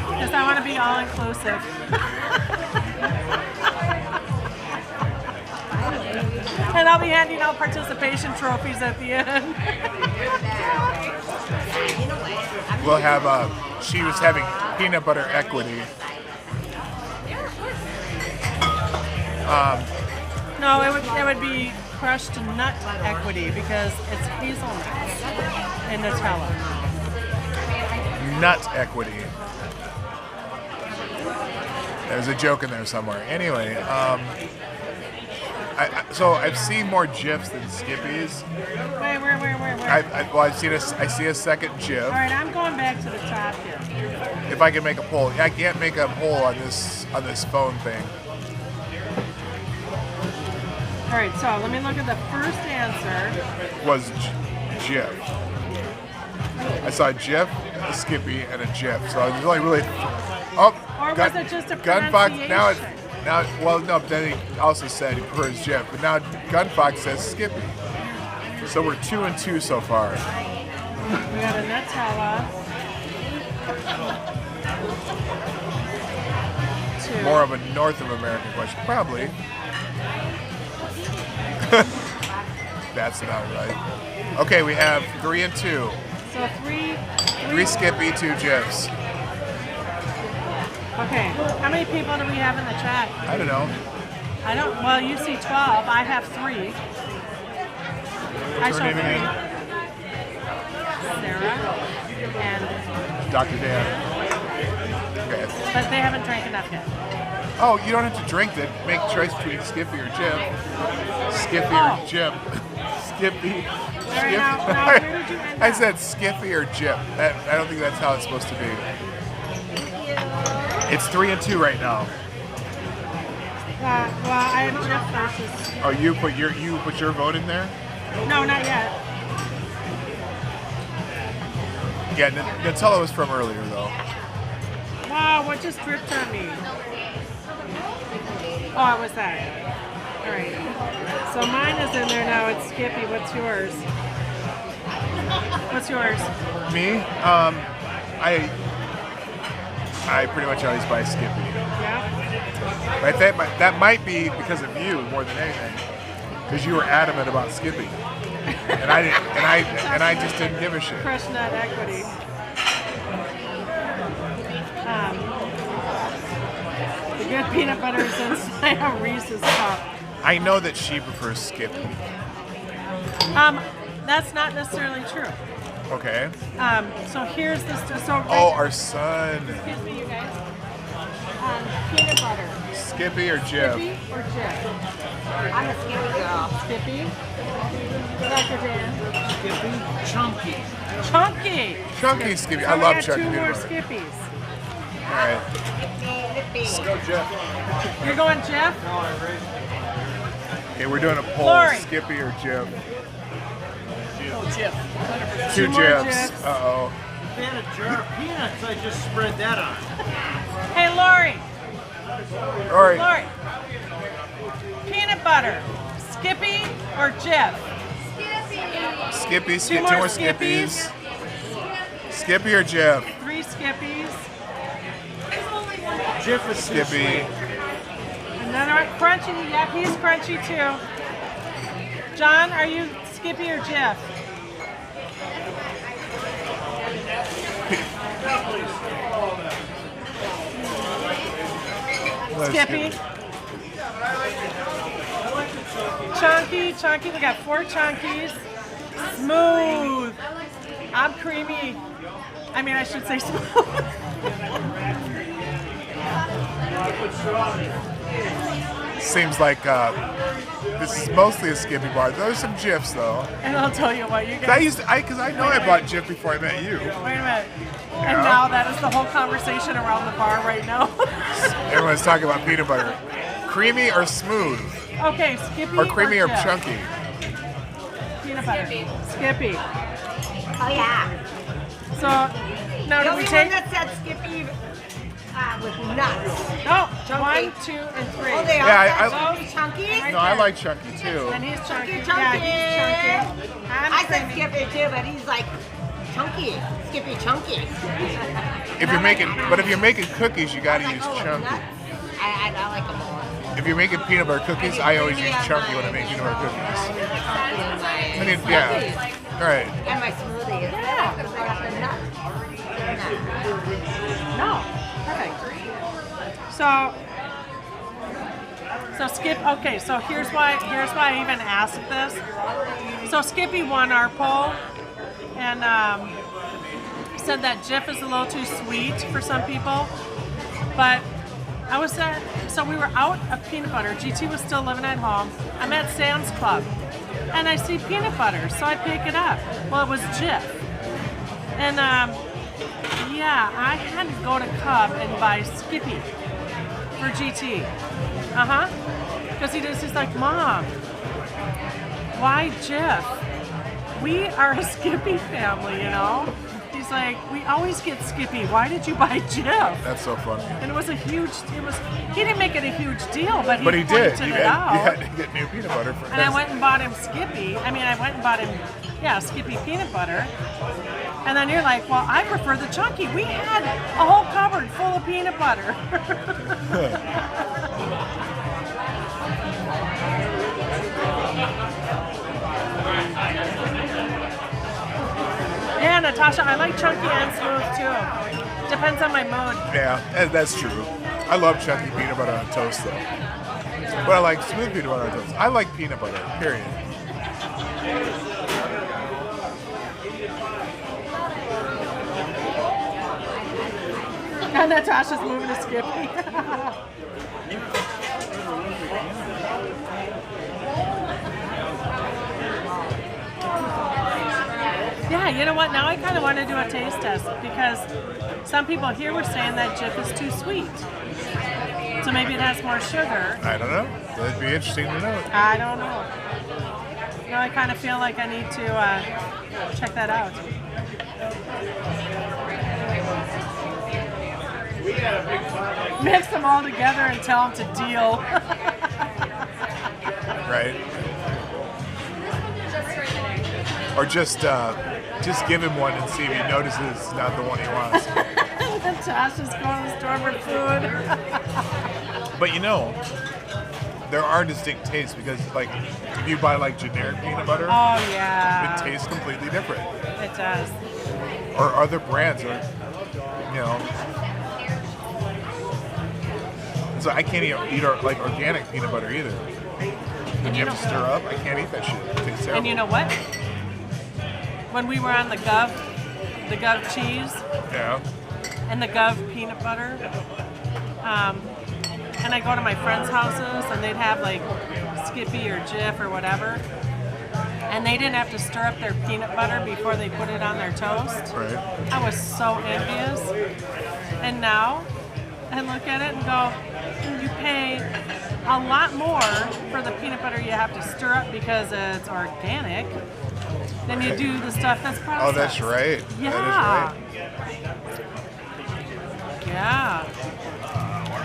Because I want to be all inclusive. And I'll be handing out participation trophies at the end. We'll have, she was having peanut butter equity. No, it would be crushed nut equity because it's hazelnuts and Nutella. Nut equity. There's a joke in there somewhere. Anyway, so I've seen more Jifs than Skippies. Wait. I see a second Jif. All right, I'm going back to the top here. If I can make a poll, I can't make a poll on this phone thing. All right, so let me look at the first answer. Was Jif. I saw a Jif, a Skippy, and a Jif. So I was really. Oh, Or was it just a Gunfox pronunciation? well, no. But then he also said he prefers Jif, but now Gunfox says Skippy. So we're 2-2 so far. We got a Nutella. Two. More of a North of American question, probably. That's not right. Okay, we have 3 and 2. So three 3 Skippy, 2 Jifs. Okay, how many people do we have in the chat? I don't know. Well, you see 12. I have 3. I What's show her name 3. again? Sarah and Dr. Dan. Okay. but they haven't drank enough yet. Oh, you don't have to drink it. Make a choice between Skippy or Jif. Skippy or Jif. Skippy. Sorry, now, where did you end I up? said Skippy or Jif. I don't think that's how it's supposed to be. It's 3 and 2 right now. Well, I am Jif versus. Oh, you put your vote in there? No, not yet. Yeah, Nutella was from earlier though. Wow, what just dripped on me? Oh, it was that. All right. So mine is in there now. It's Skippy. What's yours? What's yours? Me? I pretty much always buy Skippy. Yeah. But that might be because of you more than anything, because you were adamant about Skippy, and I just didn't give a shit. Crushing that equity. The good peanut butter is inside a Reese's cup. I know that she prefers Skippy. That's not necessarily true. Okay. So here's this. So Oh, our son. excuse me, you guys. Peanut butter. Skippy or Jif? Skippy or Jif? I'm a Skippy girl. Skippy. Dr. Dan. Skippy, chunky. Chunky. Chunky Skippy. So I we love got chunky two peanut more butter. Skippies. All right. Lippy. You're going Jif? Okay, we're doing a poll. Lori. Skippy or Jif? Oh, Jif. 100%. Two more Jifs. Jifs. Uh-oh. Had a jar of peanuts, I just spread that on. Hey, Lori. All right. Lori. Peanut butter. Skippy or Jif? Skippy. Two Two more more Skippies. Skippy or Jif? 3 Skippies. Jif is too Skippy. sweet. Another one. Crunchy. Yep, he's crunchy too. John, are you Skippy or Jif? Skippy. Chunky. We got 4 chunkies. Smooth. I'm creamy. I mean, I should say smooth. Seems like this is mostly a Skippy bar. There's some Jifs though. And I'll tell you what, you I guys. because I know I bought Jif before I met you. Wait a minute. Yeah. And now that is the whole conversation around the bar right now. Everyone's talking about peanut butter. Creamy or smooth? Okay, Skippy Or creamy or Jif? chunky? Peanut butter. Skippy. Oh yeah. So now The do only we one take? that said Skippy with nuts. No, Chunky. 1, 2, and 3. Oh, they all Yeah, said I- chunky. No, I like chunky too. And he's chunky. Chunky, Yeah, he's chunky. I'm I said creamy. Skippy too, but he's like chunky. Skippy chunky. If you're making cookies, you gotta use chunky. Nuts. I like them all. If you're making peanut butter cookies, I always use chunky when I make peanut butter cookies. I mean, yeah. All right. And my smoothie. Yeah, because I got the nuts. No, perfect. So Skip. Okay, so here's why I even asked this. So Skippy won our poll, and said that Jif is a little too sweet for some people. But I was at, so we were out of peanut butter. GT was still living at home. I'm at Sam's Club, and I see peanut butter, so I pick it up. Well, it was Jif, and yeah, I had to go to Cub and buy Skippy for GT. Because he's like, Mom, why Jif? We are a Skippy family, you know? He's like, we always get Skippy. Why did you buy Jif? That's so funny. And it was he didn't make it a huge deal, but But he did. pointed You it out. had to get new peanut butter for And I went and bought him Skippy. I went and bought him, Skippy peanut butter. And then you're like, well, I prefer the chunky. We had a whole cupboard full of peanut butter. Yeah, Natasha, I like chunky and smooth too. Depends on my mood. Yeah, that's true. I love chunky peanut butter on toast though. But I like smooth peanut butter on toast. I like peanut butter, period. And Natasha's moving to Skippy. Yeah, you know what? Now I kind of want to do a taste test because some people here were saying that Jif is too sweet. So maybe it has more sugar. I don't know. That'd be interesting to know. I don't know. No, I kind of feel like I need to check that out. Mix them all together and tell them to deal. Right? Or just give him one and see if he notices it's not the one he wants. Natasha's going to the store for food. But you know, there are distinct tastes because, like, if you buy like generic peanut butter, Oh yeah. it tastes completely different. It does. Or other brands are, you know. So I can't eat like organic peanut butter either. When you have to stir up, I can't eat that shit. It tastes terrible. And you know what? When we were on the Gov cheese Yeah. and the Gov peanut butter, and I go to my friends' houses and they'd have like Skippy or Jif or whatever, and they didn't have to stir up their peanut butter before they put it on their toast. Right. I was so envious. And now I look at it and go, you pay a lot more for the peanut butter you have to stir up because it's organic than you do the stuff that's processed. Oh, that's right. Yeah. That Yeah.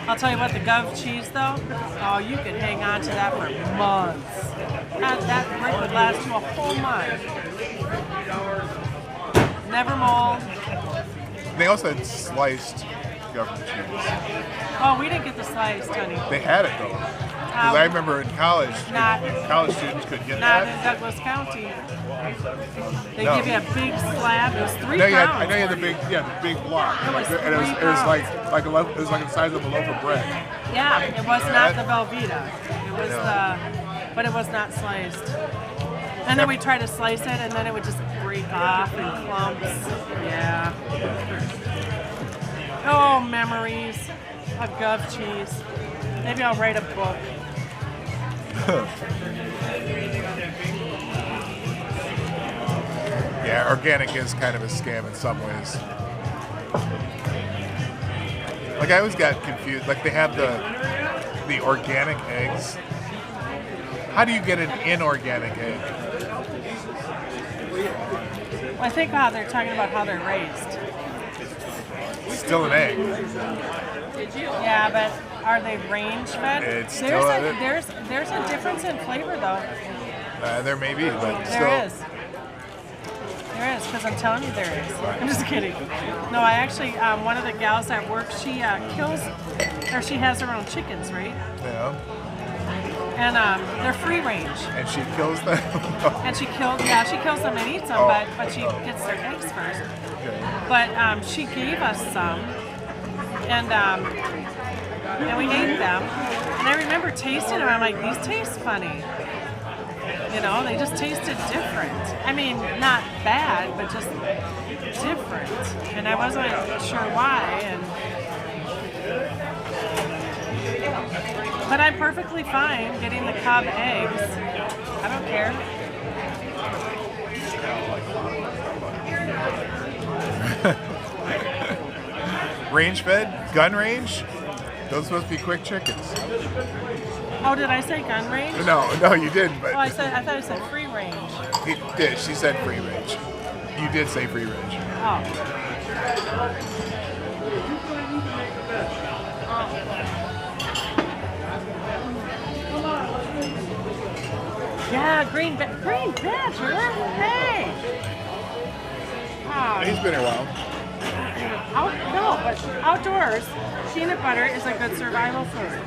I'll tell you what, the Gov cheese though, oh, you could hang on to that for months. That brick would last you a whole month. Never mold. is right. They also had sliced government cheese. Oh, we didn't get the sliced, honey. They had it though. Because I remember in college, college students could get Not that. in Douglas County. They No. give you a big slab. It was 3 I pounds. know you had the big block. It was And it was 3 like it was like the size of a loaf of bread. Yeah, it was not the Velveeta. It was but it was not sliced. And then we tried to slice it, and then it would just break off in clumps. Yeah. Oh, memories of Gov cheese. Maybe I'll write a book. Yeah, organic is kind of a scam in some ways. Like I always got confused. Like they have the organic eggs. How do you get an inorganic egg? I think they're talking about how they're raised. It's still an egg. Yeah, but are they range fed? It's there's still there's a difference in flavor though. There may be, but still. There is. There is, because I'm telling you there is. I'm just kidding. No, I actually, one of the gals at work, she she has her own chickens, right? Yeah. And they're free range. And she kills them. And she kills them and eats them, but she gets their eggs first. Okay. But she gave us some, and we ate them. And I remember tasting them. I'm like, these taste funny. You know, they just tasted different. I mean, not bad, but just different. And I wasn't sure why. But I'm perfectly fine getting the Cub eggs. I don't care. Range fed? Gun range? Those supposed to be quick chickens. Oh, did I say gun range? No, you didn't. But Oh, I thought I said free range. he did. She said free range. You did say free range. Oh. Yeah, Green Badger. Hey. He's been here a while. But outdoors, peanut butter is a good survival food.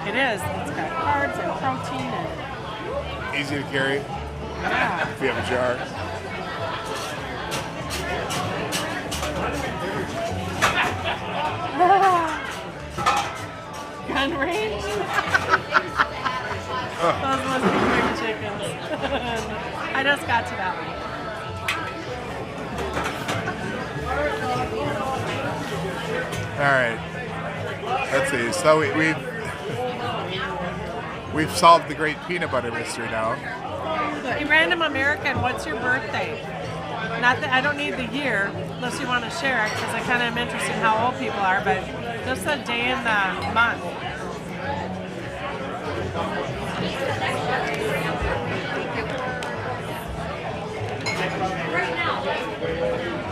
It is. It's got carbs and protein and Easy to carry yeah. if you have a jar. Gun range? Those must be quick chickens. I just got to that one. All right. Let's see. So we've solved the great peanut butter mystery now. Hey, random American, what's your birthday? Not that I don't need the year, unless you want to share it, because I kind of am interested in how old people are, but just the day and the month.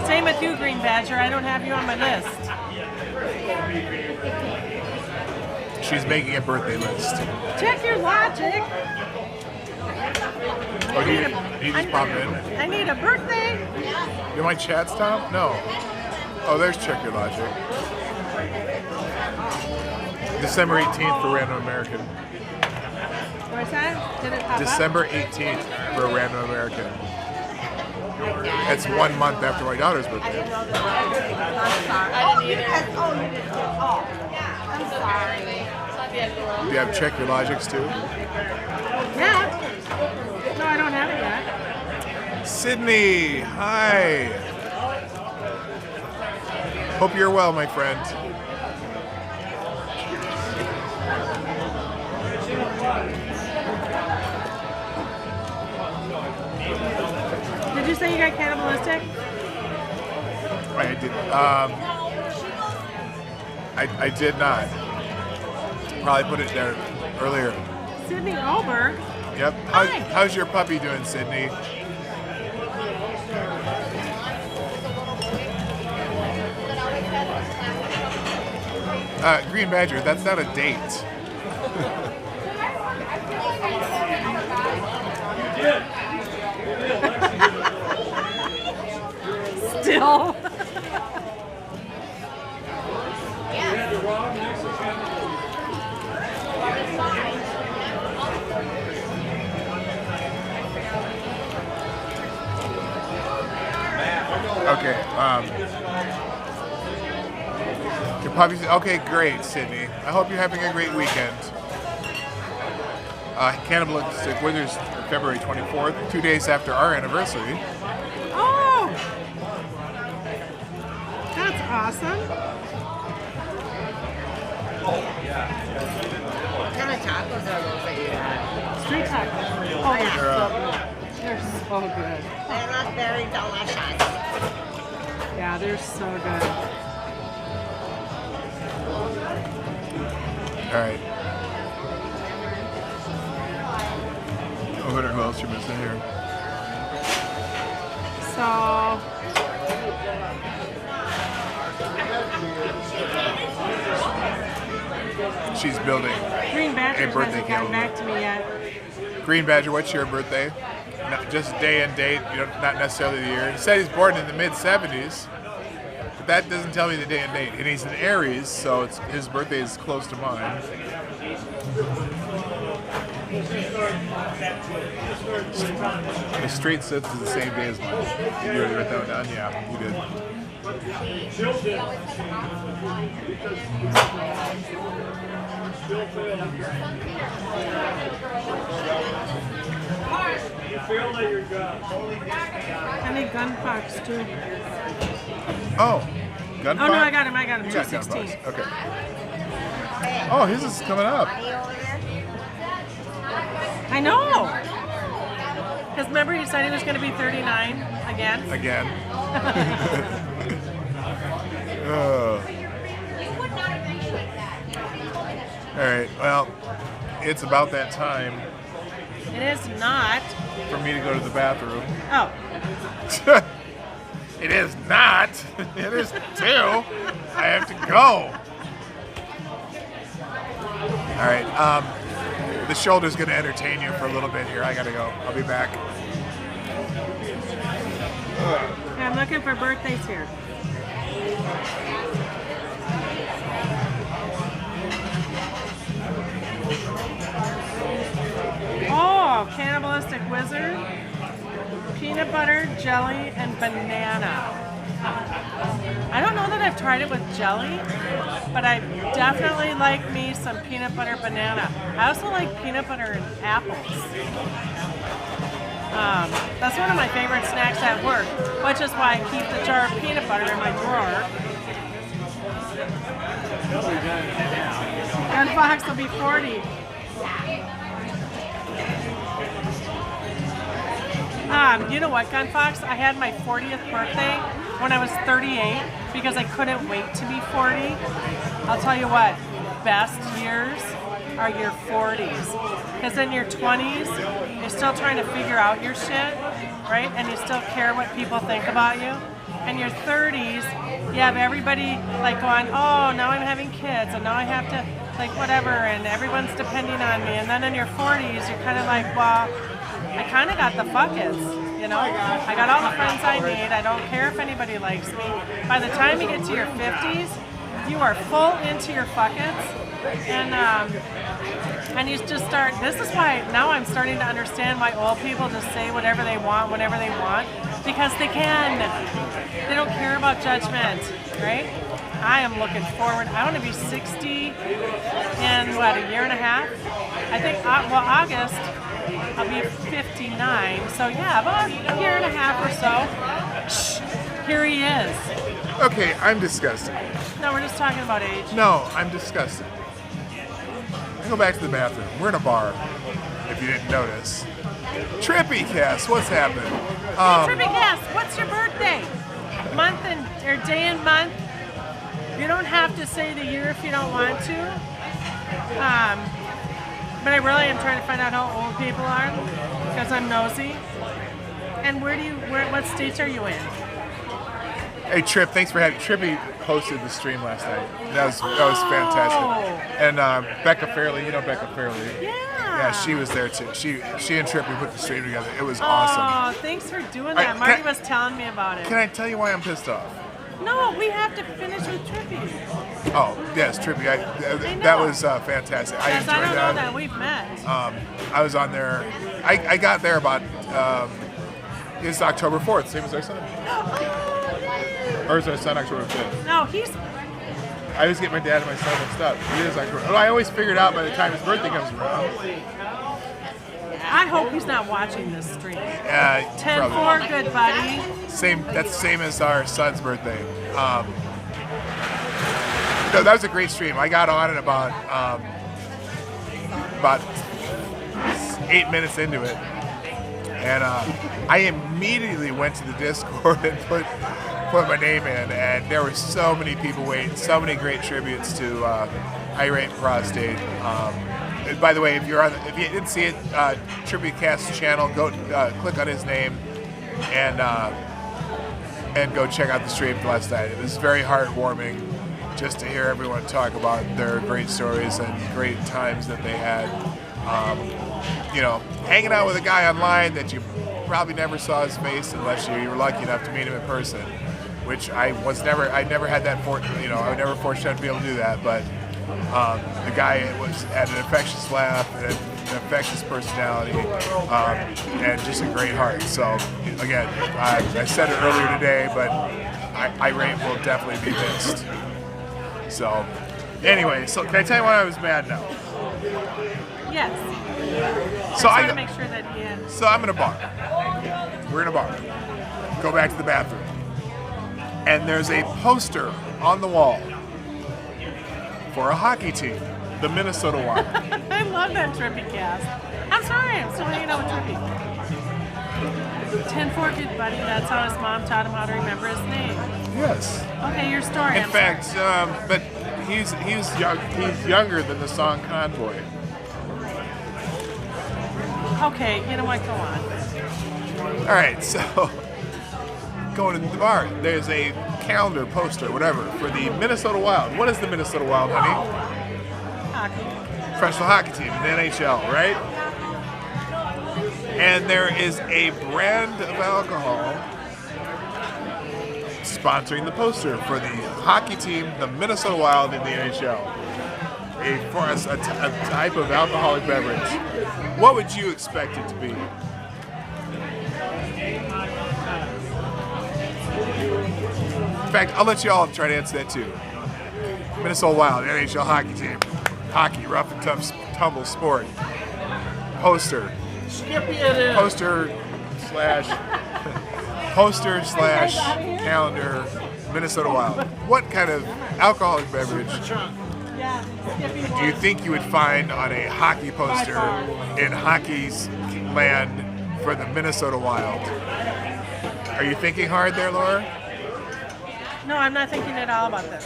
Same with you, Green Badger. I don't have you on my list. She's making a birthday list. Check your logic. Oh, you just popped in. I need a birthday. You want chats, Tom? No. Oh, there's check your logic. December 18th for Random American. What's that? Did it pop December 18th for Random American. It's 1 month after my daughter's birthday. I'm sorry. You didn't. Oh, I'm sorry. Do you have Check Your Logics too? up? Yeah. No, I don't have it yet. Sydney, hi. Hope you're well, my friend. Did you say you got cannibalistic? I did. I did not. Probably put it there earlier. Sydney Oberg. Yep. Hi. How's your puppy doing, Sydney? Green Badger, that's not a date. Still. Okay. Your puppy's okay. Great, Sydney. I hope you're having a great weekend. Cannibalistic Withers, February 24th, 2 days after our anniversary. Oh, that's awesome. What kind of tacos are those that you have? Street tacos. Oh, they're so good. They're not very delicious. Yeah, they're so good. All right. I wonder who else you're missing here. So, She's building. Green Badger birthday hasn't gotten calendar. back to me yet. Green Badger, what's your birthday? Not just day and date, not necessarily the year. He said he's born in the mid-70s, but that doesn't tell me the day and date. And he's an Aries, so his birthday is close to mine. The street sits is the same day as mine. You already wrote that down? Yeah, you did. I need gun fox too. Oh, gun Oh no, Fox? I got him. You got gun 216. Fox. Okay. Oh, his is coming up. I know. Because remember he said he was going to be 39 again? Again. Oh. All right. Well, it's about that time It is not. for me to go to the bathroom. Oh, It is not. It is too. I have to go. All right. The shoulder's going to entertain you for a little bit here. I got to go. I'll be back. I'm looking for birthdays here. Oh, Cannibalistic Wizard, peanut butter, jelly, and banana. I don't know that I've tried it with jelly, but I definitely like me some peanut butter banana. I also like peanut butter and apples. That's one of my favorite snacks at work, which is why I keep the jar of peanut butter in my drawer. Gun Fox will be 40. You know what, Gun Fox? I had my 40th birthday when I was 38 because I couldn't wait to be 40. I'll tell you what, best years are your 40s. Because in your 20s, you're still trying to figure out your shit, right? And you still care what people think about you. And your 30s, you have everybody like going, oh, now I'm having kids and now I have to, like, whatever, and everyone's depending on me. And then in your 40s, you're kind of like, well, I kind of got the fuckets, you know? I got all the friends I need. I don't care if anybody likes me. By the time you get to your 50s, you are full into your fuckets, And you just start. This is why now I'm starting to understand why old people just say whatever they want, whenever they want, because they can. They don't care about judgment, right? I am looking forward. I want to be 60 in what, a year and a half? I think. Well, August. I'll be 59. So yeah, about a year and a half or so. Shh, here he is. Okay, I'm disgusted. No, we're just talking about age. No, I'm disgusted. I go back to the bathroom. We're in a bar, if you didn't notice. Trippy Cass, what's happening? Trippy Cass, what's your birthday? Month or day and month. You don't have to say the year if you don't want to. But I really am trying to find out how old people are because I'm nosy. And what states are you in? Hey Trip, thanks for having Trippy hosted the stream last night. That was fantastic. And Becca Fairley, you know Becca Fairley. Yeah. Yeah, she was there too. She and Trippy put the stream together. It was awesome. Oh, thanks for doing that. Marty was telling me about it. Can I tell you why I'm pissed off? No, we have to finish with Trippy. Oh, yes, Trippy. That was fantastic. I enjoyed I don't that. know that we've met. I was on there. I got there about, it's October 4th, same as our son. Or is our son October 5th? No, he's... I always get my dad and my son mixed up. He is October. Oh, I always figured out by the time his birthday comes around. I hope he's not watching this stream. 10-4, good buddy. That's the same as our son's birthday. No, that was a great stream. I got on at about 8 minutes into it, and I immediately went to the Discord and put my name in, and there were so many people waiting, so many great tributes to Irate Prostate. And by the way, if you didn't see it, Tribute Cast channel, go click on his name and go check out the stream last night. It was very heartwarming just to hear everyone talk about their great stories and great times that they had. Hanging out with a guy online that you probably never saw his face unless you were lucky enough to meet him in person, which I never had that I was never fortunate enough to be able to do that, but the guy had an infectious laugh and an infectious personality, and just a great heart. So again, I said it earlier today, but Irate will definitely be missed. So anyway, so can I tell you why I was mad now? Yes. So I want to make sure that he is. So I'm in a bar. We're in a bar. Go back to the bathroom. And there's a poster on the wall for a hockey team, the Minnesota Wild. I love that Trippy cast. I'm sorry, I'm still hanging out with Trippy. 10-4, good buddy. That's how his mom taught him how to remember his name. Yes. Okay, your story. In fact, but he's younger than the song Convoy. Okay, you know what? Go on. All right, so going to the bar, there's a calendar poster, whatever, for the Minnesota Wild. What is the Minnesota Wild, honey? Hockey. Professional hockey team in the NHL, right? And there is a brand of alcohol sponsoring the poster for the hockey team, the Minnesota Wild in the NHL. A type of alcoholic beverage. What would you expect it to be? In fact, I'll let you all try to answer that too. Minnesota Wild, NHL hockey team. Hockey, rough and tough tumble sport. Poster. Poster slash calendar, Minnesota Wild. What kind of alcoholic beverage do you think you would find on a hockey poster in hockey's land for the Minnesota Wild? Are you thinking hard there, Laura? No, I'm not thinking at all about this.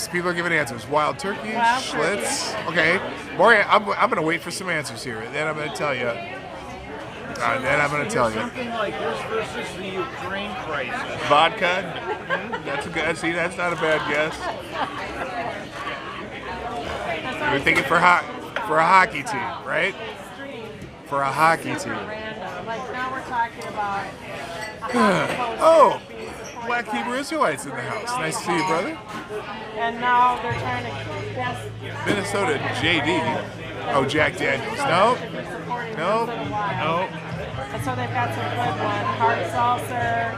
So people are giving answers. Wild turkey, Wild Schlitz. Okay, Maureen, I'm going to wait for some answers here, and then I'm going to tell you. Something like this versus the Ukraine crisis. Vodka. That's a good. See, that's not a bad guess. You're thinking for a hockey team, right? For a hockey team. Like now we're talking about. Oh, Black Hebrew Israelites in the house. Nice to see you, brother. And now they're trying to guess. Minnesota JD. Oh, Jack Daniels. No. No. No. And so they've got some good one. Hard seltzer.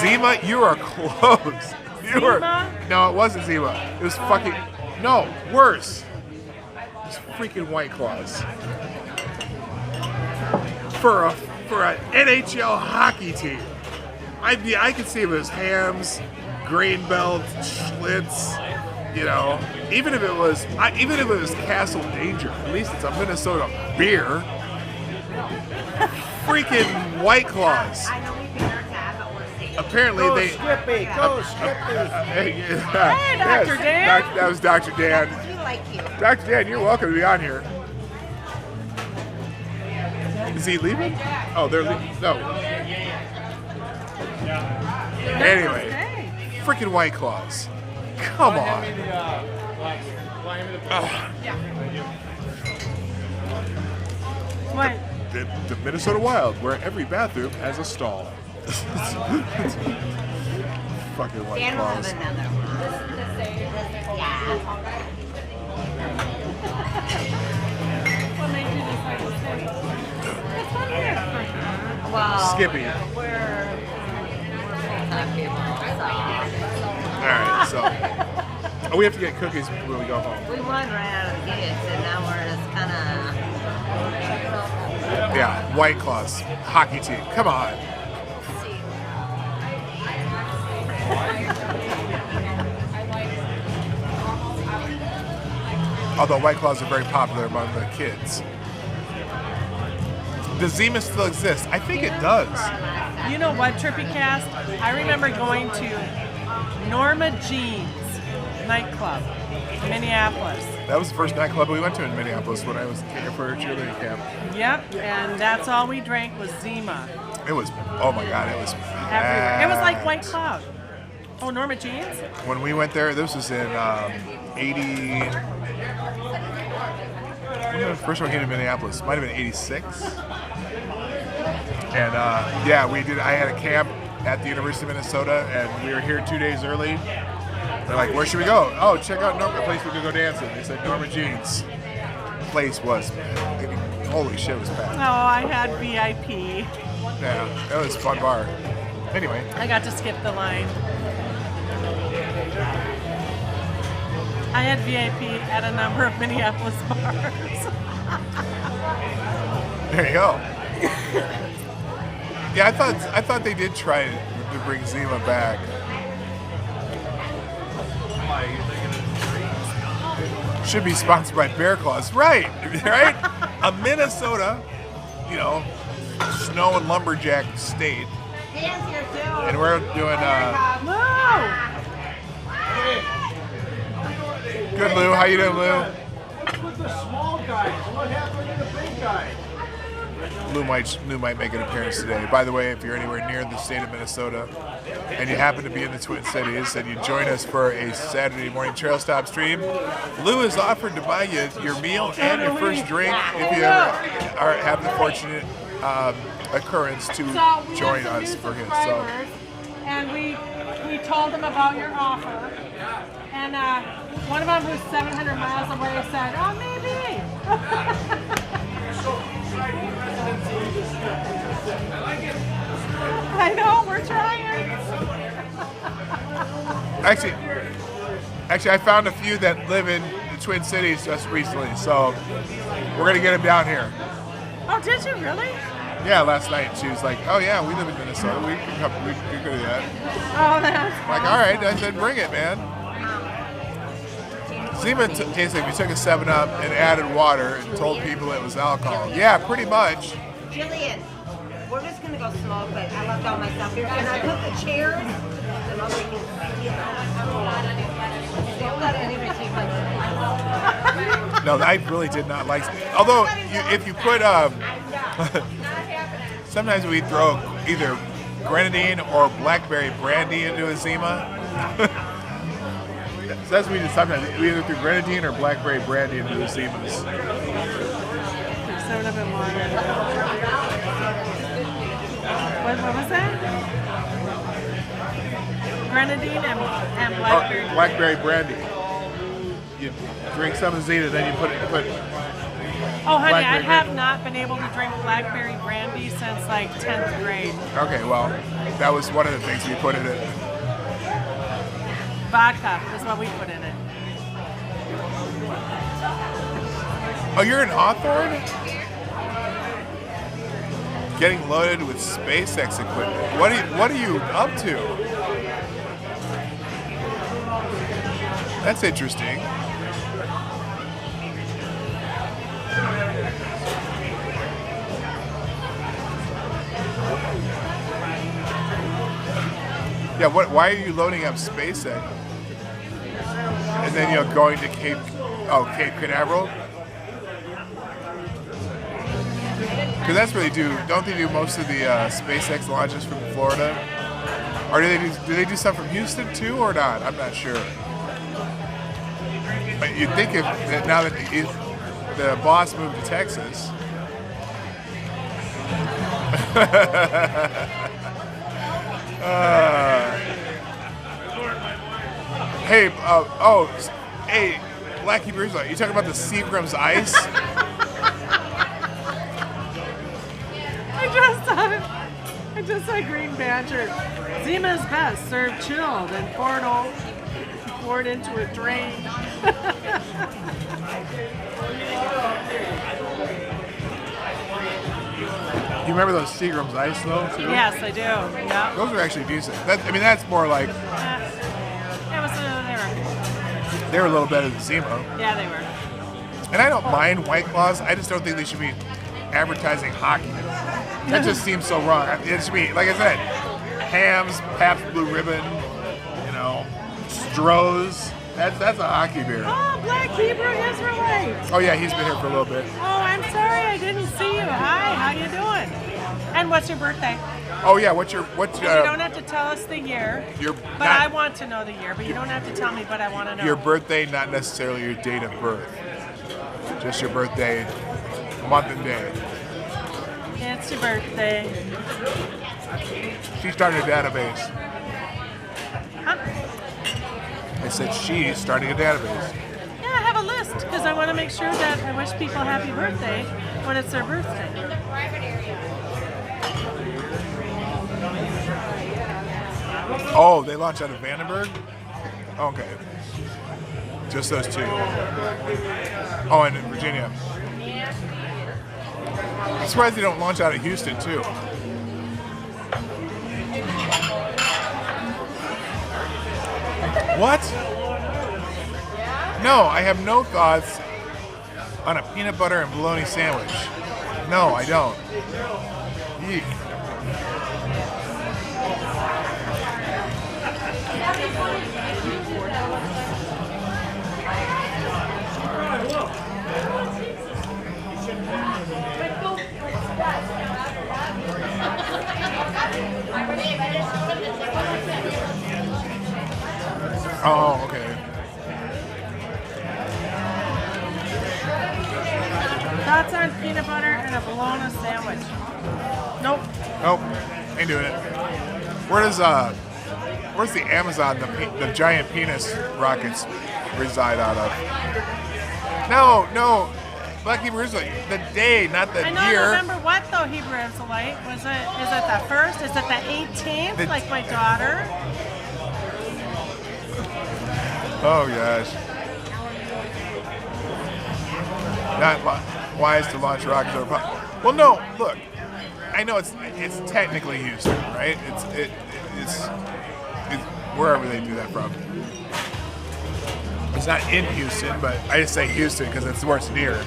Zima, you are close. You were. Zima? No, it wasn't Zima. It was fucking. No, worse. It's freaking White Claws. For an NHL hockey team. I could see it was Hams, Grain Belt, Schlitz, you know. Even if it was Castle Danger, at least it's a Minnesota beer. Freaking White Claws. Apparently Go they. Skippy, go Skippy. Hey, Dr. Dan. That was Dr. Dan. We like you. Dr. Dan, you're welcome to be on here. Is he leaving? Oh, they're leaving. No. Anyway, freaking White Claws. Come on. What? The Minnesota Wild, where every bathroom has a stall. Fucking White Dan will have Claws. another one. What made you decide to stay? It's fun here. Well, Skippy. we're full-time people, Alright, so. Oh, we have to get cookies when we go home. so we won right out of the gates, and now we're just kind of. Yeah, White Claws. Hockey team. Come on. Although White Claws are very popular among the kids. Does Zima still exist? I think it does. You know what, Trippy Cast? I remember going to Norma Jean's nightclub in Minneapolis. That was the first nightclub we went to in Minneapolis when I was here for a cheerleading camp. Yep, and that's all we drank was Zima. It was, oh my God, it was Everywhere. It was like White packed. Cloud. Oh, Norma Jean's? When we went there, this was in 80. When was the first one came to Minneapolis? Might have been 86. And yeah, we did. I had a camp at the University of Minnesota, and we were here 2 days early. They're like, "Where should we go?" "Oh, check out Norma, a place we could go dancing." They said Norma Jean's. The place was, holy shit, it was packed. Oh, I had VIP. Yeah, that was a fun bar. Anyway, I got to skip the line. I had VIP at a number of Minneapolis bars. there you go. Yeah, I thought they did try to bring Zima back. Should be sponsored by Bear Claws, right? Right? A Minnesota, you know, snow and lumberjack state, Dan's here too. and we're doing. Whoa! Good, Lou. How you doing, Lou? What's with the small guys? What happened to the big guys? Lou might make an appearance today. By the way, if you're anywhere near the state of Minnesota and you happen to be in the Twin Cities and you join us for a Saturday morning trail stop stream, Lou has offered to buy you your meal and your first drink if you ever have the fortunate occurrence to So we join have some us new for his. So subscribers, and we told them about your offer, and one of them who's 700 miles away said, "Oh, maybe." I know, we're trying. actually, I found a few that live in the Twin Cities just recently, so we're gonna get them down here. Oh, did you really? Yeah, last night she was like, "Oh yeah, we live in Minnesota. We can come. We can do that." Oh, that's I'm like, all right. I said, bring it, man. Zima tastes like we took a 7-Up and added water and told people it was alcohol. Yeah, pretty much. Jillian, we're just gonna go smoke, but I left all my stuff here. Can I put the chairs? And I'll make it, don't let anybody take my chairs. No, I really did not like. Although, if you put, sometimes we throw either grenadine or blackberry brandy into a Zima. So that's what we did sometimes. We either threw grenadine or blackberry brandy into the Zimas. 7 of them water. What was that? Grenadine and Or blackberry. blackberry brandy. You drink some of it and then you put Oh, honey, I blackberry have brandy. not been able to drink blackberry brandy since like 10th grade. Okay, well, that was one of the things we put in it. Vodka is what we put in it. Oh, you're in Hawthorne? Getting loaded with SpaceX equipment. What are you up to? That's interesting. Yeah, why are you loading up SpaceX? And then you're going to Cape Canaveral? Because that's what they do. Don't they do most of the SpaceX launches from Florida? Or do they do stuff from Houston too, or not? I'm not sure. But you'd think that now that the boss moved to Texas. Hey, hey, Blackie Bruiser, you talking about the Seagram's ice? I just saw Green Badger. Zima's best, served chilled and poured into a drain. You remember those Seagram's ice though? Too? Yes, I do. Yeah. Those are actually decent. That's more like they were a little better than Zima. Yeah, they were. And I don't mind White Claws. I just don't think they should be advertising hockey. That just seems so wrong. It should be, like I said, Hams, Pabst Blue Ribbon, Stroh's. That's a hockey beer. Oh, Black Hebrew Israelite. Oh yeah, he's been here for a little bit. Oh, I'm sorry, I didn't see you. Hi, how you doing? And what's your birthday? Oh yeah, what's You don't have to tell us the year. But I want to know the year. But you don't have to tell me. But I want to know. Your birthday, not necessarily your date of birth. Just your birthday, month and day. It's your birthday. She started a database. Huh? I said she's starting a database. Yeah, I have a list because I want to make sure that I wish people happy birthday when it's their birthday. Oh, they launch out of Vandenberg? Okay. Just those two. Oh, and in Virginia. I'm surprised they don't launch out of Houston, too. What? No, I have no thoughts on a peanut butter and bologna sandwich. No, I don't. Eek. Oh, okay. Thoughts on peanut butter and a bologna sandwich? Nope. Nope, ain't doing it. Where's the Amazon, the giant penis rockets reside out of? No, Black Hebrew Israelite, the day, not the I know, year. remember what though, Hebrew Israelite? Is it the 1st? Is it the 18th, like my daughter? Oh gosh. Not wise to launch rockets over. Well, no. Look, I know it's technically Houston, right? It's wherever they do that from. It's not in Houston, but I just say Houston because it's where it's near.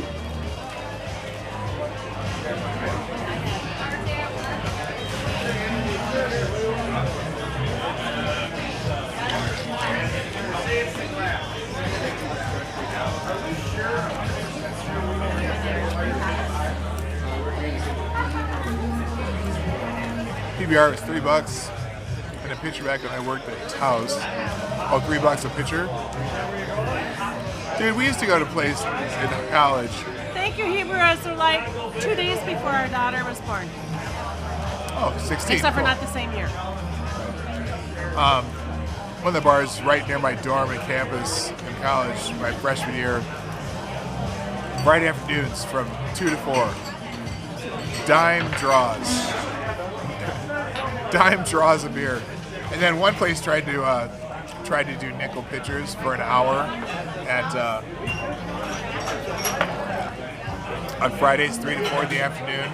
PBR was $3 and a pitcher back when I worked at Taos. Oh, $3 a pitcher? Dude, we used to go to places in college. Thank you, Hebrew Israelite. 2 days before our daughter was born. Oh, 16. Except for cool. not the same year. one of the bars right near my dorm at campus in college, my freshman year. Friday afternoons from 2 to 4. Dime draws. Dime draws a beer. And then one place tried to do nickel pitchers for an hour at on Fridays 3 to 4 in the afternoon.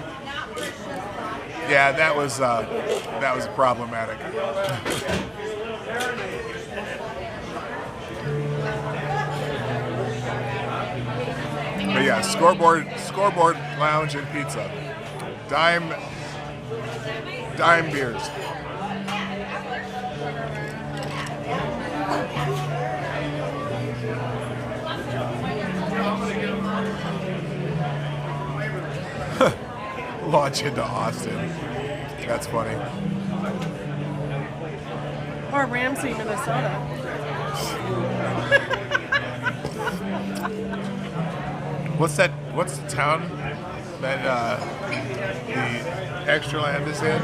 Yeah, that was problematic. But yeah, scoreboard, lounge, and pizza. Dime beers. Launch into Austin. That's funny. Or Ramsey, Minnesota. What's the town that the extra land is in?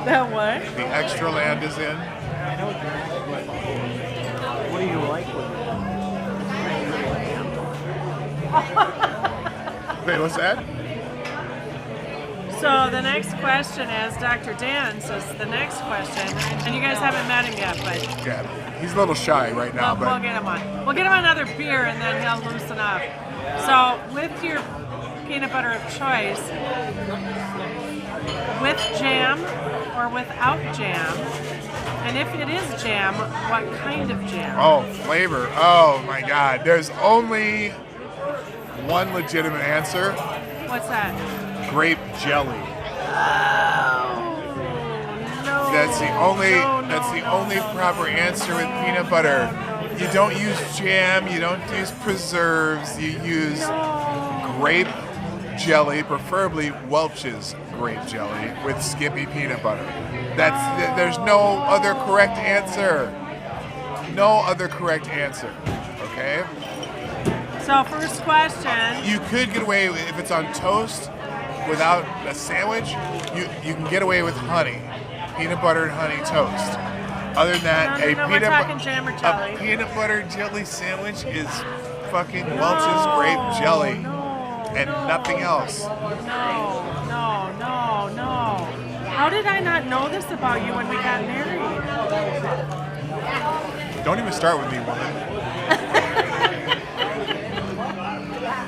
That what? The extra land is in? What do you like with it? Wait, what's that? So the next question is, Dr. Dan says the next question, and you guys haven't met him yet, but Yeah, he's a little shy right now, we'll but get him on. We'll get him another beer, and then he'll loosen up. So with your peanut butter of choice, with jam or without jam, and if it is jam, what kind of jam? oh, flavor. Oh my God. There's only one legitimate answer. What's that? Grape jelly. Oh, no. That's the only proper answer with peanut butter. You don't use jam, you don't use preserves, you use grape jelly, preferably Welch's grape jelly with Skippy peanut butter. There's no other correct answer. No other correct answer. Okay? So first question. You could get away with, if it's on toast without a sandwich, you can get away with honey. Peanut butter and honey toast. Other than that, No, we're talking jam or jelly. a peanut butter jelly sandwich is fucking Welch's grape jelly and nothing else. No. How did I not know this about you when we got married? Don't even start with me, woman.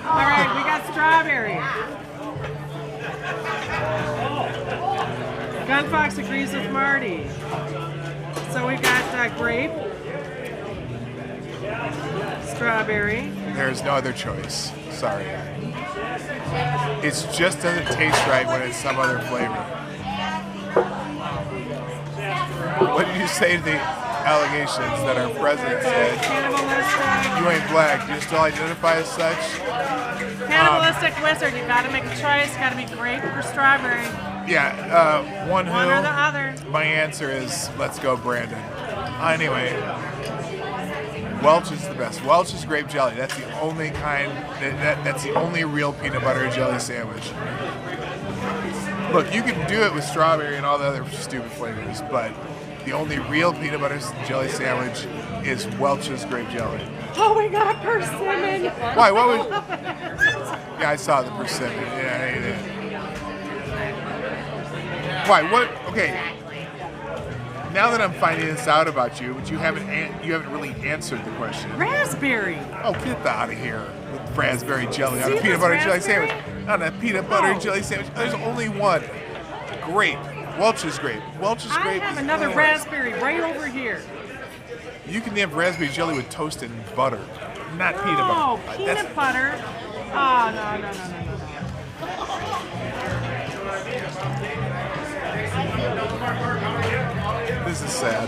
All right, we got strawberry. Gunfox agrees with Marty. So we got grape, strawberry. There's no other choice. Sorry. It just doesn't taste right when it's some other flavor. What did you say to the allegations that our president said Cannibalistic. you ain't black? Do you still identify as such? Cannibalistic wizard. You gotta make a choice. Gotta be grape or strawberry. Yeah, one One or the who. other. My answer is let's go, Brandon. Anyway, Welch is the best. Welch's grape jelly. That's the only kind. That's the only real peanut butter and jelly sandwich. Look, you can do it with strawberry and all the other stupid flavors, but the only real peanut butter and jelly sandwich is Welch's grape jelly. Oh, we got persimmon. Why? What was? Yeah, I saw the persimmon. Yeah, I ate it. Why? What? Okay. Now that I'm finding this out about you, but you haven't really answered the question. Raspberry. Oh, get out of here with raspberry jelly on See a peanut this butter jelly raspberry? sandwich. On a peanut butter No. jelly sandwich. There's only one. Grape. Welch's grape. Welch's I grape. have is another yours. raspberry right over here. You can have raspberry jelly with toasted butter, not peanut Oh, butter. peanut butter. Oh, no. This is sad.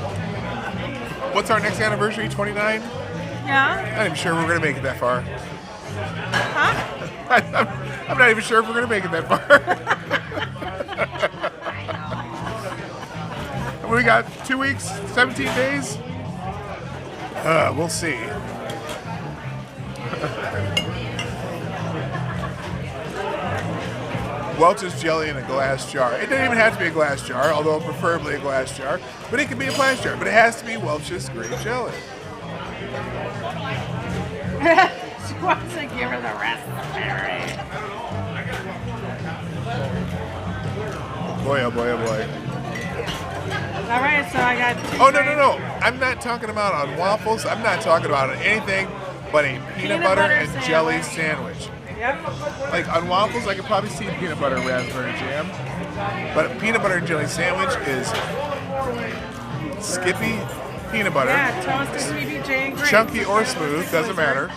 What's our next anniversary? 29? Yeah? I'm not even sure we're gonna make it that far. Huh? I'm not even sure if we're gonna make it that far. We got 2 weeks, 17 days. We'll see. Welch's jelly in a glass jar. It doesn't even have to be a glass jar, although preferably a glass jar. But it can be a glass jar. But it has to be Welch's grape jelly. She wants to give her the raspberry. Boy, oh boy, oh boy. All right, so I got two. Oh, no. I'm not talking about on waffles. I'm not talking about anything but a peanut butter and jelly sandwich. Yep. Like on waffles, I could probably see peanut butter and raspberry jam. But a peanut butter and jelly sandwich is Skippy peanut butter. Yeah, toasted CBJ and grape. Chunky or smooth, doesn't matter.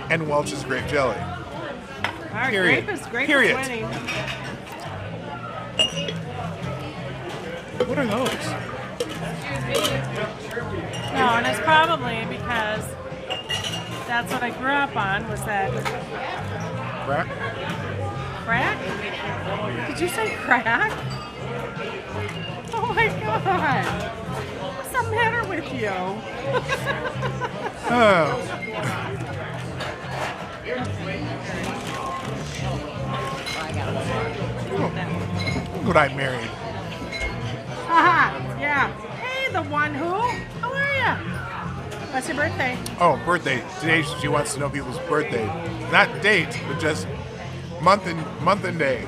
And Welch's grape jelly. All right, Period. Grape Period. is winning. What are those? No, and it's probably because that's what I grew up on, was that Crack? crack? Did you say crack? Oh my God. What's the matter with you? When I married. Haha, yeah. Hey, the one who? How are you? What's your birthday? Oh, birthday. Today she wants to know people's birthday. Not date, but just month and day.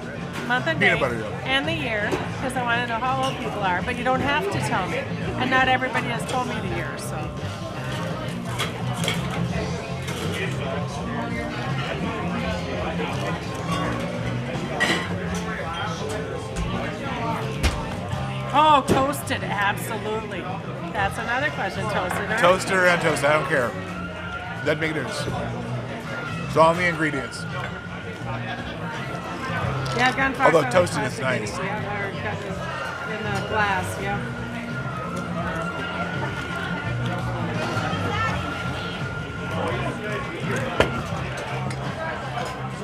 Month and Peanut day. butter jelly. And the year, because I want to know how old people are. But you don't have to tell me. And not everybody has told me the year, so. Oh, toasted, absolutely. That's another question, toasted. Right? Toasted or untoasted, I don't care. Doesn't make a difference. It's all in the ingredients. Yeah, I've gone far. Although toasted is nice. Yeah, or got it in the glass, yeah.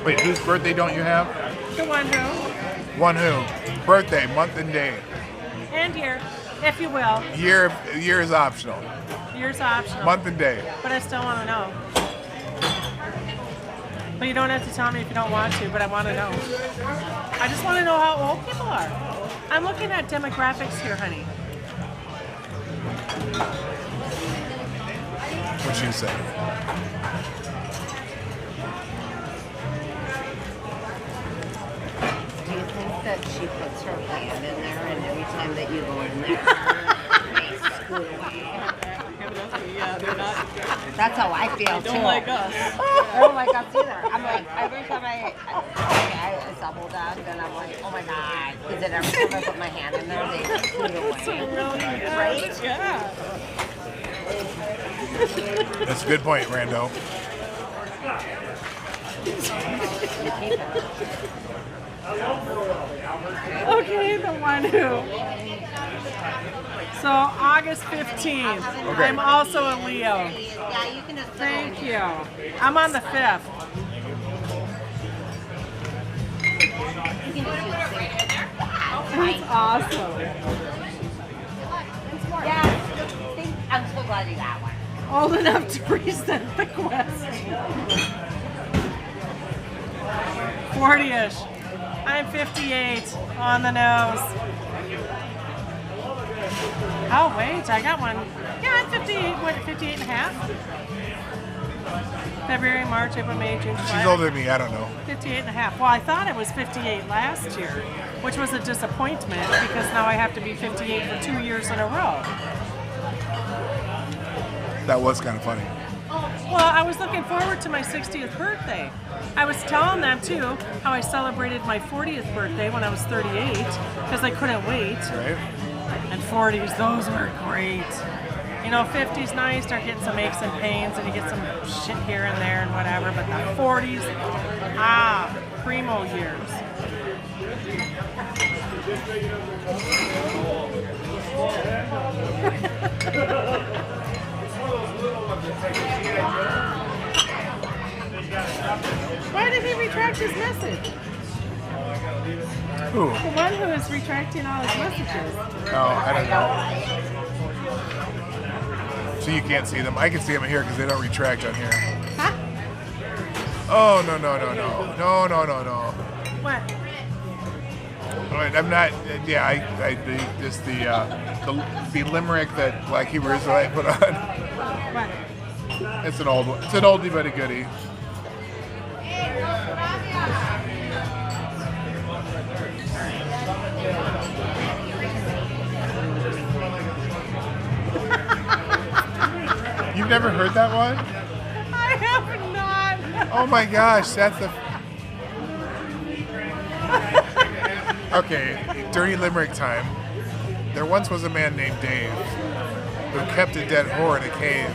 Wait, whose birthday don't you have? The one who? One who? Birthday, month and day. And year, if you will. Year is optional. Year's optional. Month and day. But I still want to know. But you don't have to tell me if you don't want to, but I want to know. I just want to know how old people are. I'm looking at demographics here, honey. What you say? Do you think that she puts her hand in there and every time that you go in there, they scoot away? Yeah, they're not. That's how I feel too. Don't like us. I don't like us either. I'm like, every time I double dog, then I'm like, oh my God. Because then every time I put my hand in there, they scoot away. Right? Yeah. That's a good point, Rando. Okay, the one who. So August 15th. Okay. I'm also a Leo. Yeah, you can just Thank you. I'm on the 5th. That's awesome. Yeah, I'm so glad you got one. Old enough to present the question. 40-ish. I'm 58 on the nose. Oh, wait, I got one. Yeah, I'm 58, what, 58 and a half? February, March, April, May, June, July. She's older than me, I don't know. 58 and a half. Well, I thought it was 58 last year, which was a disappointment because now I have to be 58 for 2 years in a row. That was kind of funny. Well, I was looking forward to my 60th birthday. I was telling them, too, how I celebrated my 40th birthday when I was 38 because I couldn't wait. Right? And 40s, those were great. You know, 50s nice, start getting some aches and pains and you get some shit here and there and whatever, but the 40s, primo years. Why did he retract his message? Who? The one who is retracting all his messages. Oh, I don't know. So you can't see them. I can see them here because they don't retract on here. Huh? Oh, no. What? Right, I'm not. Yeah, the limerick that Black Hebrew Israelite put on. What? It's an old one. It's an oldie but a goodie. You've never heard that one? I have not. Oh my gosh, that's the. Okay, dirty limerick time. There once was a man named Dave who kept a dead whore in a cave.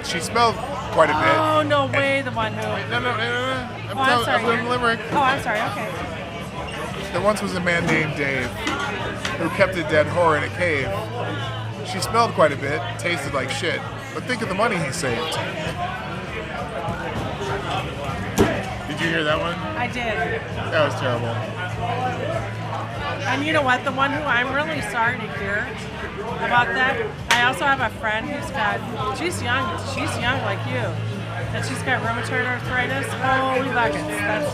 She smelled quite a bit. Oh, no way, the one who... No. I'm sorry. I'm telling limerick. Oh, I'm sorry, okay. There once was a man named Dave who kept a dead whore in a cave. She smelled quite a bit, tasted like shit, but think of the money he saved. Did you hear that one? I did. That was terrible. And you know what? The one who I'm really sorry to hear about that, I also have a friend who's got, she's young like you, and she's got rheumatoid arthritis. Holy buckets. That's,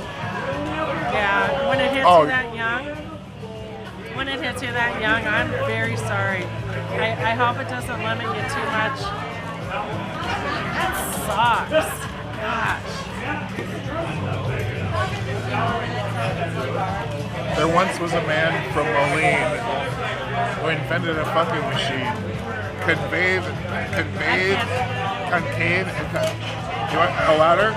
yeah, when it hits you that young, I'm very sorry. I hope it doesn't limit you too much. That sucks. Gosh. There once was a man from Moline who invented a fucking machine. Concave, you want louder?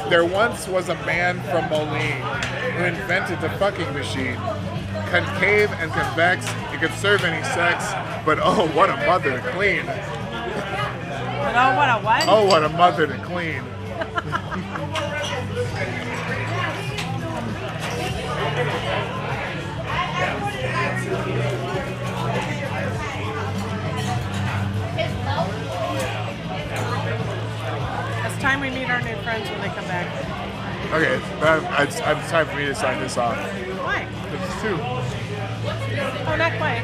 There once was a man from Moline who invented the fucking machine. Concave and convex, it could serve any sex, but oh, what a mother to clean. But oh, what a what? Oh, what a mother to clean. It's time we meet our new friends when they come back. Okay, it's time for me to sign this off. Why? It's two. Oh, not quite.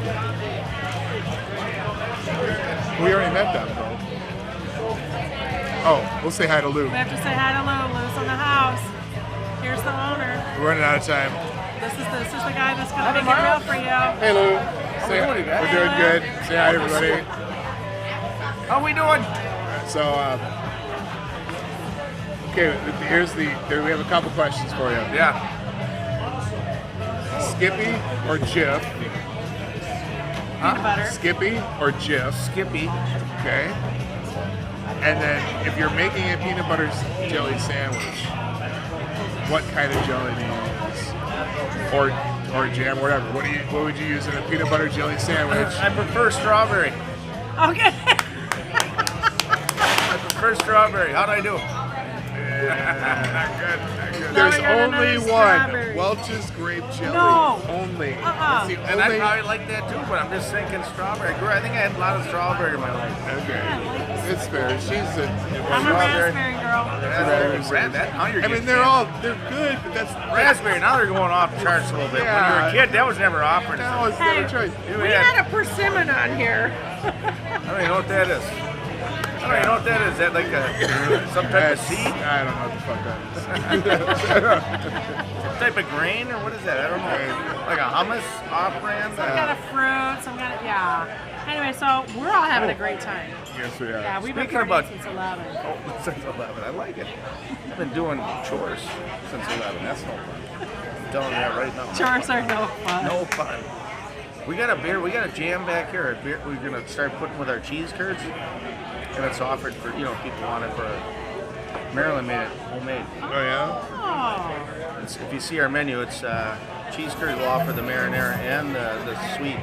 We already met them, though. Oh, we'll say hi to Lou. We have to say hi to Lou. Lou's in the house. Here's the owner. We're running out of time. This is the guy that's going to make it real for you. Hey, Lou. We're doing good. Say hi, everybody. How we doing? So, okay, we have a couple questions for you. Yeah. Skippy or Jif? Peanut butter. Skippy or Jif? Skippy. Okay. And then, if you're making a peanut butter jelly sandwich, what kind of jelly do you use? Or jam, whatever. What would you use in a peanut butter jelly sandwich? I prefer strawberry. Okay. I prefer strawberry. How'd I do? Good. Now There's we got only another one. strawberry. Welch's grape jelly. No. Only. Uh-uh. It's the And I only. probably like that too, but I'm just thinking strawberry. I think I had a lot of strawberry in my life. Okay. It's fair. She's a. I'm a raspberry girl. I mean, they're good, but that's raspberry. Now they're going off the charts a little bit. When you were a kid, that was never offered. That was Hey, never tried. we had a persimmon on here. I don't even know what that is. I don't even know what that is. Is that like some type of seed? I don't know what the fuck that is. Some type of grain or what is that? I don't know. Like a hummus off-brand? Some kind of fruit, some kind of, yeah. Anyway, so we're all having a great time. Yes, we are. Yeah, we've been Speaking partying about- since 11. Oh, since 11. I like it. I've been doing chores since 11. That's no fun. I'm telling you that right now. Chores are no fun. No fun. We got a beer. We got a jam back here. A beer we're gonna start putting with our cheese curds, and it's offered for people want it for a Maryland made it homemade. Oh yeah. Oh. If you see our menu, it's cheese curds will offer the marinara and the sweet.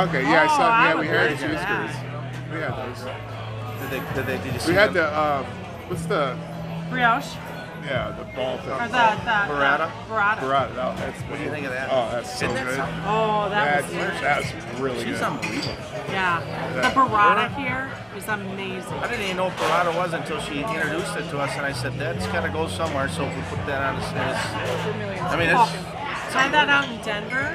Okay. Yeah, I saw. I Yeah, we would had like cheese that. curds. We had those. Did you see We had them? the what's the Brioche. yeah the ball thing. Or the Burrata? Burrata. Burrata. Oh, that's What do you think of that? Oh, that's so Isn't that good. something? Oh, that was That's really She's good. unbelievable. yeah. The burrata here is amazing. I didn't even know what burrata was until she introduced it to us, and I said, that's got to go somewhere, so we put that on the I mean, it's... Try that out in Denver.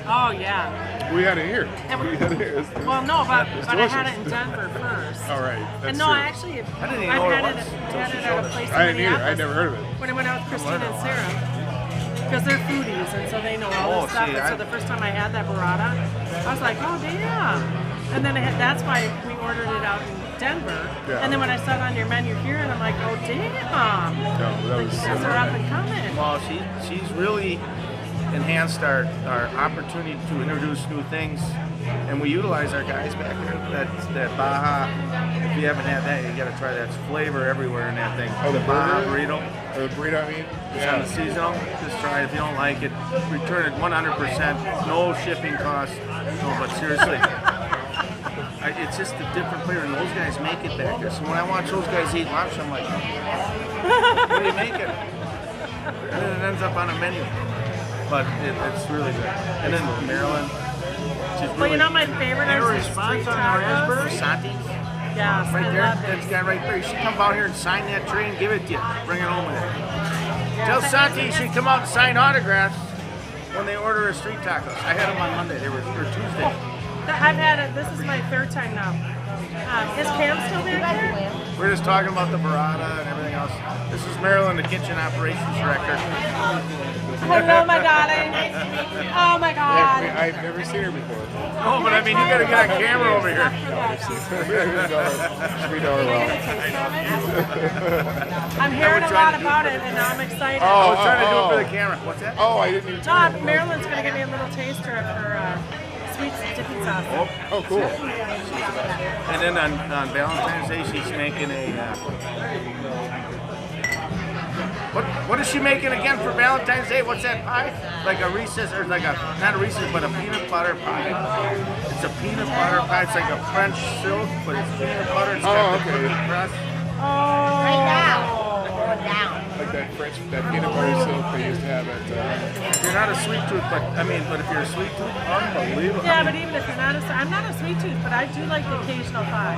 Oh yeah. We had it here. And We had it here. well, no, but I delicious. had it in Denver first. All right. That's And no, true. I actually I didn't even I've know what it had was it until had she it showed at a us. place in I didn't either. Minneapolis I'd never heard of it. when I went out with Christine and Sarah. Because they're foodies, and so they know all this stuff. see, And so the first time I had that burrata, I was like, oh, damn. And then that's why we ordered it out in Denver. Yeah. And then when I saw it on your menu here, and I'm like, oh, damn. No, that was You guys are up and coming. Well, she's really enhanced our opportunity to introduce new things, and we utilize our guys back there. That Baja, if you haven't had that, you got to try that. It's flavor everywhere in that thing. Oh, the Baja burger? burrito. Or the burrito, I mean? It's on the seasonal. Just try it. If you don't like it, return it 100%. No shipping costs. No, but seriously, it's just a different flavor, and those guys make it back there. So when I watch those guys eat lunch, I'm like, what do you make it? And then it ends up on a menu. But it's really good. And then Maryland, she's really... Well, you know my favorite Their is the response street on our tacos. raspberry Santi. Yes, Right I there, love that's it. guy right there. You should come out here and sign that tray and give it to you. Bring it home with you. Yeah, Tell but Santi you it's- should come out and sign autographs when they order a street tacos. I had them on Monday. They were or Tuesday. I've had it. This is my third time now. Is Pam still back there? We're just talking about the burrata and everything else. This is Marilyn, the kitchen operations director. Hello, my darling. Oh my God. I've never seen her before. Oh, but I mean, you gotta get on camera over here. We know her well. I'm hearing a trying lot to do about it, and now I'm excited. I was trying to do it for the camera. What's that? Oh, I didn't even No, Marilyn's gonna give me a little taster of her sweet dipping sauce. Oh, cool. And then on Valentine's Day, she's making a. What is she making again for Valentine's Day? What's that pie? Like a Reese's, or like a, not a Reese's, but a peanut butter pie. It's a peanut butter pie. It's like a French silk, but it's peanut butter. It's got the okay. cookie crust. Right now. Going down. Like that peanut butter silk they used to have at. You're not a sweet tooth, but if you're a sweet tooth, unbelievable. Yeah, but even if you're not I'm not a sweet tooth, but I do like the occasional pie.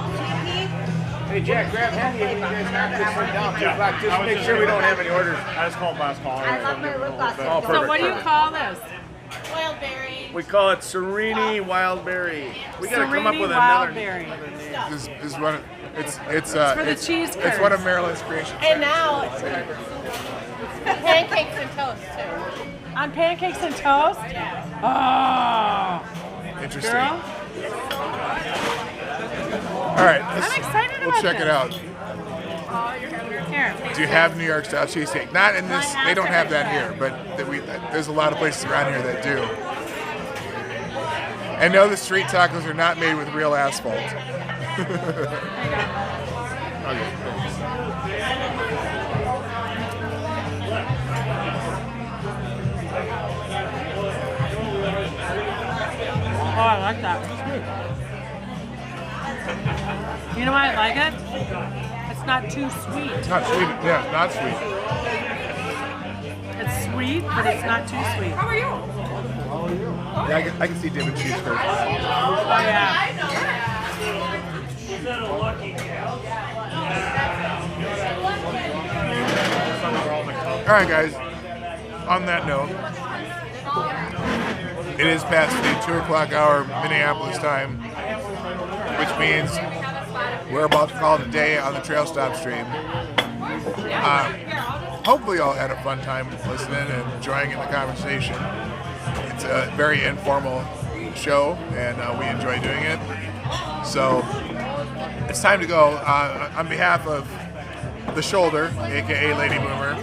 Hey Jack, grab Henry when you guys knock this one down. 2 o'clock. Just make sure we don't have any orders. I just called last call. I love my lip gloss. Oh, So perfect. what do you call this? Wild berry. We call it Serini Wildberry. We gotta come up Serini with another Wildberry. name. This is one. It's for the cheese It's curds. one of Maryland's creations. And now pancakes and toast too. On pancakes and toast? Oh, Interesting. girl. All right, I'm excited we'll about check this. it out. Here. Do you have New York style cheesesteak? Not in this. They don't have that here, but there's a lot of places around here that do. And no, the street tacos are not made with real asphalt. Okay, thanks. Oh, I like that. You know why I like it? It's not too sweet. It's not sweet. Yeah, not sweet. It's sweet, but it's not too sweet. How are you? Yeah, I can see dipping cheese curds. Oh, yeah. All right, guys. On that note, it is past the 2 o'clock hour Minneapolis time, which means we're about to call it a day on the Trail Stop stream. Hopefully, y'all had a fun time listening and enjoying the conversation. It's a very informal show, and we enjoy doing it. So it's time to go. On behalf of the Shoulder, aka Lady Boomer,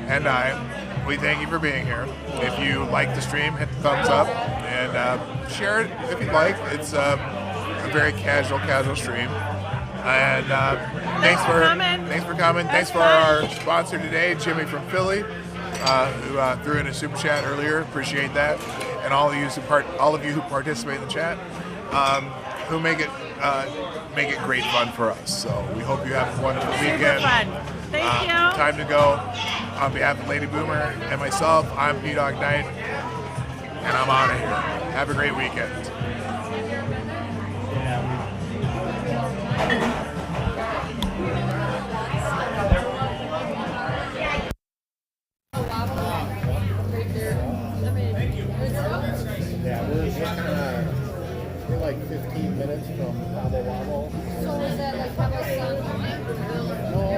and we thank you for being here. If you like the stream, hit the thumbs up and share it if you'd like. It's a very casual stream. And thanks for coming. Thanks for our sponsor today, Jimmy from Philly, who threw in a super chat earlier. Appreciate that, and all of you who participate in the chat, who make it great fun for us. So we hope you have a wonderful weekend. Super fun. Thank you. Time to go. On behalf of Lady Boomer and myself, I'm PDawgKnight, and I'm out of here. Have a great weekend. Thank you. We're like 15 minutes from Cabo Wabo. So is that like Cabo San Juan?